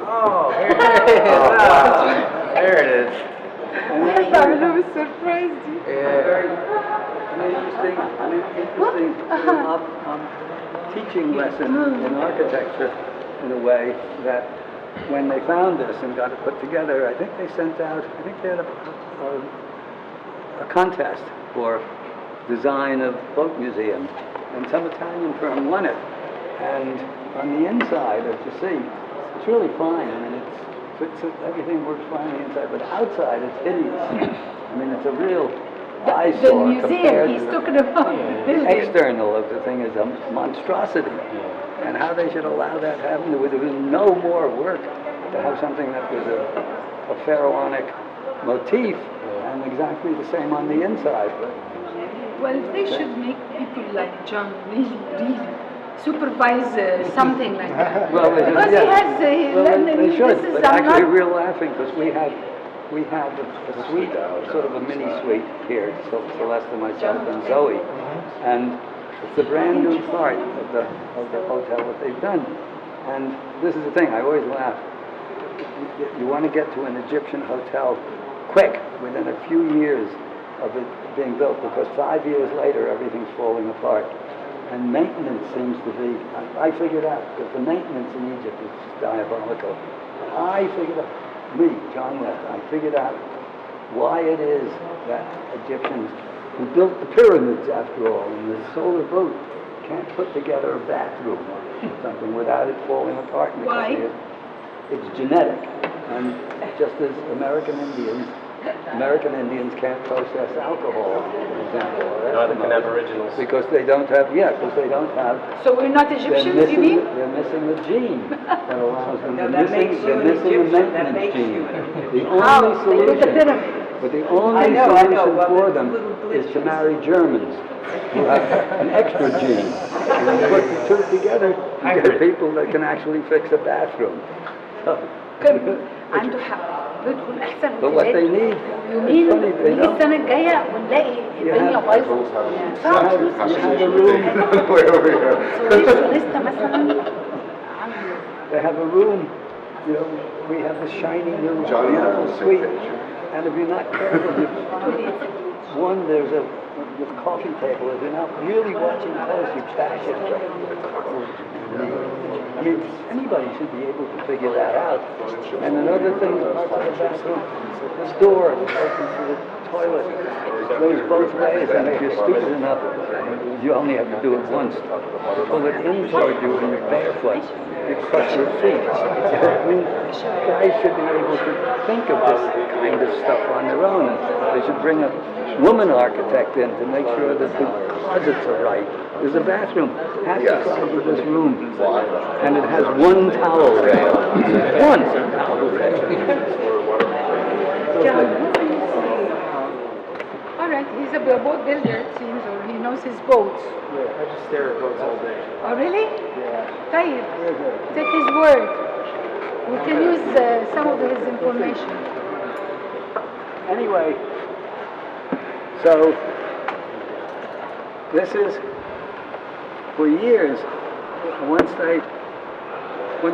Oh, here it is. Oh, there it is. I was surprised. Very an interesting teaching lesson in architecture, in a way, that when they found this and got it put together, I think they had a contest for design of boat museum, and some Italian firm won it. And on the inside, as you see, it's really fine. I mean, everything works fine on the inside, but outside it's hideous. I mean, it's a real eyesore. The museum he's talking about. The external of the thing is a monstrosity. And how they should allow that to happen, there was no more work to have something that was a pharaonic motif, and exactly the same on the inside. Well, they should make people like John really supervise something like that. Well, because yeah. he has they should, this is, but I'm actually not, we're laughing because we have a suite, sort of a mini suite here, Celeste, myself, and Zoe, and it's a brand new part of the hotel that they've done. And this is the thing, I always laugh. You want to get to an Egyptian hotel quick, within a few years of it being built, because 5 years later everything's falling apart. And maintenance seems to be, I figured out, that the maintenance in Egypt is diabolical. I figured out, John West, I figured out why it is that Egyptians, who built the pyramids after all, and the solar boat, can't put together a bathroom or something without it falling apart. Why? It's genetic. And just as American Indians American Indians can't process alcohol, for example, or Neither can Eskimos, Aboriginals. because they don't have, because they don't have, So we're not they're Egyptians, you mean? missing the gene that allows them, No, they're that makes you an missing a Egyptian. That maintenance makes gene. you an Egyptian. The How? only They did the solution, pyramid. but the only I know, solution well, for it's them little is to glitches. marry Germans who have an extra gene. And you put the two together, you get people that can actually fix a bathroom. So, كم عنده حق بدخل احسن but what they اوتيلات need, يومين it's funny, they نيجي don't. السنه الجايه ونلاقي الدنيا have- بايظه You صعب فلوس have عشان a room, Way over here. سويستا مثلا عنده they have a room, we have this shiny new Johnny has beautiful the same suite. picture. And if you're not careful, there's a coffee table. If you're not really watching close, you bash it. I mean, anybody should be able to figure that out. And another thing, parts of the bathroom, this door that opens to the toilet goes both ways, and if you're stupid enough, you only have to do it once. To pull it in toward you when you're barefoot, you crush your feet. I mean, guys should be able to think of this kind of stuff on their own. And they should bring a woman architect in to make sure that the closets are right. There's a bathroom, half the size of this room, and it has one towel rail. One towel rail. All right, he's a boat builder, it seems, or he knows his boats. Yeah, I just stare at boats all day. Oh, really? Yeah. طيب, take his word. We can use some of his information. Anyway, so this is for years. Once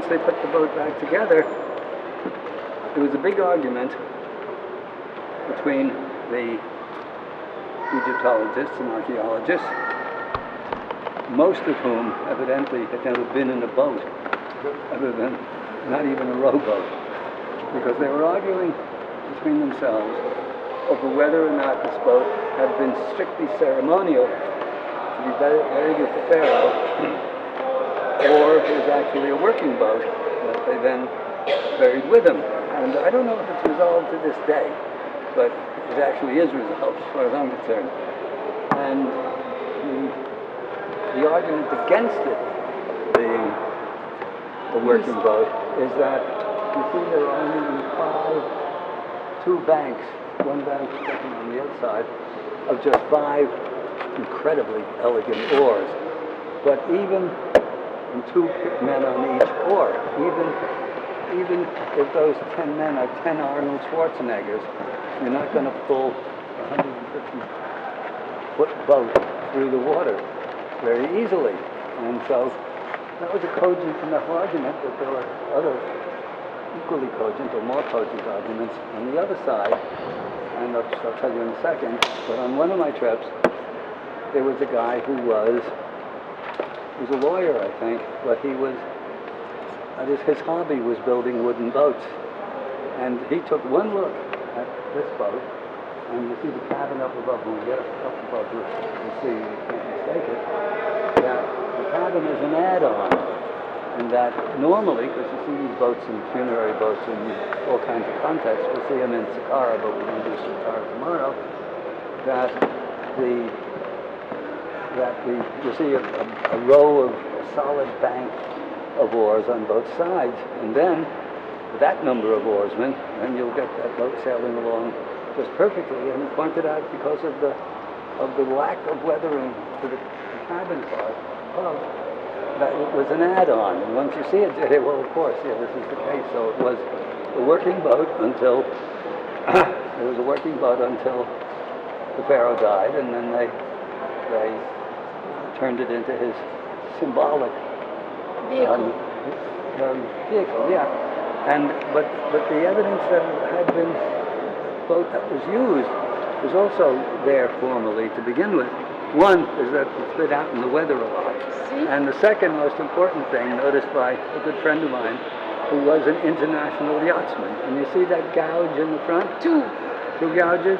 they put the boat back together, there was a big argument between the Egyptologists and archaeologists, most of whom evidently had never been in a boat, other than not even a rowboat, because they were arguing between themselves over whether or not this boat had been strictly ceremonial to be buried with the pharaoh, or it was actually a working boat that they then buried with him. And I don't know if it's resolved to this day, but it actually is resolved as far as I'm concerned. And the argument against it being a working boat is that you see there are only two banks, one bank sitting on the outside, of just 5 incredibly elegant oars. But even and 2 men on each oar, even if those 10 men are 10 Arnold Schwarzeneggers, you're not going to pull a 150-foot boat through the water very easily. And so that was a cogent enough argument that there were other equally cogent or more cogent arguments on the other side. And I'll tell you in a second. But on one of my trips, there was a guy who was a lawyer, I think, but his hobby was building wooden boats. And he took one look at this boat, and you see the cabin up above. When we get up above, you'll see, you can't mistake it, that the cabin is an add-on. And that normally, because you see these boats and funerary boats in all kinds of contexts, we'll see them in Saqqara, but we're going to do Saqqara tomorrow, you see a row of a solid bank of oars on both sides, and then with that number of oarsmen, then you'll get that boat sailing along just perfectly. And he pointed out because of the lack of weathering to the cabin part above, that it was an add-on. And once you see it, you say, well, of course, yeah, this is the case. So it was a working boat until the pharaoh died, and then they turned it into his symbolic vehicle. Yeah. But the evidence that it had been a boat that was used was also there formally to begin with. One is that it's been out in the weather a lot. And the second most important thing, noticed by a good friend of mine, who was an international yachtsman. And you see that gouge in the front? Two gouges.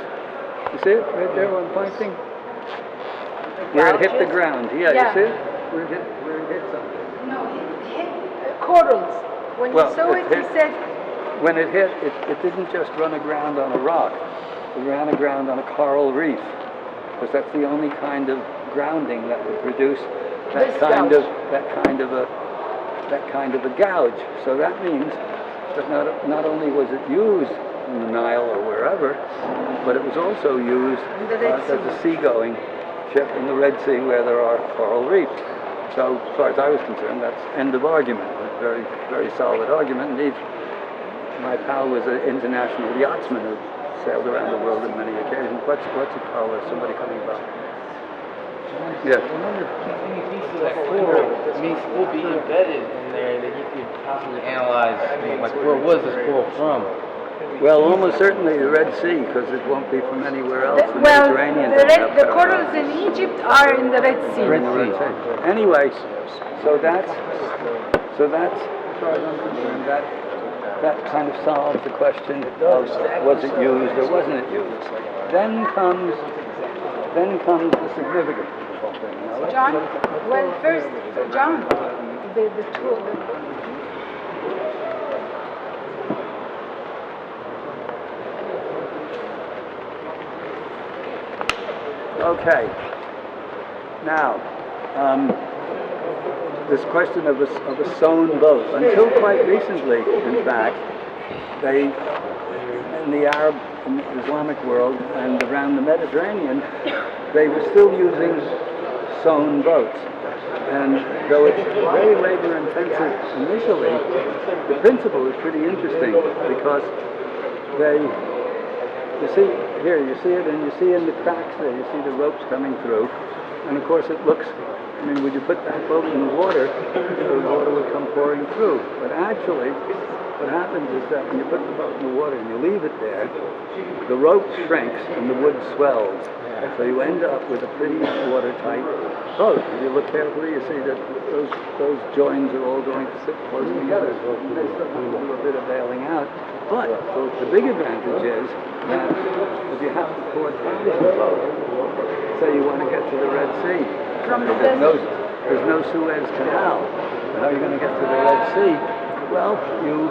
You see it right there, one pointing? Where it hit the ground. Yeah, you see it? Where it hit something. No, he hit corals. When he saw it, he said, when it hit, it didn't just run aground on a rock. It ran aground on a coral reef, because that's the only kind of grounding that would produce that This kind gouge. that kind of a gouge. So that means that not only was it used in the Nile or wherever, but it was also used In the Red as a seagoing ship in the Red Sea where there are coral reefs. So as far as I was concerned, that's end of argument. A very, very solid argument. Indeed, my pal was an international yachtsman who sailed around the world on many occasions. What's it called? There's somebody coming by. Yes. Any piece of that coral may still be embedded in there that you could possibly analyze, like where was this coral from? Well, almost certainly the Red Sea, because it won't be from anywhere else. The Well, Mediterranean. the corals in Egypt are in the Red Sea. In the Red Sea. Anyway, so that's as far as I'm concerned, that kind of solves the question of was it used or wasn't it used. Then comes the significance of the whole thing. Now, John? Well, first, John, the tool. Okay. Now, this question of a sewn boat. Until quite recently, in fact, in the Arab and Islamic world and around the Mediterranean, they were still using sewn boats. And though it's very labor intensive initially, the principle is pretty interesting because you see it, and you see in the cracks there, you see the ropes coming through. And of course it looks, would you put that boat in the water would come pouring through. But actually, what happens is that when you put the boat in the water and you leave it there, the rope shrinks and the wood swells. So you end up with a pretty watertight boat. If you look carefully, you see that those joins are all going to sit close together. And they still have to do a bit of bailing out. But the big advantage is that if you have to port the boat, say you want to get to the Red Sea, there's no Suez Canal. How are you going to get to the Red Sea? Well, you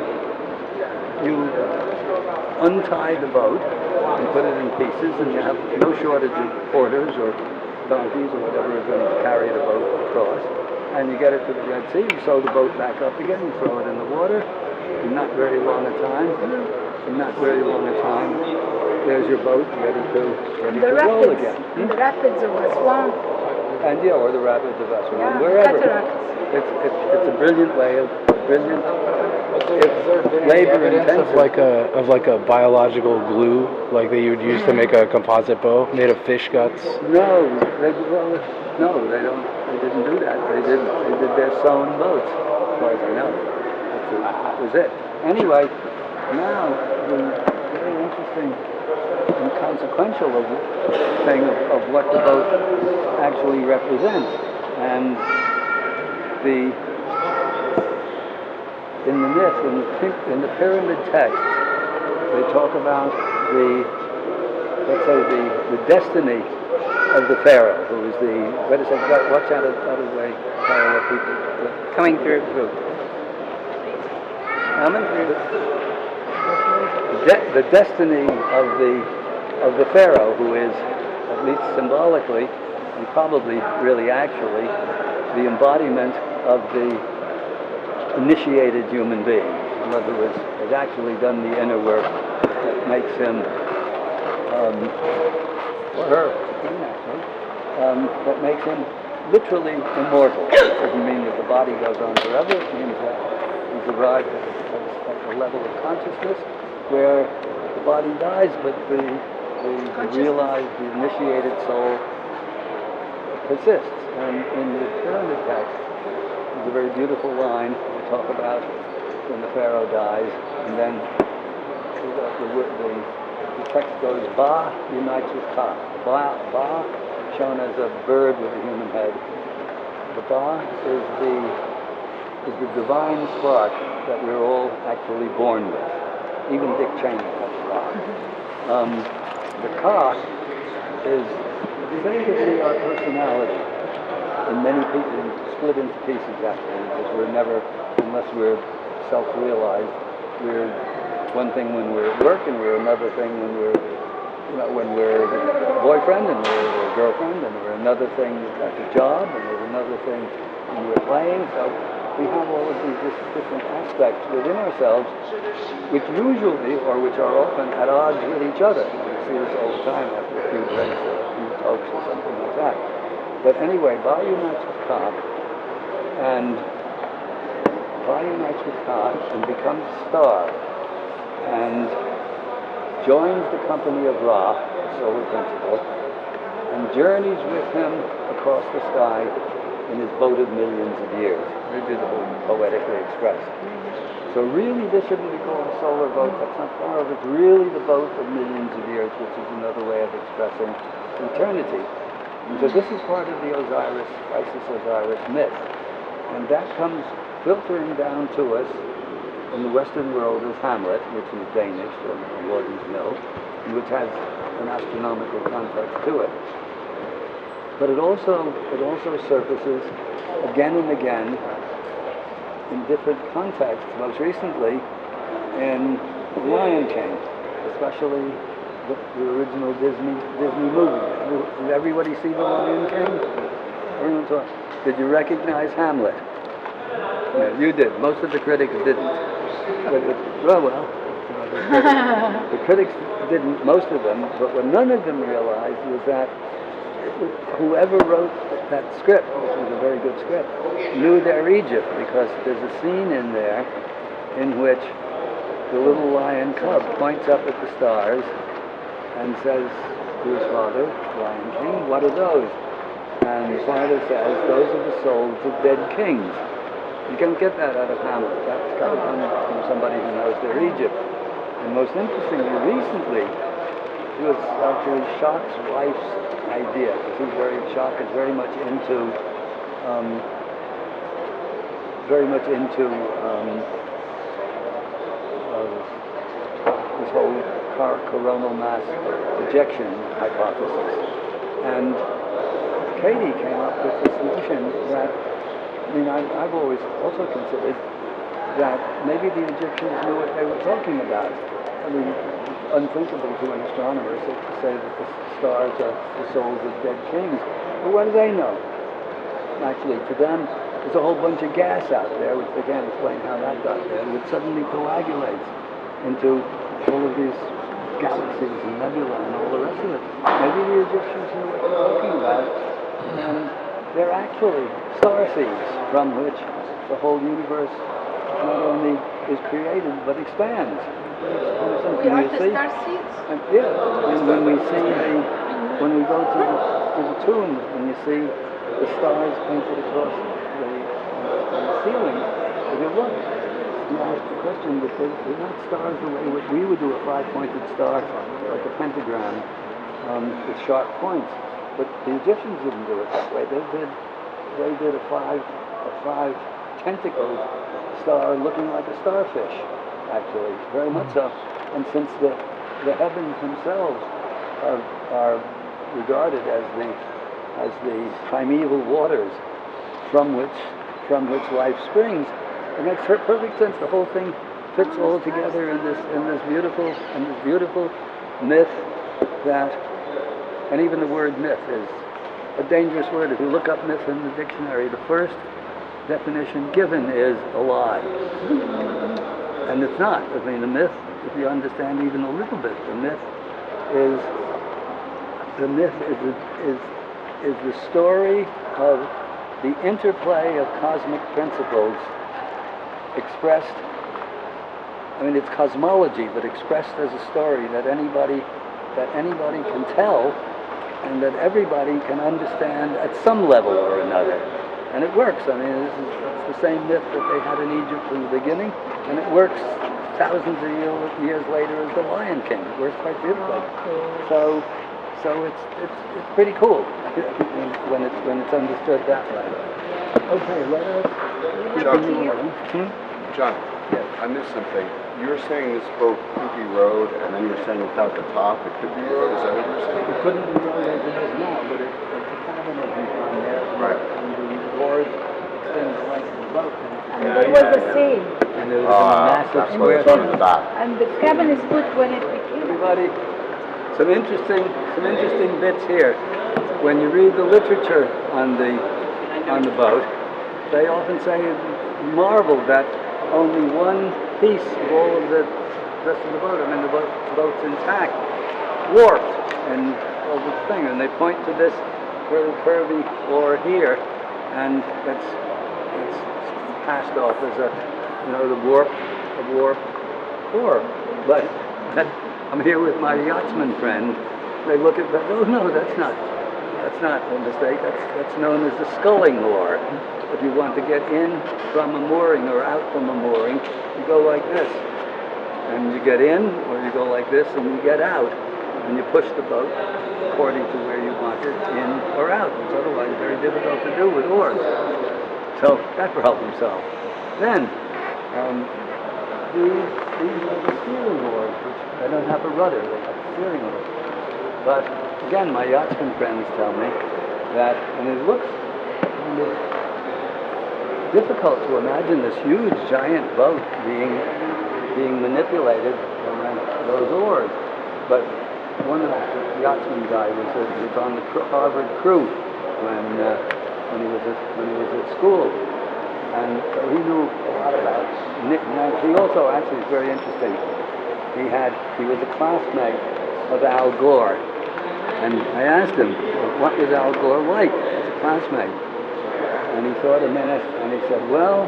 untie the boat and put it in pieces, and you have no shortage of porters or donkeys or whatever is going to carry the boat across. And you get it to the Red Sea, you sew the boat back up again, you throw it in the water. In not very long a time, there's your boat ready to roll again. The rapids of Aswan. And or the rapids of Aswan, Yeah, wherever. cataracts. It's a brilliant way of labor Evidence intensive. of like a biological glue, like that you would use to make a composite bow made of fish guts. No, they don't. They didn't do that. They did their sewn boats, as far as I know. That was it. Anyway, now the very interesting and consequential thing of what the boat actually represents, and in the myth, in the pyramid texts, they talk about the destiny of the pharaoh, who is watch out of the way, people Coming through. The destiny of the pharaoh, who is, at least symbolically, and probably really actually, the embodiment of the initiated human being. In other words, has actually done the inner work that makes him, or her, that makes him literally immortal. It doesn't mean that the body goes on forever. It means that he's arrived at a level of consciousness where the body dies, but the realized, the initiated soul persists. And in the pyramid text, there's a very beautiful line we talk about when the pharaoh dies, and then the text goes, Ba unites with Ka. Ba, shown as a bird with a human head. The Ba is the divine spark that we're all actually born with. Even Dick Cheney has a Ba. The Ka is basically our personality. In many pieces, split into pieces actually, because we're never, unless we're self-realized, we're one thing when we're at work, and we're another thing when we're, when we're boyfriend, and we're girlfriend, and we're another thing at the job, and we're another thing when we're playing. So we have all of these different aspects within ourselves, which usually, or which are often at odds with each other. We see this all the time after a few drinks or a few tokes or something like that. But anyway, Ba unites with Ka, and Ba unites with Ka and becomes a star, and joins the company of Ra, the solar principle, and journeys with him across the sky in his boat of millions of years. Very beautiful, poetically expressed. So really, this shouldn't be called a solar boat. That's not far off. It's really the boat of millions of years, which is another way of expressing eternity. And so this is part of the Osiris, Isis-Osiris myth. And that comes filtering down to us in the Western world as Hamlet, which is Danish, or Warden's Mill, and which has an astronomical context to it. But it also surfaces again and again in different contexts, most recently in The Lion King, especially the original Disney movie. Did everybody see The Lion King? Everyone saw it. Did you recognize Hamlet? No, you did. Most of the critics didn't. But the critics didn't, most of them, but what none of them realized was that whoever wrote that script, which was a very good script, knew their Egypt, because there's a scene in there in which the little lion cub points up at the stars and says to his father, Lion King, what are those? And the father says, those are the souls of dead kings. You can't get that out of Hamlet. That's got to come from somebody who knows their Egypt. And most interestingly, recently, it was actually Schock's wife's idea, because Schock is very much into this whole coronal mass ejection hypothesis. And Katie came up with this notion that, I've always also considered that maybe the Egyptians knew what they were talking about. It's unthinkable to an astronomer to say that the stars are the souls of dead kings. But what do they know? Actually, to them, there's a whole bunch of gas out there, which they can't explain how that got there, which suddenly coagulates into all of these galaxies and nebula and all the rest of it. Maybe the Egyptians knew what they're talking about, and they're actually star seeds from which the whole universe not only is created, but expands. We are the star seeds? And, yeah, and when we go to the tombs, and you see the stars painted across the ceiling, if you look, you ask the question, but they're not stars the way we would do a five-pointed star, like a pentagram, with sharp points. But the Egyptians didn't do it that way. They did a five tentacled star looking like a starfish, actually, very much so. And since the heavens themselves are regarded as the primeval waters from which life springs, it makes perfect sense. The whole thing fits all together in this beautiful myth that, and even the word myth is a dangerous word. If you look up myth in the dictionary, the first definition given is a lie. And it's not. The myth, if you understand even a little bit, the myth is the story of the interplay of cosmic principles expressed. It's cosmology, but expressed as a story that anybody can tell, and that everybody can understand at some level or another. And it works. It's the same myth that they had in Egypt from the beginning, and it works thousands of years later as the Lion King. It works quite beautifully. So it's pretty cool when it's understood that way. Okay, let us continue on. John, I missed something. You were saying this boat could be rowed, and then you were saying without the top it could be rowed. Is that what you were saying? It couldn't be rowed as it is now, but it's a cabin on there. Right. And the oars extend the length of the boat. And there was a sail. And there was a massive that's what square it's on thing. the back. And the cabin is put when it became. Everybody, some interesting bits here. When you read the literature on the boat, they often say, marvel that only one piece of all of the rest of the boat, I mean the boat's intact, warped and all this thing, and they point to this little curvy oar here, and it's passed off as the warped oar. But I'm here with my yachtsman friend. They look at that. Oh no, that's not a mistake. That's known as the sculling oar. If you want to get in from a mooring or out from a mooring, you go like this, and you get in, or you go like this, and you get out, and you push the boat according to where you want it, in or out. It's otherwise very difficult to do with oars. So that problem solved. Then these are the steering oars, which they don't have a rudder, they have steering oars. But again, my yachtsman friends tell me that, and it looks kind of difficult to imagine this huge, giant boat being manipulated by those oars. But one of the yachtsman guy was on the Harvard crew when he was at school, and so he knew a lot about. Now he also actually is very interesting. He was a classmate of Al Gore, and I asked him, what was Al Gore like as a classmate? And he thought a minute, and he said, well,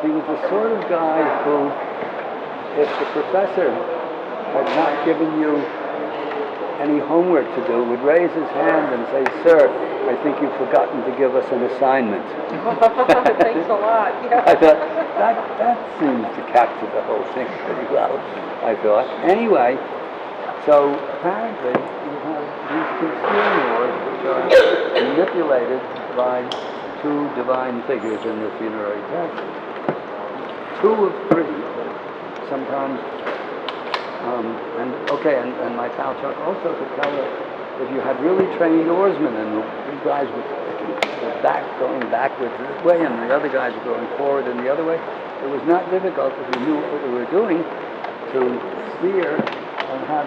he was the sort of guy who, if the professor had not given you any homework to do, would raise his hand and say, sir, I think you've forgotten to give us an assignment. Thanks a lot. Yeah. I thought, that seems to capture the whole thing pretty well, I thought. Anyway, so apparently you have these two steering oars which are manipulated by two divine figures in the funerary text. Two of three, sometimes, and my pal Chuck also could tell us if you had really trained oarsmen and these guys were going backwards this way and the other guys were going forward and the other way, it was not difficult if you knew what we were doing to steer and have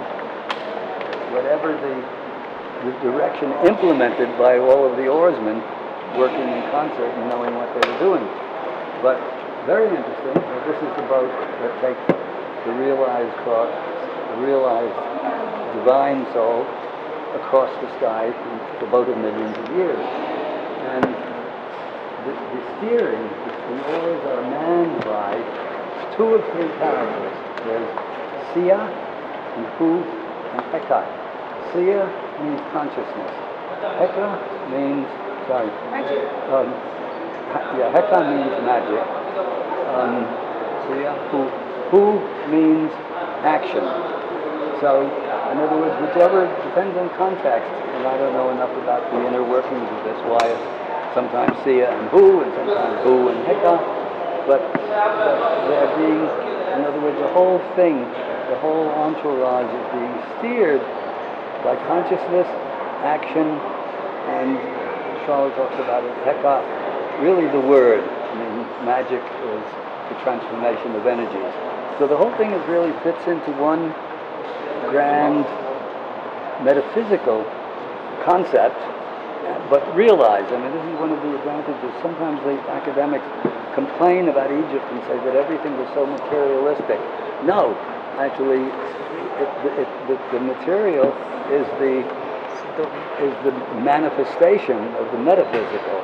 whatever the direction implemented by all of the oarsmen working in concert and knowing what they were doing. But very interesting. This is the boat that takes the realized divine soul across the sky, the boat of millions of years. And the steering, the oars are manned by two of three characters. There's Sia and Hu and Heka. Sia means consciousness. Heka means, Magic. Heka means magic. Sia, Hu means action. So, in other words, whichever, depends on context, and I don't know enough about the inner workings of this, why it's sometimes Sia and Hu, and sometimes Hu and Heka, but they're being, in other words, the whole thing, the whole entourage is being steered by consciousness, action, and Charles talks about it, Heka, really the word. I mean, magic is the transformation of energies. So the whole thing really fits into one grand metaphysical concept, but realize, I mean, this is one of the advantages. Sometimes the academics complain about Egypt and say that everything was so materialistic. No, actually, the material is the manifestation of the metaphysical,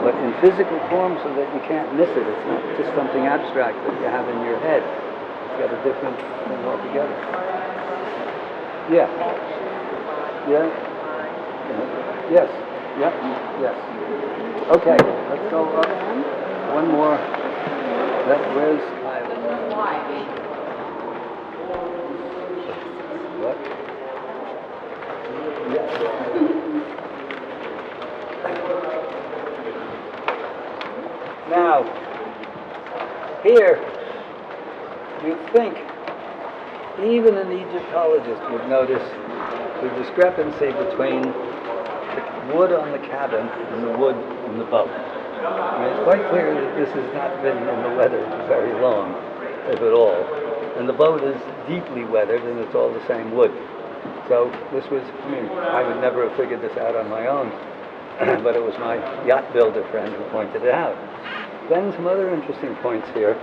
but in physical form so that you can't miss it. It's not just something abstract that you have in your head. It's got a different thing altogether. Yeah. Yeah. Yes. Yep. Yes. Okay. Let's go up. One more. Where's what? Now, here, you'd think even an Egyptologist would notice the discrepancy between wood on the cabin and the wood in the boat. I mean, it's quite clear that this has not been in the weather for very long, if at all. And the boat is deeply weathered, and it's all the same wood. So this was, I mean, I would never have figured this out on my own, but it was my yacht builder friend who pointed it out. Then some other interesting points here.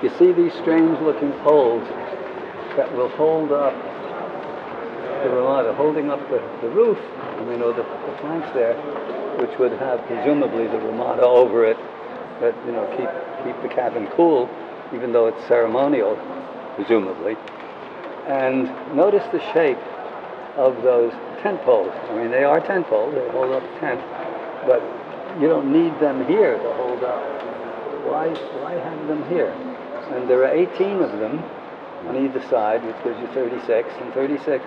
You see these strange looking poles that will hold up the Ramada, holding up the roof, or the planks there, which would have presumably the Ramada over it, that, keep the cabin cool, even though it's ceremonial, presumably. And notice the shape of those tent poles. I mean, they are tent poles, they hold up the tent, but you don't need them here to hold up. Why have them here? And there are 18 of them on either side, which gives you 36, and 36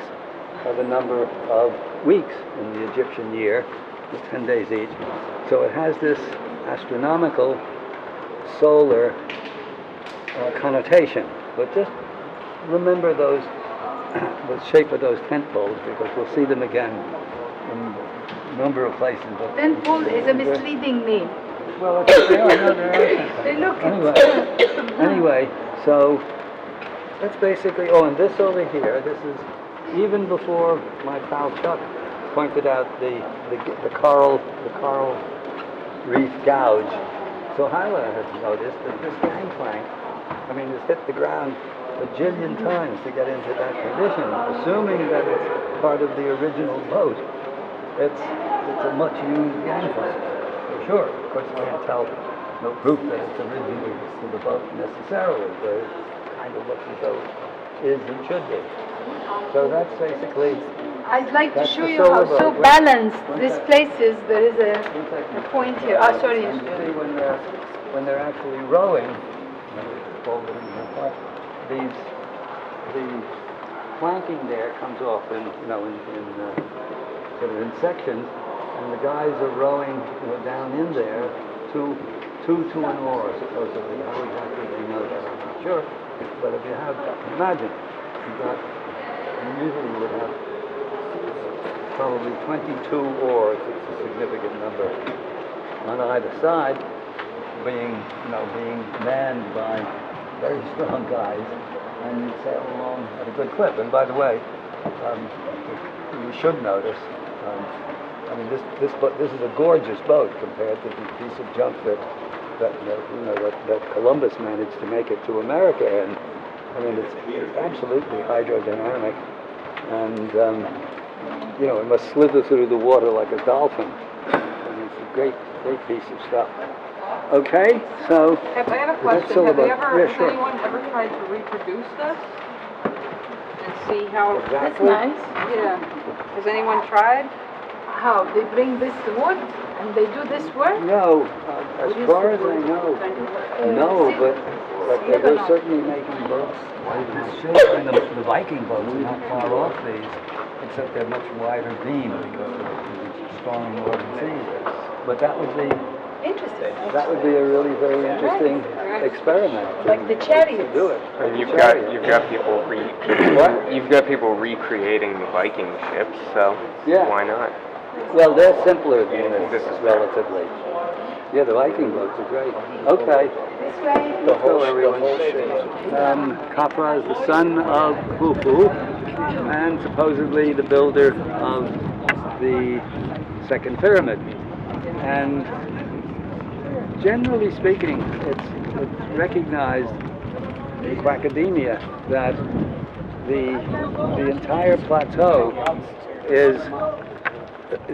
are the number of weeks in the Egyptian year, with 10 days each. So it has this astronomical solar connotation. But just remember the shape of those tent poles, because we'll see them again in a number of places. Tent pole is a misleading name. Well, they look anyway, so that's basically, and this over here, this is even before my pal Chuck pointed out the coral reef gouge. So Hyla has noticed that this gangplank, has hit the ground a jillion times to get into that condition, assuming that it's part of the original boat. It's a much used gangplank, for sure. Of course, you can't tell, no proof that it's originally to the boat necessarily, but it kind of looks as though it is and should be. So that's basically. I'd like to show you how so balanced this place is. There is a point here. Sorry. And you see when they're actually rowing, the planking there comes off in sort of in sections, and the guys are rowing down in there to an oar, supposedly. How exactly they know that, I'm not sure. But if you have, imagine, you usually would have probably 22 oars. It's a significant number on either side, being manned by very strong guys, and you sail along at a good clip. And by the way, you should notice. This is a gorgeous boat compared to the piece of junk that Columbus managed to make it to America in. It's absolutely hydrodynamic, and it must slither through the water like a dolphin. It's a great piece of stuff. Okay, so I have a question. Has anyone ever tried to reproduce this and see how? Exactly. That's nice. Yeah. Has anyone tried? How they bring this wood and they do this work? No, as far as I know, no, but they're certainly making boats. The Viking boats are not far off these, except they're much wider beam because of the strong northern seas. But that would be a really very interesting experiment. Like the chariots. To do it. And you've got people recreating the Viking ships, so why not? Well, they're simpler than this relatively. Yeah, the Viking boats are great. Okay. The whole shape. Khafra is the son of Khufu, and supposedly the builder of the second pyramid. And generally speaking, it's recognized in academia that the entire plateau is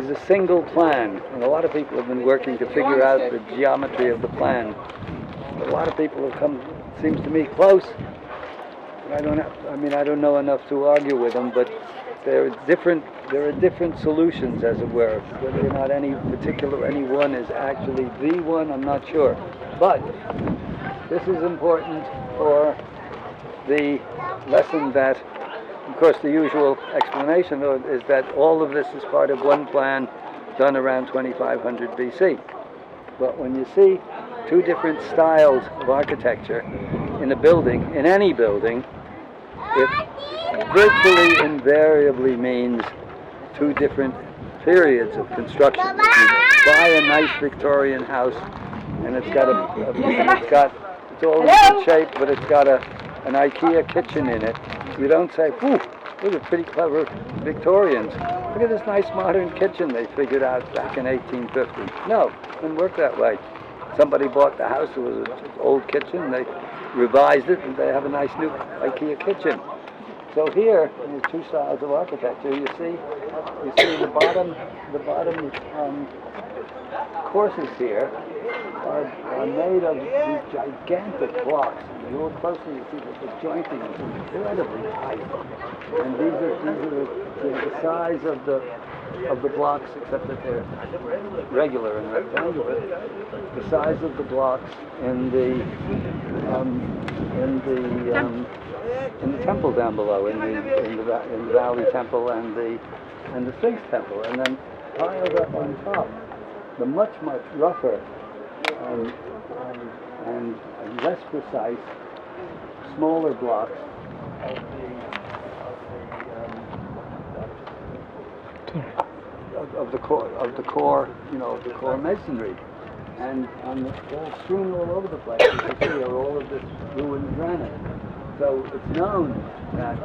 a single plan, and a lot of people have been working to figure out the geometry of the plan. A lot of people have come, seems to me, close. I don't know enough to argue with them, but there are different solutions, as it were. Whether or not any one is actually the one, I'm not sure. But this is important for the lesson that, of course, the usual explanation is that all of this is part of one plan done around 2500 BC. But when you see two different styles of architecture in a building, in any building, it virtually invariably means two different periods of construction. You buy a nice Victorian house, and it's got it's all in good shape, but it's got an IKEA kitchen in it. You don't say, "Ooh, those are pretty clever Victorians. Look at this nice modern kitchen they figured out back in 1850." No, it didn't work that way. Somebody bought the house, it was an old kitchen, they revised it, and they have a nice new IKEA kitchen. So here, in the two styles of architecture, you see the bottom courses here are made of these gigantic blocks. If you look closely, you see that the jointing is incredibly tight. And these are the size of the blocks, except that they're regular and rectangular. The size of the blocks in the temple down below, in the Valley Temple and the Sphinx Temple, and then piled up on top the much rougher and less precise, smaller blocks of the core masonry, and all strewn all over the place. You can see are all of this ruined granite. So it's known that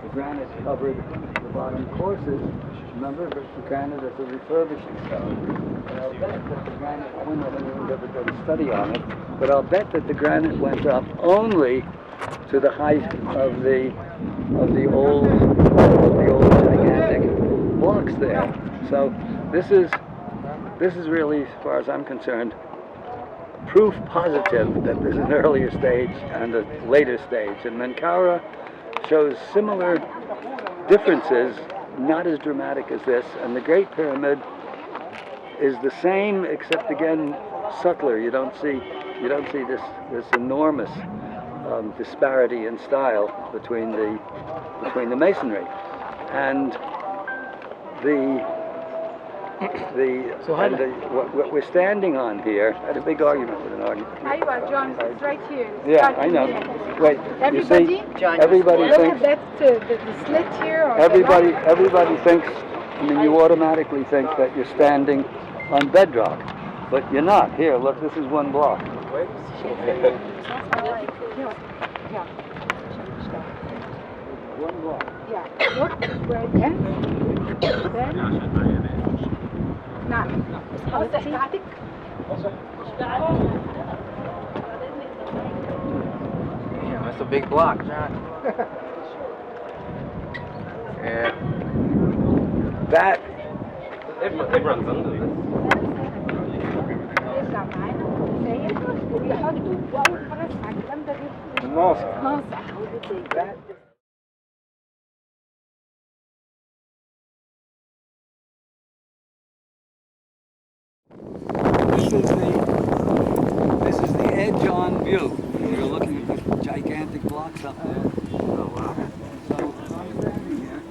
the granite covered the bottom courses. Remember, the granite is a refurbishing stone. And I'll bet that the granite, I don't know if anyone's ever done a study on it, but I'll bet that the granite went up only to the height of the old gigantic blocks there. So this is really, as far as I'm concerned, proof positive that there's an earlier stage and a later stage. And Menkaure shows similar differences, not as dramatic as this. And the Great Pyramid is the same, except again subtler. You don't see this enormous disparity in style between the masonry and what we're standing on here. I had a big argument with an argument. Aywa, John, it's right here. It's Yeah, starting I know. here. Wait, Everybody, you see, everybody look thinks. at that, the slit here. Or Everybody thinks. I mean, you automatically think that you're standing on bedrock, but you're not. Here, look, this is one block. One block. Yeah, look where it ends. Then, now, how's the static? Yeah, that's a big block, John. Yeah. That. It runs under this. This is the edge-on view. You're looking at the gigantic blocks up there. Oh wow! So I'm standing here.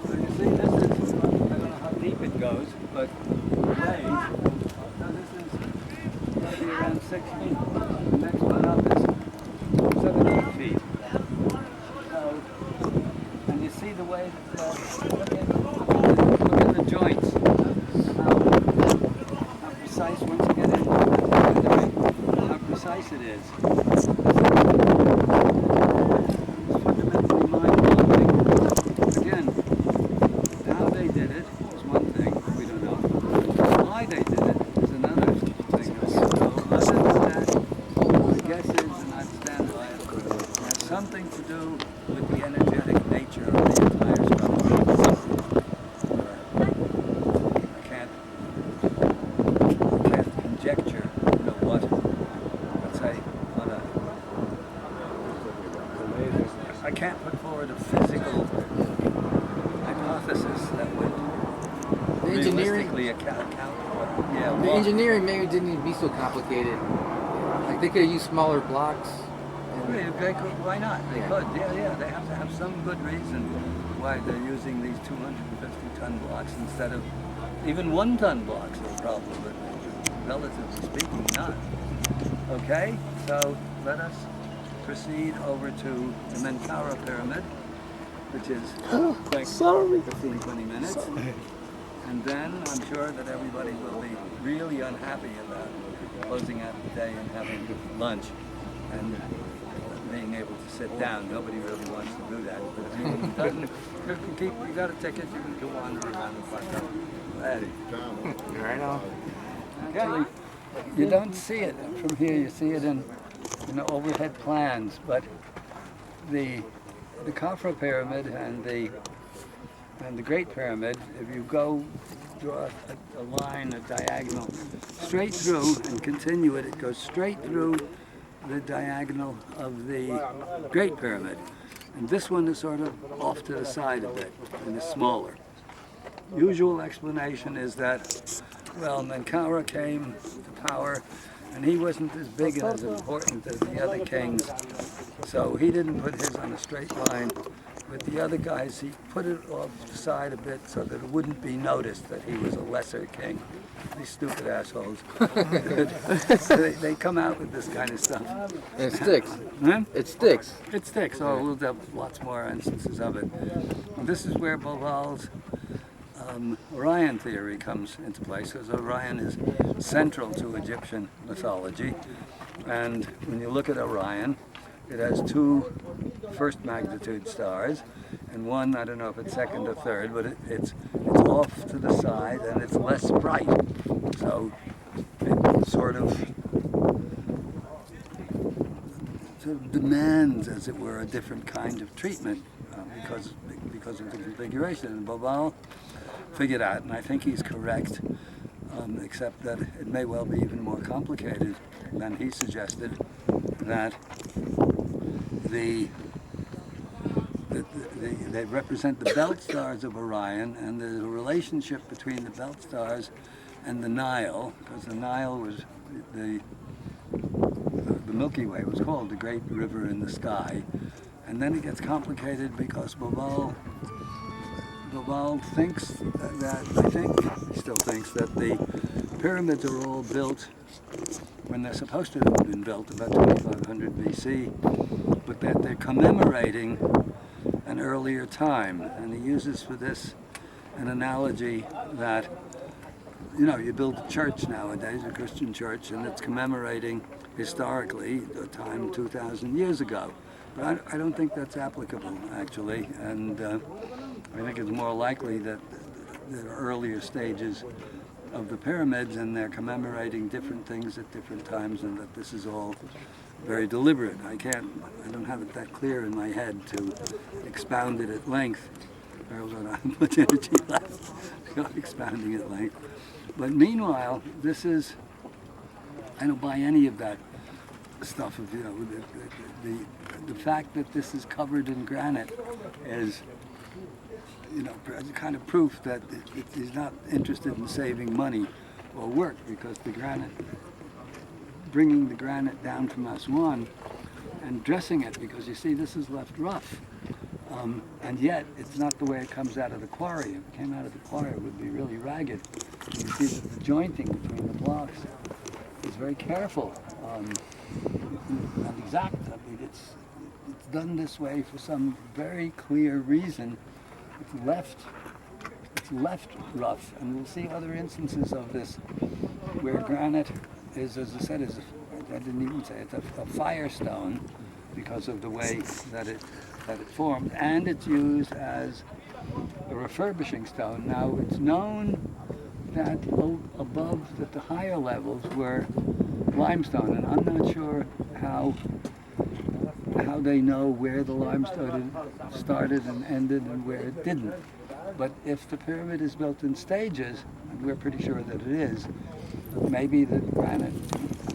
So you see, this is, I don't know how deep it goes, but the raise. So this is maybe around 6 feet. The next one up is 7-8 feet. So, and you see the way that look at the joints, how precise, once you get into it, how precise it is. It's fundamentally mind-blowing. Again, how they did it is one thing we don't know. Why they did it is another thing that we don't know. Other than that, my guess is, and I stand by it, it has something to do with the energetic nature of the entire structure. I can't conjecture, let's say, I can't put forward a physical hypothesis that would realistically account for it. Yeah, The engineering maybe didn't need to be so complicated. Like they could have used smaller blocks. They could, why not? They could, yeah. They have to have some good reason why they're using these 250-ton blocks instead of even 1-ton blocks are a problem, but relatively speaking, not. Okay, so let us proceed over to the Menkaure Pyramid, which is quick, 15, 20 minutes. And then I'm sure that everybody will be really unhappy about closing out the day and having lunch and being able to sit down. Nobody really wants to do that. But if you doesn't, you got a ticket, you can go wander around the park. Right on. Actually, you don't see it from here. You see it in the overhead plans, but the Khafra Pyramid and the Great Pyramid, if you go draw a line, a diagonal, straight through and continue it, it goes straight through the diagonal of the Great Pyramid. And this one is sort of off to the side a bit and is smaller. Usual explanation is that, well, Menkaure came to power and he wasn't as big and as important as the other kings, so he didn't put his on a straight line. With the other guys, he put it off the side a bit so that it wouldn't be noticed that he was a lesser king. These stupid assholes. they come out with this kind of stuff. And it sticks. Huh? It sticks. It sticks. Oh, we'll have lots more instances of it. And this is where Boval's Orion theory comes into place, because Orion is central to Egyptian mythology. And when you look at Orion, it has two first magnitude stars, and one, I don't know if it's second or third, but it's off to the side and it's less bright. So it sort of demands, as it were, a different kind of treatment because of the configuration. And Boval figured out, and I think he's correct, except that it may well be even more complicated than he suggested, that they represent the belt stars of Orion, and there's a relationship between the belt stars and the Nile, because the Nile was the Milky Way was called the Great River in the Sky. And then it gets complicated because Boval thinks that, I think, he still thinks that the pyramids are all built when they're supposed to have been built about 2500 BC, but that they're commemorating an earlier time. And he uses for this an analogy that, you know, you build a church nowadays, a Christian church, and it's commemorating historically a time 2,000 years ago. But I don't think that's applicable, actually, and I think it's more likely that there are earlier stages of the pyramids and they're commemorating different things at different times, and that this is all very deliberate. I don't have it that clear in my head to expound it at length. I don't have much energy left expounding at length. But meanwhile, this is, I don't buy any of that stuff of, you know, the fact that this is covered in granite is, you know, kind of proof that he's not interested in saving money or work, because the granite, bringing the granite down from Aswan and dressing it, because you see this is left rough, and yet it's not the way it comes out of the quarry. If it came out of the quarry, it would be really ragged. You see that the jointing between the blocks is very careful and exact. I mean, it's done this way for some very clear reason. It's left rough, and we'll see other instances of this where granite is, as I said, I didn't even say it's a firestone because of the way that it formed, and it's used as a refurbishing stone. Now it's known that above, that the higher levels were limestone, and I'm not sure how they know where the limestone started and ended and where it didn't. But if the pyramid is built in stages, and we're pretty sure that it is, maybe the granite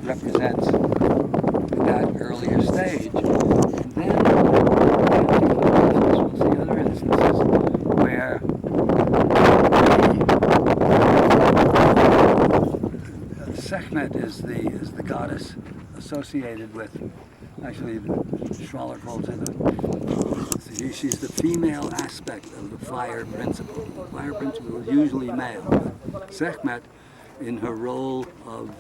represents that earlier stage. And then, we'll see other instances where Sekhmet is the goddess associated with, actually Schwaller calls it she's the female aspect of the fire principle. The fire principle is usually male. Sekhmet, in her role of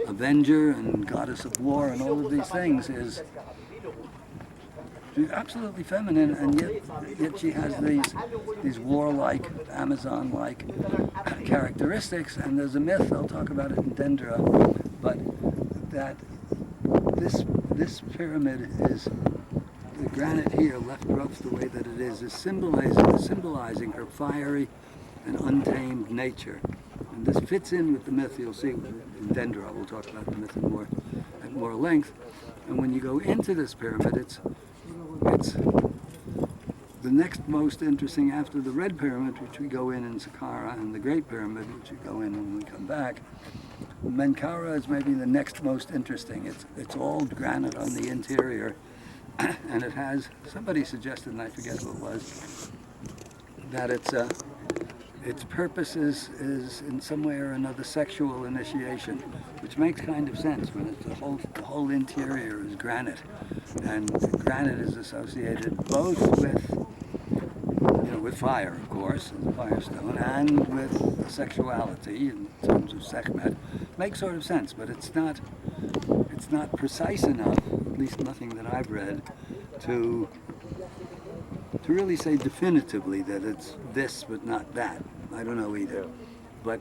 avenger and goddess of war and all of these things, is She's absolutely feminine, and yet she has these warlike, Amazon-like characteristics. And there's a myth, I'll talk about it in Dendra, but that this pyramid is, the granite here, left rough the way that it is symbolizing her fiery and untamed nature. And this fits in with the myth. You'll see in Dendra, we'll talk about the myth at more length. And when you go into this pyramid, it's the next most interesting after the Red Pyramid, which we go in Saqqara, and the Great Pyramid, which we go in when we come back. Menkaura is maybe the next most interesting. It's all granite on the interior, and it has, somebody suggested, and I forget who it was, that its purpose is in some way or another sexual initiation, which makes kind of sense when it's the whole interior is granite, and granite is associated both with fire, of course, as a firestone, and with sexuality in terms of Sekhmet. Makes sort of sense, but it's not precise enough, at least nothing that I've read, to really say definitively that it's this but not that. I don't know either. But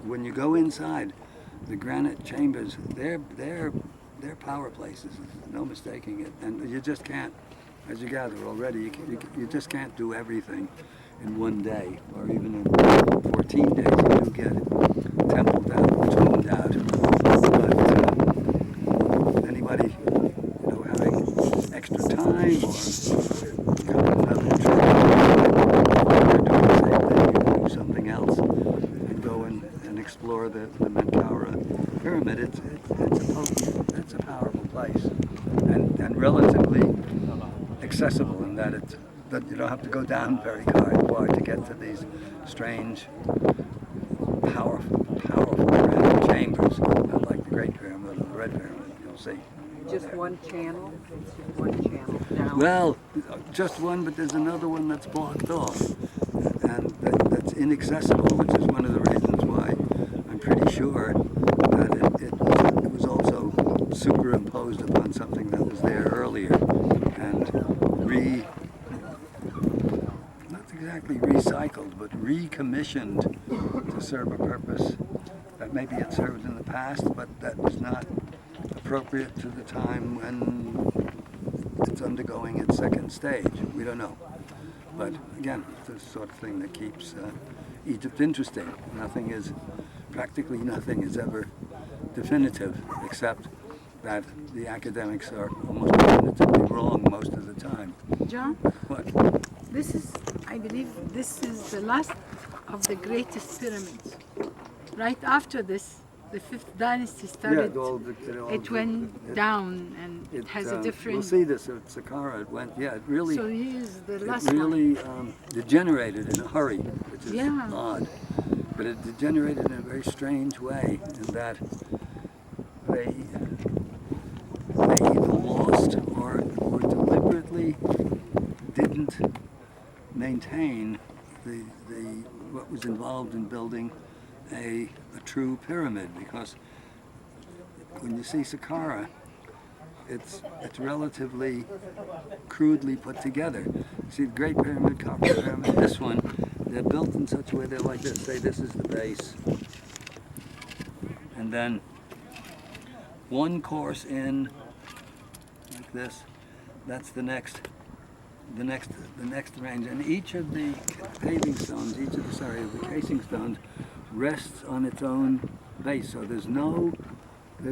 when you go inside, the granite chambers, they're power places. There's no mistaking it. And you just can't, as you gather already, you just can't do everything in one day, or even in 14 days. You do get templed out, tuned out. But anybody, having extra time or another trip, or doing the same thing, you can do something else and go and explore the Menkaura pyramid. It's a powerful place, and relatively accessible in that you don't have to go down very far to get to these strange, powerful granite chambers, not like the Great Pyramid or the Red Pyramid. You'll see. Just one channel? One channel down? Well, just one, but there's another one that's blocked off, and that's inaccessible, which is one of the reasons why I'm pretty sure that it was also superimposed upon something that was there earlier, and not exactly recycled, but recommissioned to serve a purpose that maybe it served in the past, but that was not appropriate to the time when it's undergoing its second stage. We don't know. But again, it's the sort of thing that keeps Egypt interesting. Practically nothing is ever definitive, except that the academics are almost definitively wrong most of the time. John? What? I believe this is the last of the greatest pyramids. Right after this, the fifth dynasty started. It went down, and it has a different. We'll see this at Saqqara. It went. Yeah, it really. So he is the last It really degenerated in a hurry, which is odd. But it degenerated in a very strange way, in that they either lost or deliberately didn't maintain what was involved in building a true pyramid, because when you see Saqqara, it's relatively crudely put together. See the Great Pyramid, Copper Pyramid, this one, they're built in such a way, they're like this. Say this is the base, and then one course in like this. That's the next range, and each of the paving stones, the casing stones, rests on its own base. So there's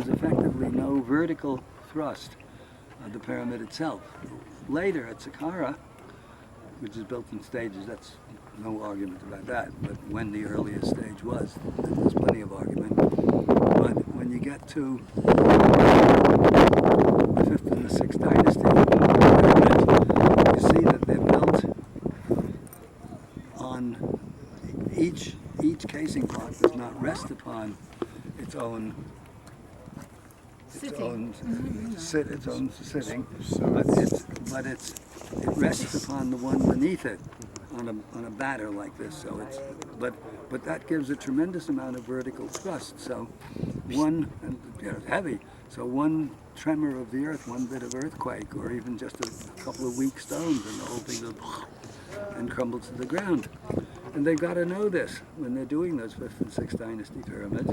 effectively no vertical thrust of the pyramid itself. Later at Saqqara, which is built in stages, that's no argument about that, but when the earliest stage was, there's plenty of argument. But when you get to the 5th and the 6th dynasty pyramid, you see that they're built on each casing block does not rest upon its own sitting, but it rests upon the one beneath it on a batter like this. So it's but that gives a tremendous amount of vertical thrust. So one, and it's heavy. So one tremor of the earth, one bit of earthquake, or even just a couple of weak stones, and the whole thing goes and crumbles to the ground. And they've got to know this when they're doing those 5th and 6th dynasty pyramids.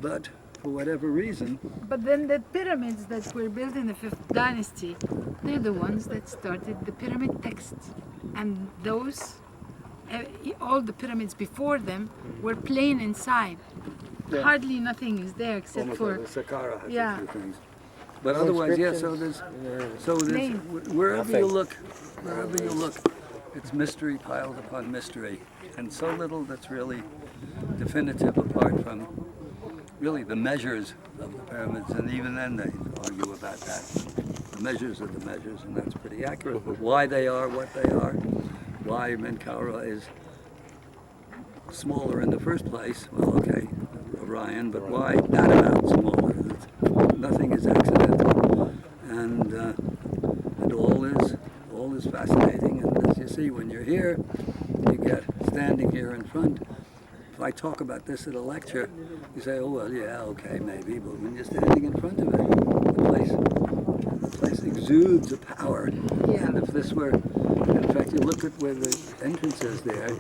But for whatever reason, But then the pyramids that were built in the 5th dynasty, they're the ones that started the pyramid texts. And those, all the pyramids before them were plain inside. Yeah. Hardly nothing is there except almost for, like the Saqqara has yeah. a few things. But otherwise, yeah. So there's Plain. wherever you look, it's mystery piled upon mystery, and so little that's really definitive apart from really the measures of the pyramids, and even then they argue about that. The measures are the measures, and that's pretty accurate. But why they are what they are, why Menkaura is smaller in the first place, well, okay, Orion, but why that amount smaller? Nothing is accidental, and all is fascinating. And as you see, when you're here, you get standing here in front. If I talk about this at a lecture, you say, oh, well, yeah, okay, maybe, but when you're standing in front of it, the place exudes a power. Yeah. And if this were, in fact, you look at where the entrance is there,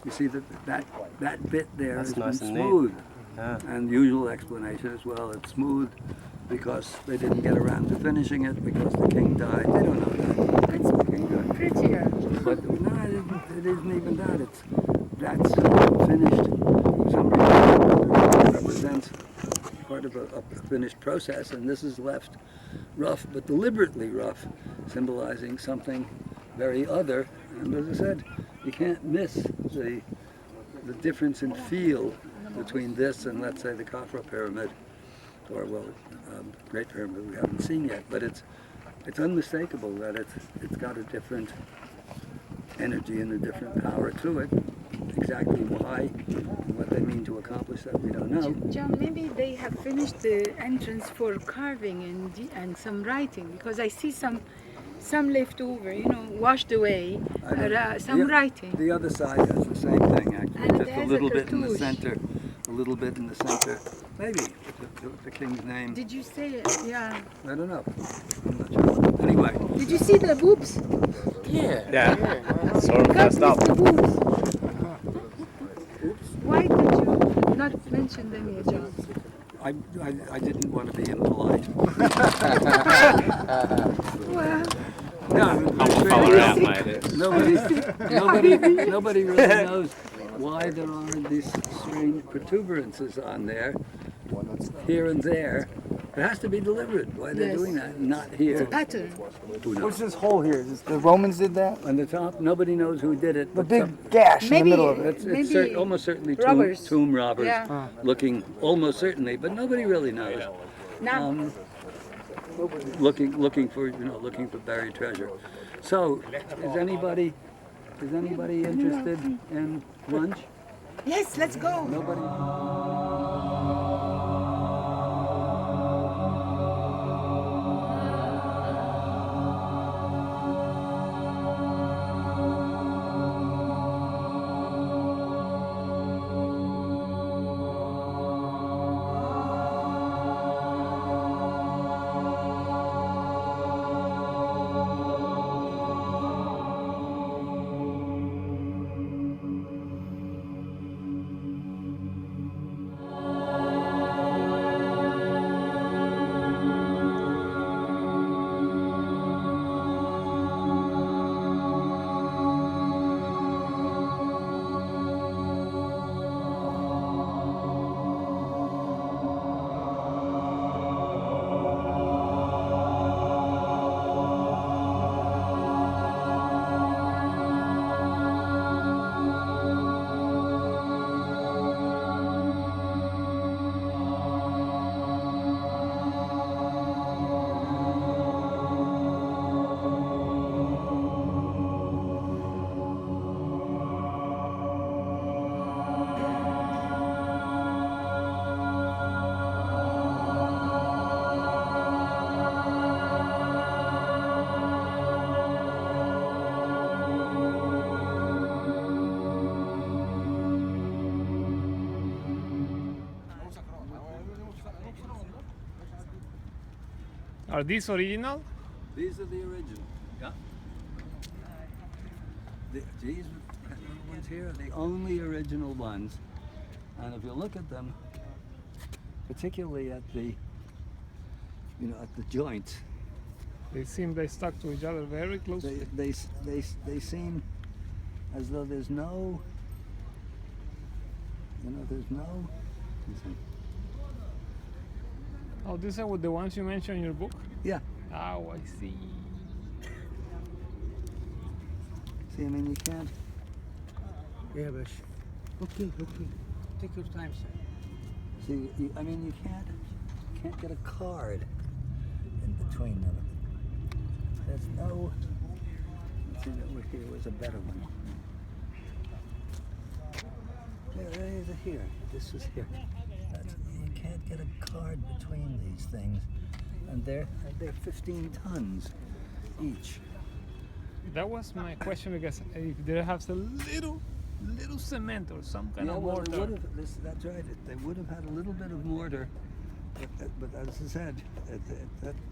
you see that bit there has been nice and neat. smooth. Yeah. And the usual explanation as well, it's smooth because they didn't get around to finishing it because the king died. They don't know that. It's The king died. prettier. But no, it isn't even that. That's finished. Somebody represents part of a finished process, and this is left rough, but deliberately rough, symbolizing something very other. And as I said, you can't miss the difference in feel between this and, let's say, the Khafra pyramid, or Great Pyramid we haven't seen yet. But it's unmistakable that it's got a different energy and a different power to it. Exactly why and what they mean to accomplish that we don't know. John, maybe they have finished the entrance for carving and some writing, because I see some left over, washed away, some writing. The other side has the same thing, actually, And it just a has little a bit in the cartouche. center, a little bit in the center. Maybe the king's name. Did you say it? Yeah. I don't know. I'm not sure. Anyway, Did you see the boobs? Yeah. Sort of God messed bless up. the boobs. Why did you not mention them yet, John? I didn't want to be impolite. Well, No, Follow her out, mate. nobody really knows why there are these strange protuberances on there, here and there. It has to be deliberate. Why they're Yes. doing that, not here. pattern. Who knows? What's this hole here? The Romans did that? On the top, nobody knows who did it. The but big gash in Maybe- the middle of it. Maybe almost certainly robbers. tomb robbers, Yeah. looking almost certainly, but nobody really knows. Now, Looking for buried treasure. So, is anybody interested in lunch? yes, let's go. Nobody. Are these original? These are the original. Yeah. These ones here are the only original ones. And if you look at them, particularly at the, at the joints, They seem they stuck to each other very closely. they seem as though there's no, there's no. Oh, these are the ones you mentioned in your book? Yeah. Oh, I see. See, I mean, you can't. Yeah, but okay. Take your time, sir. See, you can't get a card in between them. There's no. Let's see, here was a better one. There is a here. This was here. You can't get a card between these things, and they're 15 tons each. That was my question, because if they have a little cement or some kind of well, they mortar. would have, that's right. They would have had a little bit of mortar, but as I said,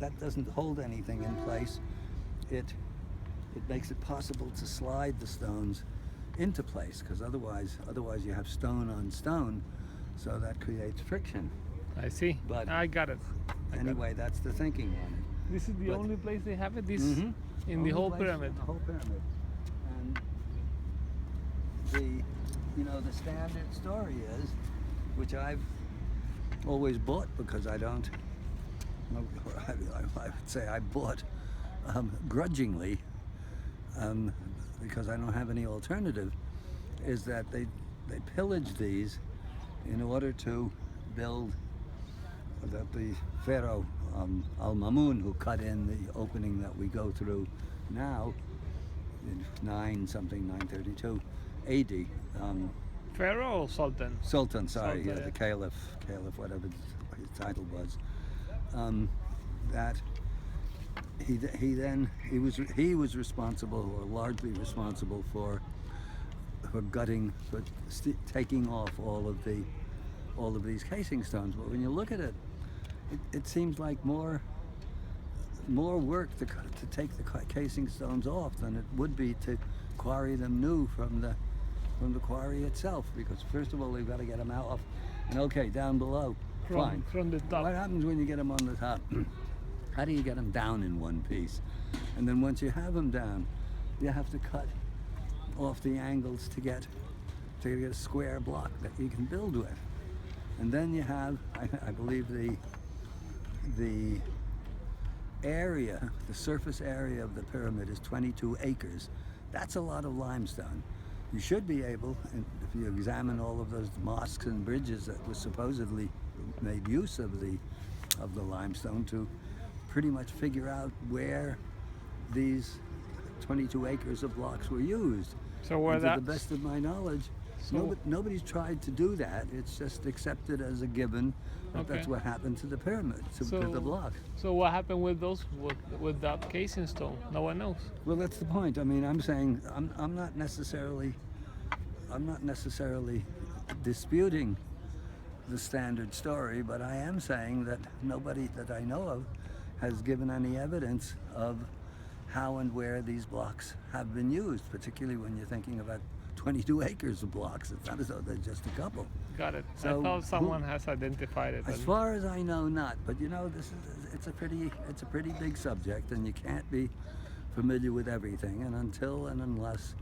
that doesn't hold anything in place. It makes it possible to slide the stones into place, because otherwise you have stone on stone, so that creates friction. I see. But I got it. Anyway, that's the thinking on it. This is the only place they have it. This Mhm. in Only the whole place pyramid. in the whole pyramid. And the standard story is, which I've always bought because I don't. I would say I bought grudgingly, because I don't have any alternative, is that they pillaged these in order to build that the pharaoh Al-Mamun, who cut in the opening that we go through now in 932 AD. Pharaoh or Sultan? Sultan, sorry, Sultan, yeah, the caliph, whatever his title was. That he was responsible, or largely responsible, for gutting, for taking off all of these casing stones. But when you look at it, it seems like more work to take the casing stones off than it would be to quarry them new from the quarry itself. Because first of all, they've got to get them out off, and okay, down below, fine. From the top. What happens when you get them on the top? How do you get them down in one piece? And then once you have them down, you have to cut off the angles to get a square block that you can build with. And then you have, I believe, the area, the surface area of the pyramid is 22 acres. That's a lot of limestone. You should be able, and if you examine all of those mosques and bridges that was supposedly made use of the limestone, to pretty much figure out where these 22 acres of blocks were used. So where and that? To the best of my knowledge, nobody's tried to do that. It's just accepted as a given that that's what happened to the pyramid, to the block. So what happened with those with that casing stone? No one knows. Well, that's the point. I mean, I'm saying I'm not necessarily disputing the standard story, but I am saying that nobody that I know of has given any evidence of how and where these blocks have been used, particularly when you're thinking about 22 acres of blocks. It's not as though they're just a couple. Got it. So I thought someone has identified it. As far as I know, not. But it's a pretty big subject, and you can't be familiar with everything. And until and unless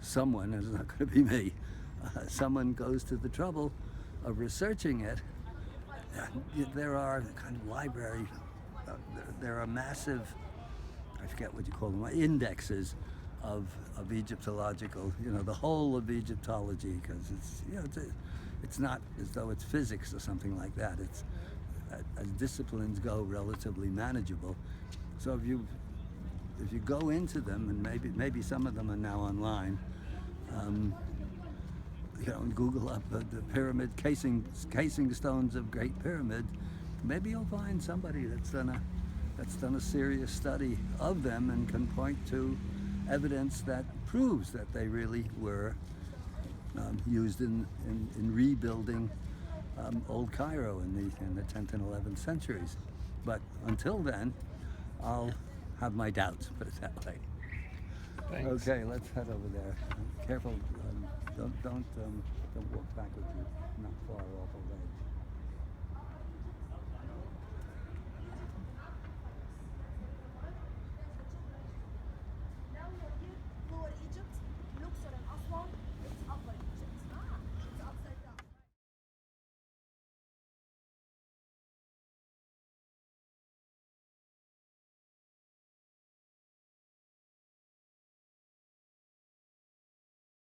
someone, and it's not going to be me, someone goes to the trouble of researching it, there are kind of library. There are massive, I forget what you call them, indexes of Egyptological, the whole of Egyptology, because it's not as though it's physics or something like that. It's, as disciplines go, relatively manageable. So if you go into them, and maybe some of them are now online, and Google up the pyramid casing stones of Great Pyramid, maybe you'll find somebody that's done a serious study of them and can point to evidence that proves that they really were used in rebuilding old Cairo in the 10th and 11th centuries. But until then, I'll have my doubts, put it that way. Thanks. Okay, let's head over there. Careful, don't walk backwards. You're not far off a ledge.